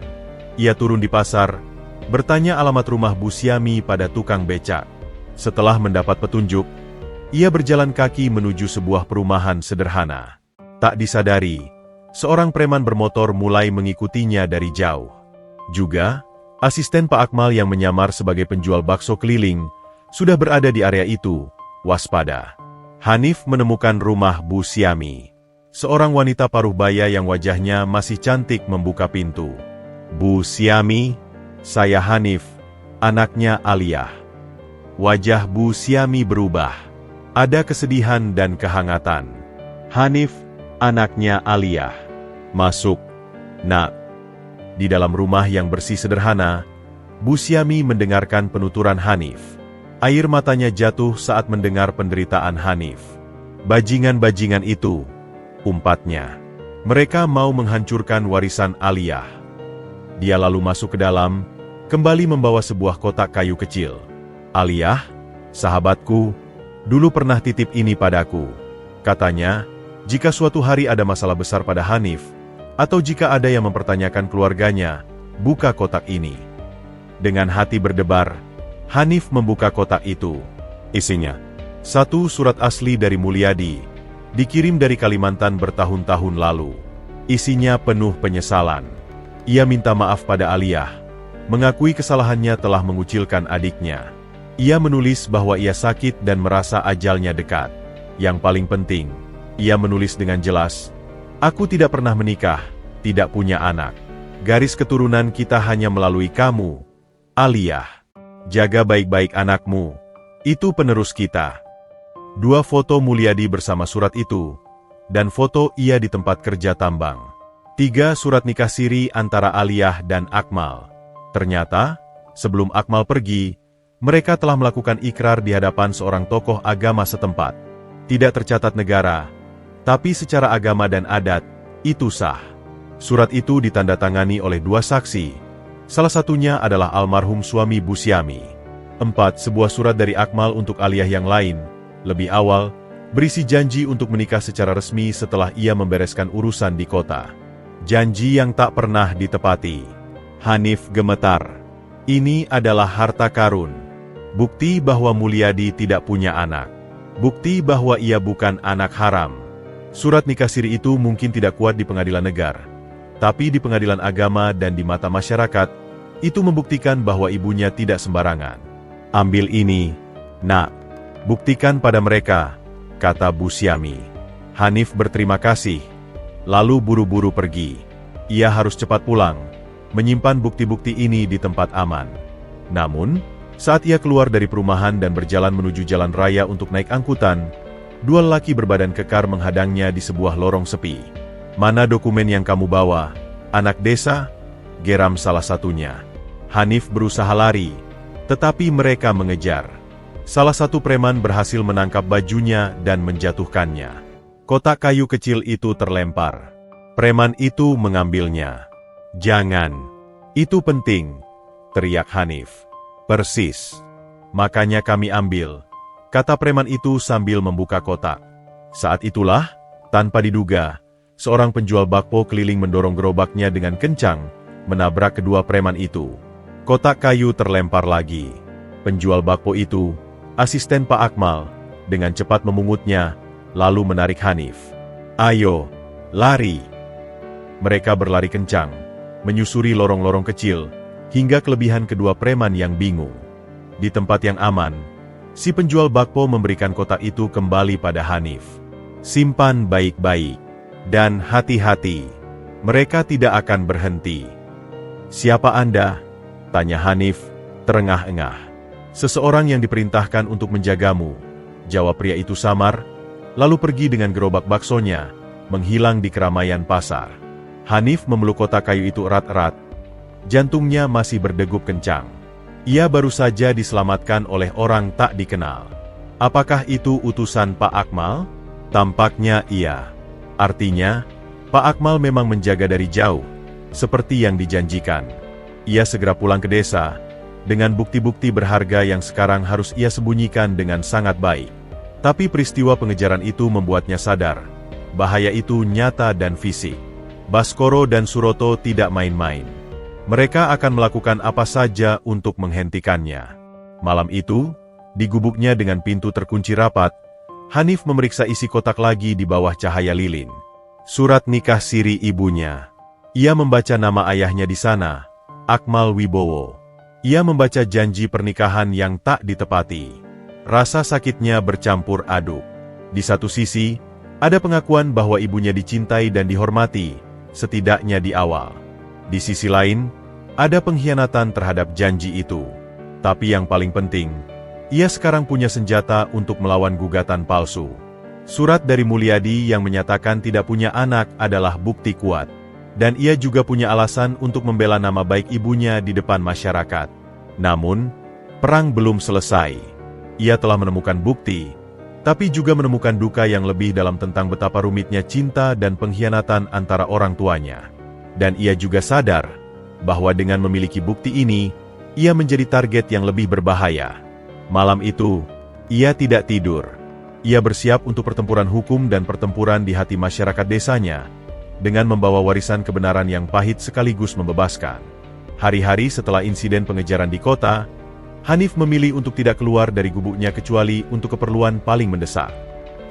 Ia turun di pasar, bertanya alamat rumah Bu Syami pada tukang becak. Setelah mendapat petunjuk, ia berjalan kaki menuju sebuah perumahan sederhana. Tak disadari, seorang preman bermotor mulai mengikutinya dari jauh. Juga, asisten Pak Akmal yang menyamar sebagai penjual bakso keliling, sudah berada di area itu. Waspada. Hanif menemukan rumah Bu Syami. Seorang wanita paruh baya yang wajahnya masih cantik membuka pintu. "Bu Syami, saya Hanif, anaknya Aliyah." Wajah Bu Syami berubah. Ada kesedihan dan kehangatan. "Hanif, anaknya Aliyah. Masuk, Nak." Di dalam rumah yang bersih sederhana, Bu Syami mendengarkan penuturan Hanif. Air matanya jatuh saat mendengar penderitaan Hanif. "Bajingan-bajingan itu," umpatnya. "Mereka mau menghancurkan warisan Aliyah." Dia lalu masuk ke dalam, kembali membawa sebuah kotak kayu kecil. "Aliyah, sahabatku, dulu pernah titip ini padaku. Katanya, jika suatu hari ada masalah besar pada Hanif, atau jika ada yang mempertanyakan keluarganya, buka kotak ini." Dengan hati berdebar, Hanif membuka kotak itu. Isinya, satu surat asli dari Mulyadi, dikirim dari Kalimantan bertahun-tahun lalu. Isinya penuh penyesalan. Ia minta maaf pada Aliyah, mengakui kesalahannya telah mengucilkan adiknya. Ia menulis bahwa ia sakit dan merasa ajalnya dekat. Yang paling penting, ia menulis dengan jelas, "Aku tidak pernah menikah, tidak punya anak. Garis keturunan kita hanya melalui kamu, Aliyah. Jaga baik-baik anakmu, itu penerus kita." Dua foto Mulyadi bersama surat itu, dan foto ia di tempat kerja tambang. 3 surat nikah siri antara Aliyah dan Akmal. Ternyata, sebelum Akmal pergi, mereka telah melakukan ikrar di hadapan seorang tokoh agama setempat. Tidak tercatat negara, tapi secara agama dan adat, itu sah. Surat itu ditandatangani oleh 2 saksi. Salah satunya adalah almarhum suami Bu Syami. 4 sebuah surat dari Akmal untuk Aliyah yang lain, lebih awal, berisi janji untuk menikah secara resmi setelah ia membereskan urusan di kota. Janji yang tak pernah ditepati. Hanif gemetar. Ini adalah harta karun. Bukti bahwa Mulyadi tidak punya anak. Bukti bahwa ia bukan anak haram. Surat nikah siri itu mungkin tidak kuat di pengadilan negara. Tapi di pengadilan agama dan di mata masyarakat, itu membuktikan bahwa ibunya tidak sembarangan. "Ambil ini, Nak. Buktikan pada mereka," kata Bu Syami. Hanif berterima kasih, lalu buru-buru pergi. Ia harus cepat pulang, menyimpan bukti-bukti ini di tempat aman. Namun, saat ia keluar dari perumahan dan berjalan menuju jalan raya untuk naik angkutan, 2 lelaki berbadan kekar menghadangnya di sebuah lorong sepi. "Mana dokumen yang kamu bawa, anak desa?" geram salah satunya. Hanif berusaha lari, tetapi mereka mengejar. Salah satu preman berhasil menangkap bajunya dan menjatuhkannya. Kotak kayu kecil itu terlempar. Preman itu mengambilnya. "Jangan, itu penting," teriak Hanif. "Persis. Makanya kami ambil," kata preman itu sambil membuka kotak. Saat itulah, tanpa diduga, seorang penjual bakpo keliling mendorong gerobaknya dengan kencang, menabrak kedua preman itu. Kotak kayu terlempar lagi. Penjual bakpo itu, asisten Pak Akmal, dengan cepat memungutnya, lalu menarik Hanif. "Ayo, lari!" Mereka berlari kencang, menyusuri lorong-lorong kecil, hingga kelebihan kedua preman yang bingung. Di tempat yang aman, si penjual bakpo memberikan kotak itu kembali pada Hanif. "Simpan baik-baik, dan hati-hati. Mereka tidak akan berhenti." "Siapa Anda?" tanya Hanif, terengah-engah. "Seseorang yang diperintahkan untuk menjagamu," jawab pria itu samar, lalu pergi dengan gerobak baksonya, menghilang di keramaian pasar. Hanif memeluk kotak kayu itu erat-erat. Jantungnya masih berdegup kencang. Ia baru saja diselamatkan oleh orang tak dikenal. Apakah itu utusan Pak Akmal? Tampaknya iya. Artinya, Pak Akmal memang menjaga dari jauh, seperti yang dijanjikan. Ia segera pulang ke desa, dengan bukti-bukti berharga yang sekarang harus ia sembunyikan dengan sangat baik. Tapi peristiwa pengejaran itu membuatnya sadar, bahaya itu nyata dan fisik. Baskoro dan Suroto tidak main-main. Mereka akan melakukan apa saja untuk menghentikannya. Malam itu, di gubuknya dengan pintu terkunci rapat, Hanif memeriksa isi kotak lagi di bawah cahaya lilin. Surat nikah siri ibunya. Ia membaca nama ayahnya di sana, Akmal Wibowo. Ia membaca janji pernikahan yang tak ditepati. Rasa sakitnya bercampur aduk. Di satu sisi, ada pengakuan bahwa ibunya dicintai dan dihormati, setidaknya di awal. Di sisi lain, ada pengkhianatan terhadap janji itu. Tapi yang paling penting, ia sekarang punya senjata untuk melawan gugatan palsu. Surat dari Mulyadi yang menyatakan tidak punya anak adalah bukti kuat. Dan ia juga punya alasan untuk membela nama baik ibunya di depan masyarakat. Namun, perang belum selesai. Ia telah menemukan bukti, tapi juga menemukan duka yang lebih dalam tentang betapa rumitnya cinta dan pengkhianatan antara orang tuanya. Dan ia juga sadar bahwa dengan memiliki bukti ini, ia menjadi target yang lebih berbahaya. Malam itu, ia tidak tidur. Ia bersiap untuk pertempuran hukum dan pertempuran di hati masyarakat desanya, dengan membawa warisan kebenaran yang pahit sekaligus membebaskan. Hari-hari setelah insiden pengejaran di kota, Hanif memilih untuk tidak keluar dari gubuknya kecuali untuk keperluan paling mendesak.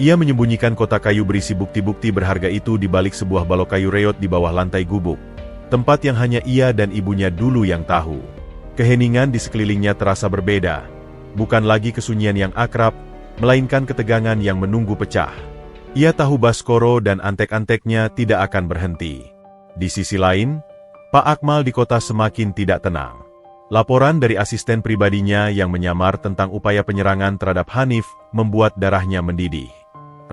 Ia menyembunyikan kotak kayu berisi bukti-bukti berharga itu di balik sebuah balok kayu reot di bawah lantai gubuk, tempat yang hanya ia dan ibunya dulu yang tahu. Keheningan di sekelilingnya terasa berbeda, bukan lagi kesunyian yang akrab, melainkan ketegangan yang menunggu pecah. Ia tahu Baskoro dan antek-anteknya tidak akan berhenti. Di sisi lain, Pak Akmal di kota semakin tidak tenang. Laporan dari asisten pribadinya yang menyamar tentang upaya penyerangan terhadap Hanif membuat darahnya mendidih.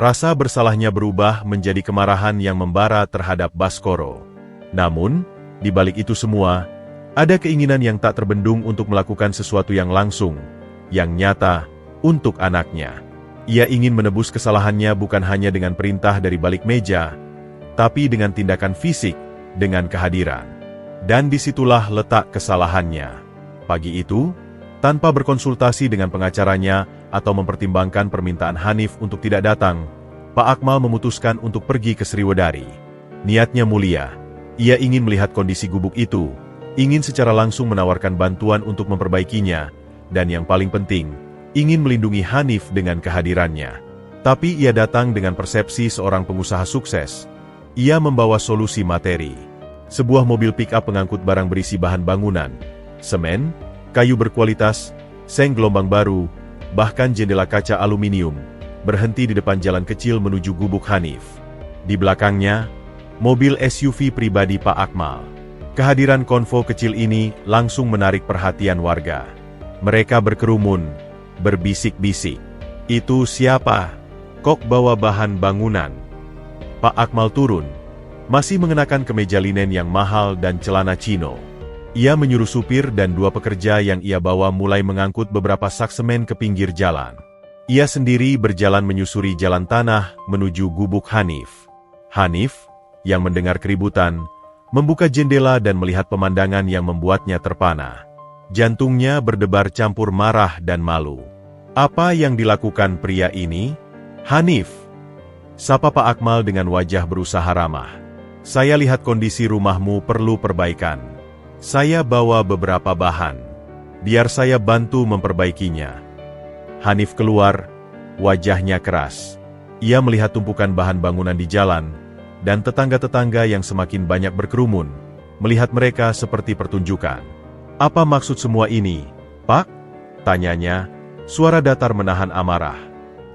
Rasa bersalahnya berubah menjadi kemarahan yang membara terhadap Baskoro. Namun, di balik itu semua, ada keinginan yang tak terbendung untuk melakukan sesuatu yang langsung, yang nyata, untuk anaknya. Ia ingin menebus kesalahannya bukan hanya dengan perintah dari balik meja, tapi dengan tindakan fisik, dengan kehadiran. Dan disitulah letak kesalahannya. Pagi itu, tanpa berkonsultasi dengan pengacaranya atau mempertimbangkan permintaan Hanif untuk tidak datang, Pak Akmal memutuskan untuk pergi ke Sriwedari. Niatnya mulia. Ia ingin melihat kondisi gubuk itu, ingin secara langsung menawarkan bantuan untuk memperbaikinya, dan yang paling penting, ingin melindungi Hanif dengan kehadirannya. Tapi ia datang dengan persepsi seorang pengusaha sukses. Ia membawa solusi materi. Sebuah mobil pick-up pengangkut barang berisi bahan bangunan, semen, kayu berkualitas, seng gelombang baru, bahkan jendela kaca aluminium, berhenti di depan jalan kecil menuju gubuk Hanif. Di belakangnya, mobil SUV pribadi Pak Akmal. Kehadiran konvo kecil ini langsung menarik perhatian warga. Mereka berkerumun, berbisik-bisik. "Itu siapa? Kok bawa bahan bangunan?" Pak Akmal turun, masih mengenakan kemeja linen yang mahal dan celana chino. Ia menyuruh supir dan dua pekerja yang ia bawa mulai mengangkut beberapa sak semen ke pinggir jalan. Ia sendiri berjalan menyusuri jalan tanah menuju gubuk Hanif. Hanif, yang mendengar keributan, membuka jendela dan melihat pemandangan yang membuatnya terpana. Jantungnya berdebar campur marah dan malu. Apa yang dilakukan pria ini? "Hanif, Sapa Pak Akmal dengan wajah berusaha ramah. Saya lihat kondisi rumahmu perlu perbaikan. Saya bawa beberapa bahan. Biar saya bantu memperbaikinya. Hanif keluar, wajahnya keras. Ia melihat tumpukan bahan bangunan di jalan, dan tetangga-tetangga yang semakin banyak berkerumun, melihat mereka seperti pertunjukan. Apa maksud semua ini, Pak? Tanyanya, suara datar menahan amarah.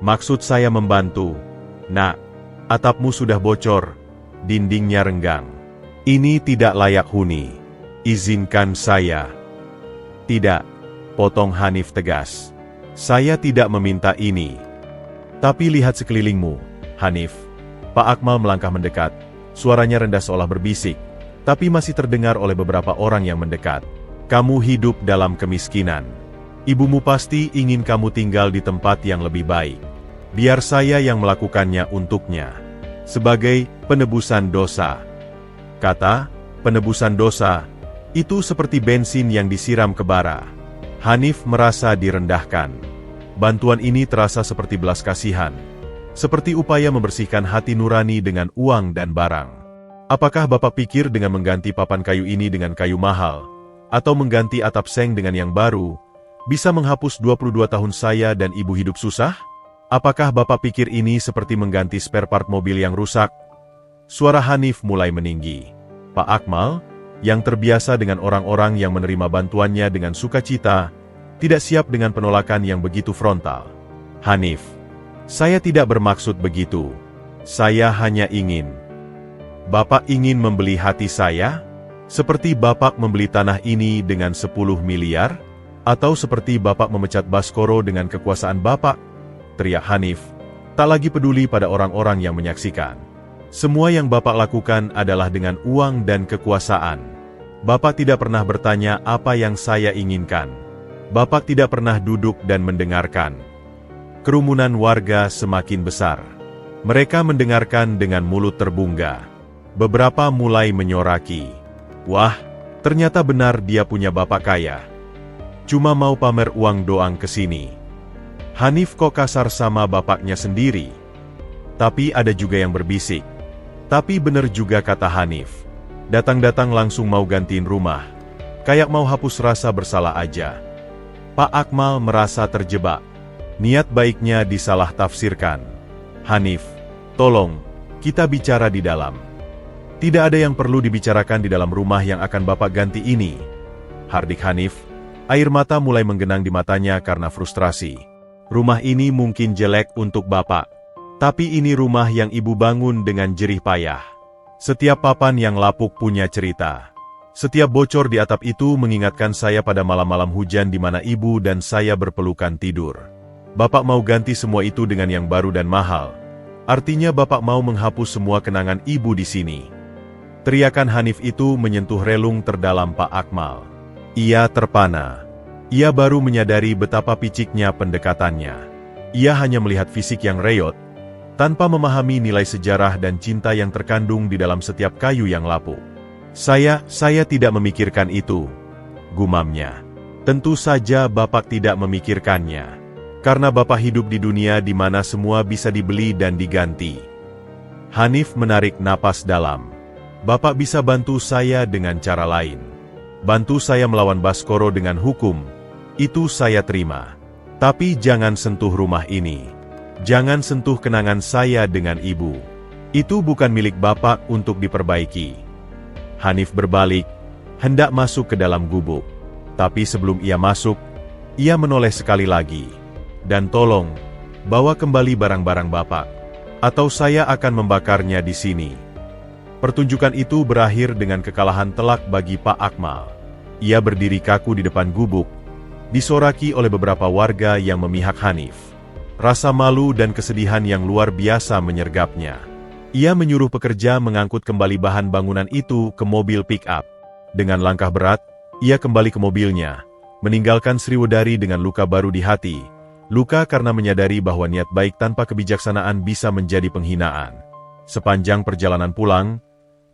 Maksud saya membantu. Nak, atapmu sudah bocor, dindingnya renggang. Ini tidak layak huni. Izinkan saya. Tidak, potong Hanif tegas. Saya tidak meminta ini. Tapi lihat sekelilingmu, Hanif. Pak Akmal melangkah mendekat. Suaranya rendah seolah berbisik, tapi masih terdengar oleh beberapa orang yang mendekat. Kamu hidup dalam kemiskinan. Ibumu pasti ingin kamu tinggal di tempat yang lebih baik. Biar saya yang melakukannya untuknya. Sebagai penebusan dosa. Kata, penebusan dosa, itu seperti bensin yang disiram ke bara. Hanif merasa direndahkan. Bantuan ini terasa seperti belas kasihan. Seperti upaya membersihkan hati nurani dengan uang dan barang. Apakah Bapak pikir dengan mengganti papan kayu ini dengan kayu mahal, atau mengganti atap seng dengan yang baru, bisa menghapus 22 tahun saya dan ibu hidup susah? Apakah Bapak pikir ini seperti mengganti spare part mobil yang rusak? Suara Hanif mulai meninggi. Pak Akmal, yang terbiasa dengan orang-orang yang menerima bantuannya dengan sukacita, tidak siap dengan penolakan yang begitu frontal. Hanif, saya tidak bermaksud begitu. Saya hanya ingin. Bapak ingin membeli hati saya? Seperti Bapak membeli tanah ini dengan 10 miliar? Atau seperti Bapak memecat Baskoro dengan kekuasaan Bapak? Teriak Hanif, tak lagi peduli pada orang-orang yang menyaksikan. Semua yang Bapak lakukan adalah dengan uang dan kekuasaan. Bapak tidak pernah bertanya apa yang saya inginkan. Bapak tidak pernah duduk dan mendengarkan. Kerumunan warga semakin besar. Mereka mendengarkan dengan mulut terbungga. Beberapa mulai menyoraki. Wah, ternyata benar dia punya bapak kaya. Cuma mau pamer uang doang ke sini. Hanif kok kasar sama bapaknya sendiri. Tapi ada juga yang berbisik. Tapi bener juga kata Hanif. Datang-datang langsung mau gantiin rumah. Kayak mau hapus rasa bersalah aja. Pak Akmal merasa terjebak. Niat baiknya disalah tafsirkan. Hanif, tolong, kita bicara di dalam. Tidak ada yang perlu dibicarakan di dalam rumah yang akan Bapak ganti ini. Hardik Hanif, air mata mulai menggenang di matanya karena frustrasi. Rumah ini mungkin jelek untuk Bapak. Tapi ini rumah yang Ibu bangun dengan jerih payah. Setiap papan yang lapuk punya cerita. Setiap bocor di atap itu mengingatkan saya pada malam-malam hujan di mana Ibu dan saya berpelukan tidur. Bapak mau ganti semua itu dengan yang baru dan mahal. Artinya Bapak mau menghapus semua kenangan Ibu di sini. Teriakan Hanif itu menyentuh relung terdalam Pak Akmal. Ia terpana. Ia baru menyadari betapa piciknya pendekatannya. Ia hanya melihat fisik yang reyot, tanpa memahami nilai sejarah dan cinta yang terkandung di dalam setiap kayu yang lapuk. Saya tidak memikirkan itu, gumamnya. Tentu saja Bapak tidak memikirkannya. Karena Bapak hidup di dunia di mana semua bisa dibeli dan diganti. Hanif menarik napas dalam. Bapak bisa bantu saya dengan cara lain. Bantu saya melawan Baskoro dengan hukum. Itu saya terima. Tapi jangan sentuh rumah ini. Jangan sentuh kenangan saya dengan Ibu. Itu bukan milik Bapak untuk diperbaiki. Hanif berbalik, hendak masuk ke dalam gubuk. Tapi sebelum ia masuk, ia menoleh sekali lagi. Dan tolong, bawa kembali barang-barang Bapak. Atau saya akan membakarnya di sini. Pertunjukan itu berakhir dengan kekalahan telak bagi Pak Akmal. Ia berdiri kaku di depan gubuk, disoraki oleh beberapa warga yang memihak Hanif. Rasa malu dan kesedihan yang luar biasa menyergapnya. Ia menyuruh pekerja mengangkut kembali bahan bangunan itu ke mobil pick-up. Dengan langkah berat, ia kembali ke mobilnya, meninggalkan Sriwedari dengan luka baru di hati. Luka karena menyadari bahwa niat baik tanpa kebijaksanaan bisa menjadi penghinaan. Sepanjang perjalanan pulang,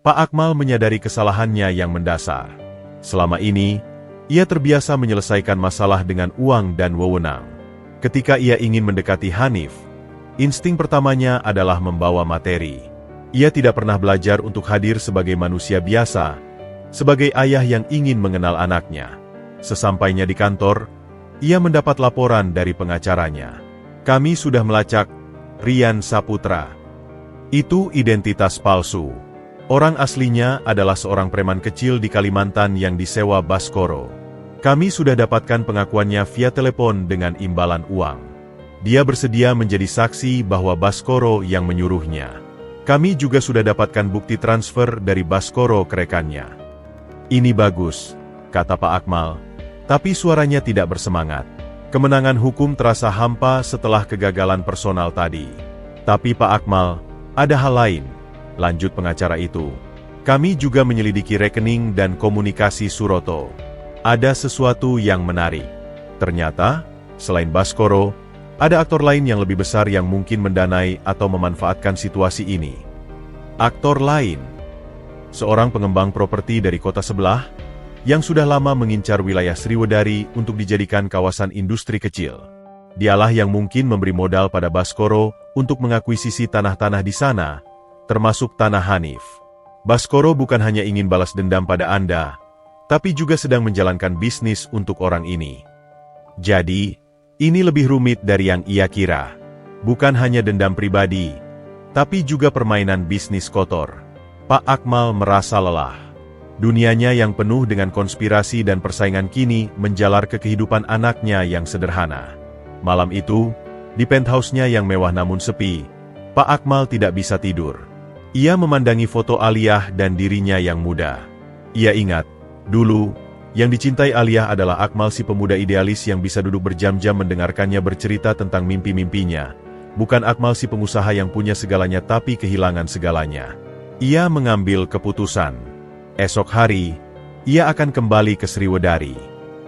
Pak Akmal menyadari kesalahannya yang mendasar. Selama ini, ia terbiasa menyelesaikan masalah dengan uang dan wewenang. Ketika ia ingin mendekati Hanif, Insting pertamanya adalah membawa materi. Ia tidak pernah belajar untuk hadir sebagai manusia biasa, sebagai ayah yang ingin mengenal anaknya. Sesampainya di kantor, ia mendapat laporan dari pengacaranya. Kami sudah melacak Rian Saputra. Itu identitas palsu. Orang aslinya adalah seorang preman kecil di Kalimantan yang disewa Baskoro. Kami sudah dapatkan pengakuannya via telepon dengan imbalan uang. Dia bersedia menjadi saksi bahwa Baskoro yang menyuruhnya. Kami juga sudah dapatkan bukti transfer dari Baskoro ke rekannya. Ini bagus, kata Pak Akmal, tapi suaranya tidak bersemangat. Kemenangan hukum terasa hampa setelah kegagalan personal tadi. Tapi Pak Akmal, ada hal lain, lanjut pengacara itu. Kami juga menyelidiki rekening dan komunikasi Suroto. Ada sesuatu yang menarik. Ternyata, selain Baskoro, ada aktor lain yang lebih besar yang mungkin mendanai atau memanfaatkan situasi ini. Aktor lain, seorang pengembang properti dari kota sebelah, yang sudah lama mengincar wilayah Sriwedari untuk dijadikan kawasan industri kecil. Dialah yang mungkin memberi modal pada Baskoro untuk mengakuisisi tanah-tanah di sana, termasuk tanah Hanif. Baskoro bukan hanya ingin balas dendam pada Anda, tapi juga sedang menjalankan bisnis untuk orang ini. Jadi, ini lebih rumit dari yang ia kira. Bukan hanya dendam pribadi, tapi juga permainan bisnis kotor. Pak Akmal merasa lelah. Dunianya yang penuh dengan konspirasi dan persaingan kini menjalar ke kehidupan anaknya yang sederhana. Malam itu, di penthouse-nya yang mewah namun sepi, Pak Akmal tidak bisa tidur. Ia memandangi foto Aliyah dan dirinya yang muda. Ia ingat, dulu, yang dicintai Aliyah adalah Akmal, si pemuda idealis yang bisa duduk berjam-jam mendengarkannya bercerita tentang mimpi-mimpinya. Bukan Akmal, si pengusaha yang punya segalanya tapi kehilangan segalanya. Ia mengambil keputusan. Esok hari, ia akan kembali ke Sriwedari.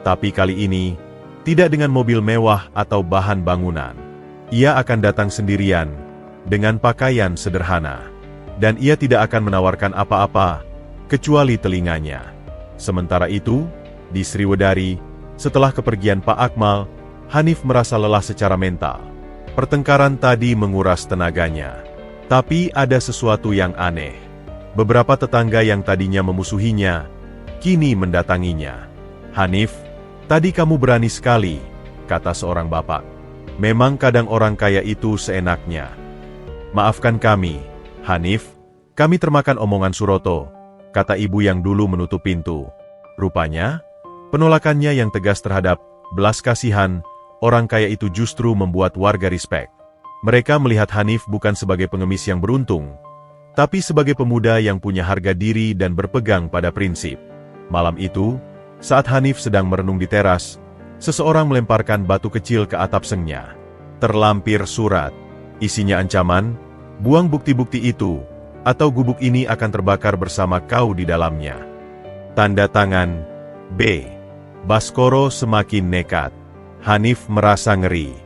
Tapi kali ini, tidak dengan mobil mewah atau bahan bangunan. Ia akan datang sendirian, dengan pakaian sederhana. Dan ia tidak akan menawarkan apa-apa, kecuali telinganya. Sementara itu, di Sriwedari, setelah kepergian Pak Akmal, Hanif merasa lelah secara mental. Pertengkaran tadi menguras tenaganya. Tapi ada sesuatu yang aneh. Beberapa tetangga yang tadinya memusuhinya, kini mendatanginya. Hanif, tadi kamu berani sekali, kata seorang bapak. Memang kadang orang kaya itu seenaknya. Maafkan kami, Hanif, kami termakan omongan Suroto, kata ibu yang dulu menutup pintu. Rupanya, penolakannya yang tegas terhadap belas kasihan orang kaya itu justru membuat warga respek. Mereka melihat Hanif bukan sebagai pengemis yang beruntung, tapi sebagai pemuda yang punya harga diri dan berpegang pada prinsip. Malam itu, saat Hanif sedang merenung di teras, seseorang melemparkan batu kecil ke atap sengnya. Terlampir surat. Isinya ancaman, buang bukti-bukti itu, atau gubuk ini akan terbakar bersama kau di dalamnya. Tanda tangan, B. Baskoro semakin nekat. Hanif merasa ngeri.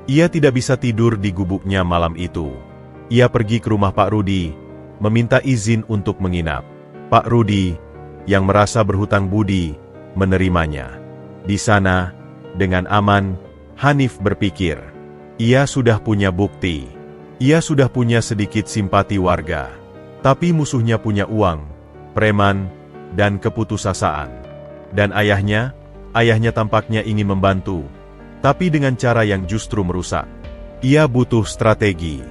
Ia tidak bisa tidur di gubuknya malam itu. Ia pergi ke rumah Pak Rudi, meminta izin untuk menginap. Pak Rudi, yang merasa berhutang budi, menerimanya. Di sana, dengan aman, Hanif berpikir. Ia sudah punya bukti. Ia sudah punya sedikit simpati warga. Tapi musuhnya punya uang, preman, dan keputusasaan. Dan ayahnya tampaknya ingin membantu, tapi dengan cara yang justru merusak. Ia butuh strategi,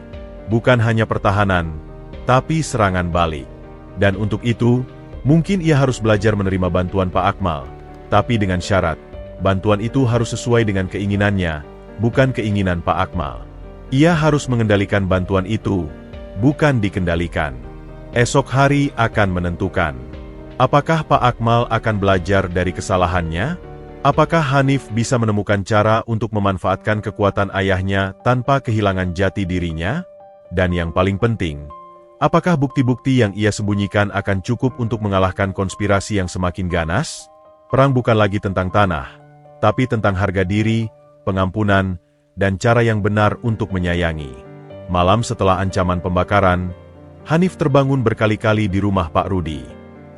bukan hanya pertahanan, tapi serangan balik. Dan untuk itu, mungkin ia harus belajar menerima bantuan Pak Akmal, tapi dengan syarat, bantuan itu harus sesuai dengan keinginannya, bukan keinginan Pak Akmal. Ia harus mengendalikan bantuan itu, bukan dikendalikan. Esok hari akan menentukan. Apakah Pak Akmal akan belajar dari kesalahannya? Apakah Hanif bisa menemukan cara untuk memanfaatkan kekuatan ayahnya tanpa kehilangan jati dirinya? Dan yang paling penting, apakah bukti-bukti yang ia sembunyikan akan cukup untuk mengalahkan konspirasi yang semakin ganas? Perang bukan lagi tentang tanah, tapi tentang harga diri, pengampunan, dan cara yang benar untuk menyayangi. Malam setelah ancaman pembakaran, Hanif terbangun berkali-kali di rumah Pak Rudi.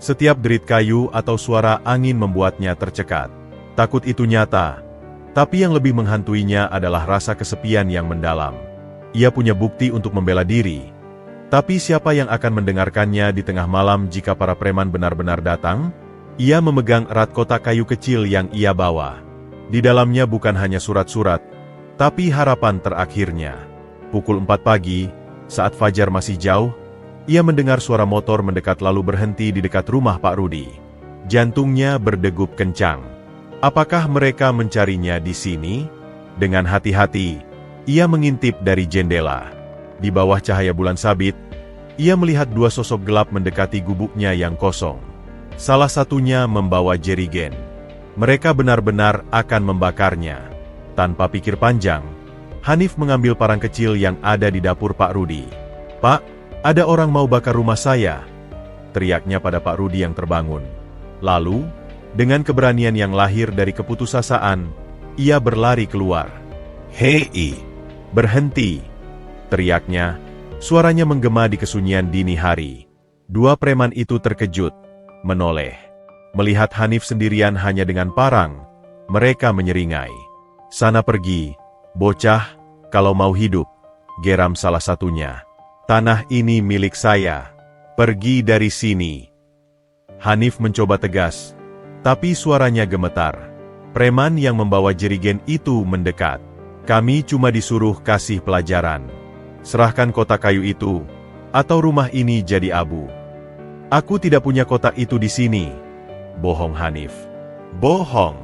Setiap derit kayu atau suara angin membuatnya tercekat. Takut itu nyata, tapi yang lebih menghantuinya adalah rasa kesepian yang mendalam. Ia punya bukti untuk membela diri. Tapi siapa yang akan mendengarkannya di tengah malam jika para preman benar-benar datang? Ia memegang erat kotak kayu kecil yang ia bawa. Di dalamnya bukan hanya surat-surat, tapi harapan terakhirnya. Pukul 4 pagi, saat fajar masih jauh, ia mendengar suara motor mendekat lalu berhenti di dekat rumah Pak Rudi. Jantungnya berdegup kencang. Apakah mereka mencarinya di sini? Dengan hati-hati, ia mengintip dari jendela. Di bawah cahaya bulan sabit, ia melihat dua sosok gelap mendekati gubuknya yang kosong. Salah satunya membawa jerigen. Mereka benar-benar akan membakarnya. Tanpa pikir panjang, Hanif mengambil parang kecil yang ada di dapur Pak Rudi. "Pak, ada orang mau bakar rumah saya," teriaknya pada Pak Rudi yang terbangun. Lalu, dengan keberanian yang lahir dari keputusasaan, ia berlari keluar. "Hei, berhenti!" teriaknya. Suaranya menggema di kesunyian dini hari. Dua preman itu terkejut, menoleh. Melihat Hanif sendirian hanya dengan parang, mereka menyeringai. "Sana pergi, bocah, kalau mau hidup," geram salah satunya. "Tanah ini milik saya. Pergi dari sini." Hanif mencoba tegas, tapi suaranya gemetar. Preman yang membawa jerigen itu mendekat. "Kami cuma disuruh kasih pelajaran. Serahkan kotak kayu itu, atau rumah ini jadi abu." "Aku tidak punya kotak itu di sini." Bohong Hanif. "Bohong.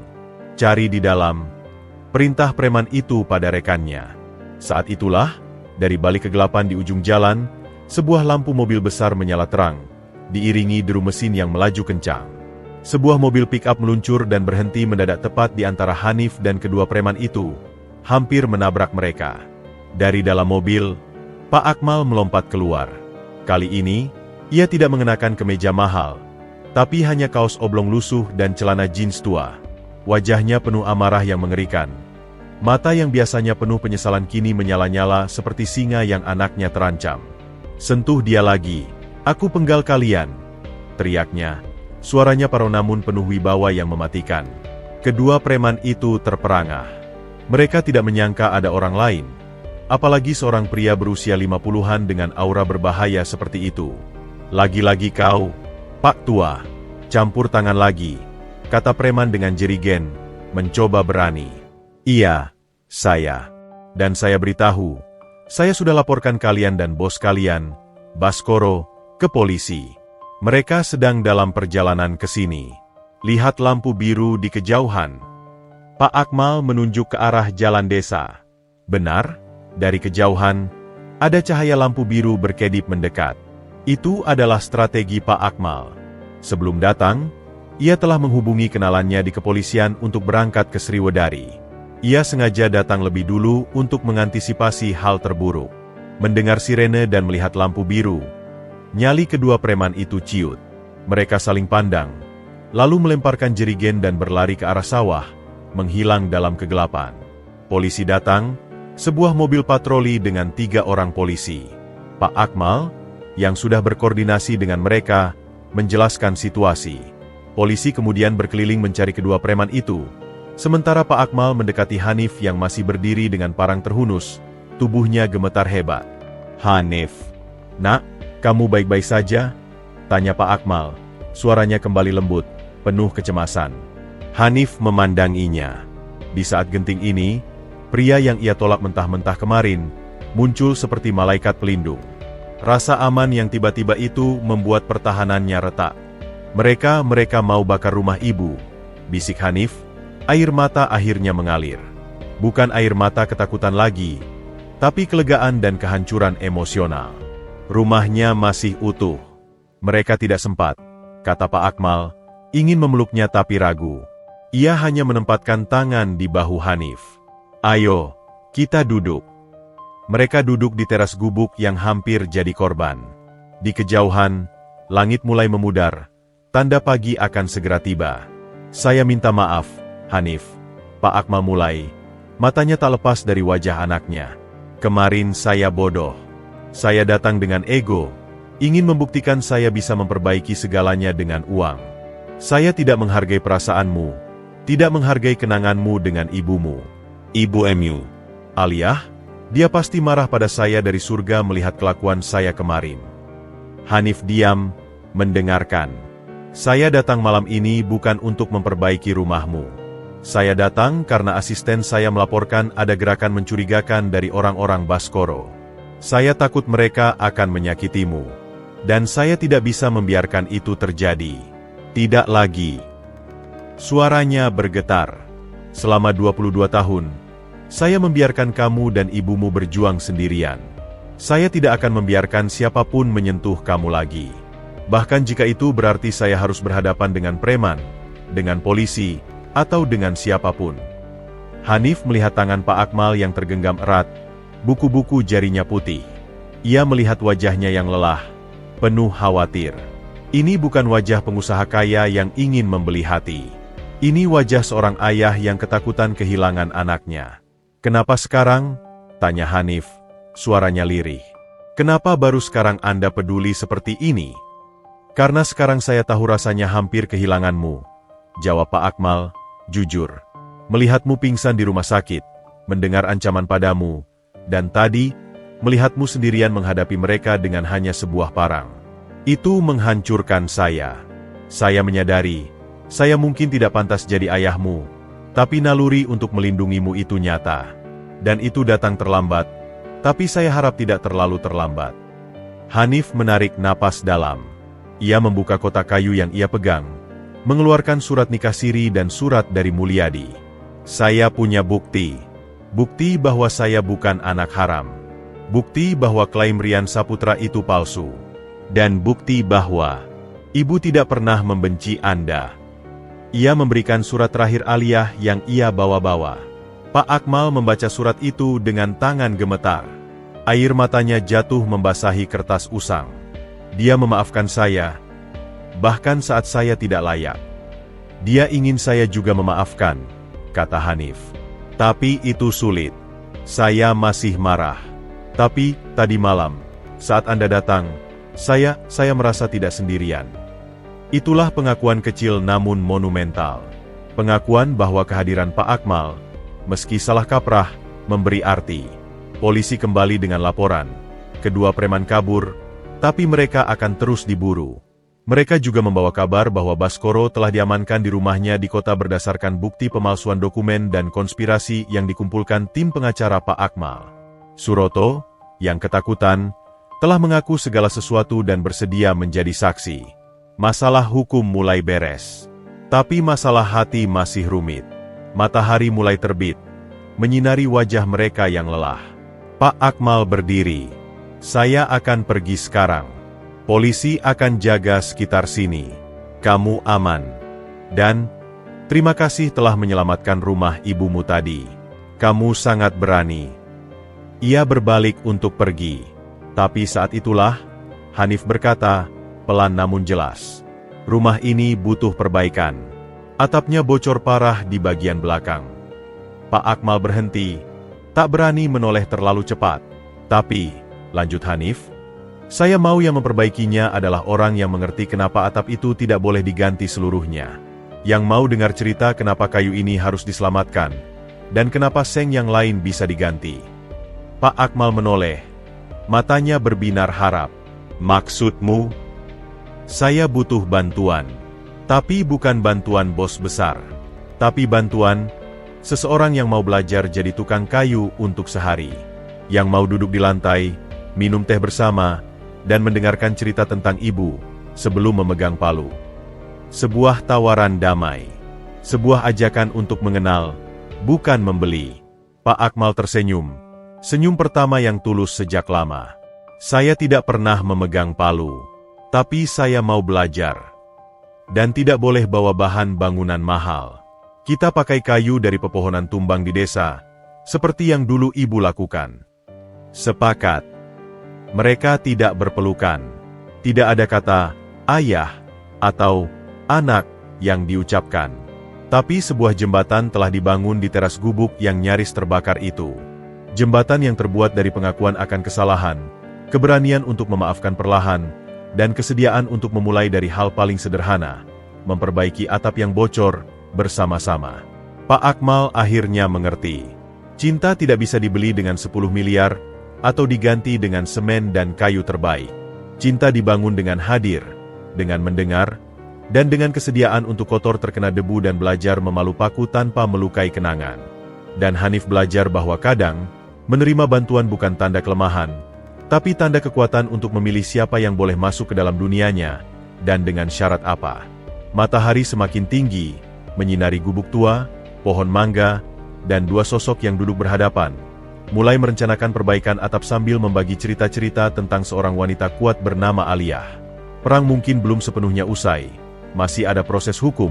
Cari di dalam," perintah preman itu pada rekannya. Saat itulah, dari balik kegelapan di ujung jalan, sebuah lampu mobil besar menyala terang, diiringi deru mesin yang melaju kencang. Sebuah mobil pick-up meluncur dan berhenti mendadak tepat di antara Hanif dan kedua preman itu, hampir menabrak mereka. Dari dalam mobil, Pak Akmal melompat keluar. Kali ini, ia tidak mengenakan kemeja mahal, tapi hanya kaos oblong lusuh dan celana jeans tua. Wajahnya penuh amarah yang mengerikan. Mata yang biasanya penuh penyesalan kini menyala-nyala seperti singa yang anaknya terancam. "Sentuh dia lagi, aku penggal kalian," teriaknya. Suaranya parau namun penuh wibawa yang mematikan. Kedua preman itu terperangah. Mereka tidak menyangka ada orang lain, apalagi seorang pria berusia 50-an dengan aura berbahaya seperti itu. "Lagi-lagi kau, Pak Tua, campur tangan lagi," kata preman dengan jerigen, mencoba berani. "Iya, saya. Dan saya beritahu, saya sudah laporkan kalian dan bos kalian, Baskoro, ke polisi. Mereka sedang dalam perjalanan ke sini. Lihat lampu biru di kejauhan." Pak Akmal menunjuk ke arah jalan desa. Benar, dari kejauhan, ada cahaya lampu biru berkedip mendekat. Itu adalah strategi Pak Akmal. Sebelum datang, ia telah menghubungi kenalannya di kepolisian untuk berangkat ke Sriwedari. Ia sengaja datang lebih dulu untuk mengantisipasi hal terburuk. Mendengar sirene dan melihat lampu biru, nyali kedua preman itu ciut. Mereka saling pandang, lalu melemparkan jerigen dan berlari ke arah sawah, menghilang dalam kegelapan. Polisi datang, sebuah mobil patroli dengan 3 orang polisi. Pak Akmal, yang sudah berkoordinasi dengan mereka, menjelaskan situasi. Polisi kemudian berkeliling mencari kedua preman itu, sementara Pak Akmal mendekati Hanif yang masih berdiri dengan parang terhunus, tubuhnya gemetar hebat. "Hanif, nak, kamu baik-baik saja?" tanya Pak Akmal. Suaranya kembali lembut, penuh kecemasan. Hanif memandanginya. Di saat genting ini, pria yang ia tolak mentah-mentah kemarin, muncul seperti malaikat pelindung. Rasa aman yang tiba-tiba itu membuat pertahanannya retak. Mereka mau bakar rumah ibu," bisik Hanif. Air mata akhirnya mengalir. Bukan air mata ketakutan lagi, tapi kelegaan dan kehancuran emosional. Rumahnya masih utuh. Mereka tidak sempat, kata Pak Akmal, ingin memeluknya tapi ragu. Ia hanya menempatkan tangan di bahu Hanif. "Ayo, kita duduk." Mereka duduk di teras gubuk yang hampir jadi korban. Di kejauhan, langit mulai memudar, tanda pagi akan segera tiba. "Saya minta maaf, Hanif," Pak Akmal mulai. Matanya tak lepas dari wajah anaknya. "Kemarin saya bodoh. Saya datang dengan ego, ingin membuktikan saya bisa memperbaiki segalanya dengan uang. Saya tidak menghargai perasaanmu, tidak menghargai kenanganmu dengan ibumu." "Ibu Emu," Aliyah, Dia pasti marah pada saya dari surga melihat kelakuan saya kemarin. Hanif diam, mendengarkan. Saya datang malam ini bukan untuk memperbaiki rumahmu. Saya datang karena asisten saya melaporkan ada gerakan mencurigakan dari orang-orang Baskoro. Saya takut mereka akan menyakitimu. Dan saya tidak bisa membiarkan itu terjadi. Tidak lagi. Suaranya bergetar. Selama 22 tahun, saya membiarkan kamu dan ibumu berjuang sendirian. Saya tidak akan membiarkan siapapun menyentuh kamu lagi. Bahkan jika itu berarti saya harus berhadapan dengan preman, dengan polisi, atau dengan siapapun. Hanif melihat tangan Pak Akmal yang tergenggam erat, buku-buku jarinya putih. Ia melihat wajahnya yang lelah, penuh khawatir. Ini bukan wajah pengusaha kaya yang ingin membeli hati. Ini wajah seorang ayah yang ketakutan kehilangan anaknya. "Kenapa sekarang?" tanya Hanif, suaranya lirih. "Kenapa baru sekarang Anda peduli seperti ini?" "Karena sekarang saya tahu rasanya hampir kehilanganmu," jawab Pak Akmal, jujur. "Melihatmu pingsan di rumah sakit, mendengar ancaman padamu, dan tadi, melihatmu sendirian menghadapi mereka dengan hanya sebuah parang. Itu menghancurkan saya. Saya menyadari, saya mungkin tidak pantas jadi ayahmu, tapi naluri untuk melindungimu itu nyata. Dan itu datang terlambat, tapi saya harap tidak terlalu terlambat." Hanif menarik napas dalam. Ia membuka kotak kayu yang ia pegang, mengeluarkan surat nikah siri dan surat dari Mulyadi. "Saya punya bukti. Bukti bahwa saya bukan anak haram. Bukti bahwa klaim Rian Saputra itu palsu. Dan bukti bahwa ibu tidak pernah membenci Anda." Ia memberikan surat terakhir Aliyah yang ia bawa-bawa. Pak Akmal membaca surat itu dengan tangan gemetar. Air matanya jatuh membasahi kertas usang. "Dia memaafkan saya, bahkan saat saya tidak layak. Dia ingin saya juga memaafkan," kata Hanif. "Tapi itu sulit. Saya masih marah. Tapi, tadi malam, saat Anda datang, saya merasa tidak sendirian." Itulah pengakuan kecil namun monumental. Pengakuan bahwa kehadiran Pak Akmal, meski salah kaprah, memberi arti. Polisi kembali dengan laporan. Kedua preman kabur, tapi mereka akan terus diburu. Mereka juga membawa kabar bahwa Baskoro telah diamankan di rumahnya di kota berdasarkan bukti pemalsuan dokumen dan konspirasi yang dikumpulkan tim pengacara Pak Akmal. Suroto, yang ketakutan, telah mengaku segala sesuatu dan bersedia menjadi saksi. Masalah hukum mulai beres. Tapi masalah hati masih rumit. Matahari mulai terbit, menyinari wajah mereka yang lelah. Pak Akmal berdiri. "Saya akan pergi sekarang. Polisi akan jaga sekitar sini. Kamu aman. Dan, terima kasih telah menyelamatkan rumah ibumu tadi. Kamu sangat berani." Ia berbalik untuk pergi. Tapi saat itulah, Hanif berkata, pelan namun jelas, "Rumah ini butuh perbaikan. Atapnya bocor parah di bagian belakang." Pak Akmal berhenti, tak berani menoleh terlalu cepat. "Tapi," lanjut Hanif, "saya mau yang memperbaikinya adalah orang yang mengerti kenapa atap itu tidak boleh diganti seluruhnya. Yang mau dengar cerita kenapa kayu ini harus diselamatkan, dan kenapa seng yang lain bisa diganti." Pak Akmal menoleh, matanya berbinar harap. "Maksudmu?" "Saya butuh bantuan. Tapi bukan bantuan bos besar. Tapi bantuan seseorang yang mau belajar jadi tukang kayu untuk sehari. Yang mau duduk di lantai, minum teh bersama, dan mendengarkan cerita tentang ibu sebelum memegang palu. Sebuah tawaran damai. Sebuah ajakan untuk mengenal, bukan membeli." Pak Akmal tersenyum. Senyum pertama yang tulus sejak lama. "Saya tidak pernah memegang palu. Tapi saya mau belajar. Dan tidak boleh bawa bahan bangunan mahal. Kita pakai kayu dari pepohonan tumbang di desa, seperti yang dulu ibu lakukan." Sepakat. Mereka tidak berpelukan. Tidak ada kata ayah atau anak yang diucapkan. Tapi sebuah jembatan telah dibangun di teras gubuk yang nyaris terbakar itu. Jembatan yang terbuat dari pengakuan akan kesalahan, keberanian untuk memaafkan perlahan, dan kesediaan untuk memulai dari hal paling sederhana, memperbaiki atap yang bocor bersama-sama. Pak Akmal akhirnya mengerti. Cinta tidak bisa dibeli dengan 10 miliar, atau diganti dengan semen dan kayu terbaik. Cinta dibangun dengan hadir, dengan mendengar, dan dengan kesediaan untuk kotor terkena debu dan belajar memalu paku tanpa melukai kenangan. Dan Hanif belajar bahwa kadang, menerima bantuan bukan tanda kelemahan, tapi tanda kekuatan untuk memilih siapa yang boleh masuk ke dalam dunianya, dan dengan syarat apa. Matahari semakin tinggi, menyinari gubuk tua, pohon mangga, dan dua sosok yang duduk berhadapan, mulai merencanakan perbaikan atap sambil membagi cerita-cerita tentang seorang wanita kuat bernama Aliyah. Perang mungkin belum sepenuhnya usai, masih ada proses hukum,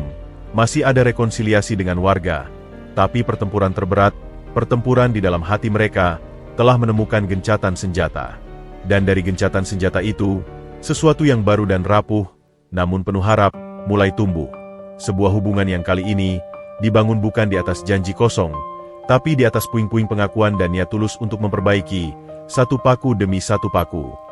masih ada rekonsiliasi dengan warga, tapi pertempuran terberat, pertempuran di dalam hati mereka, telah menemukan gencatan senjata. Dan dari gencatan senjata itu, sesuatu yang baru dan rapuh, namun penuh harap, mulai tumbuh. Sebuah hubungan yang kali ini, dibangun bukan di atas janji kosong, tapi di atas puing-puing pengakuan dan niat tulus untuk memperbaiki, satu paku demi satu paku.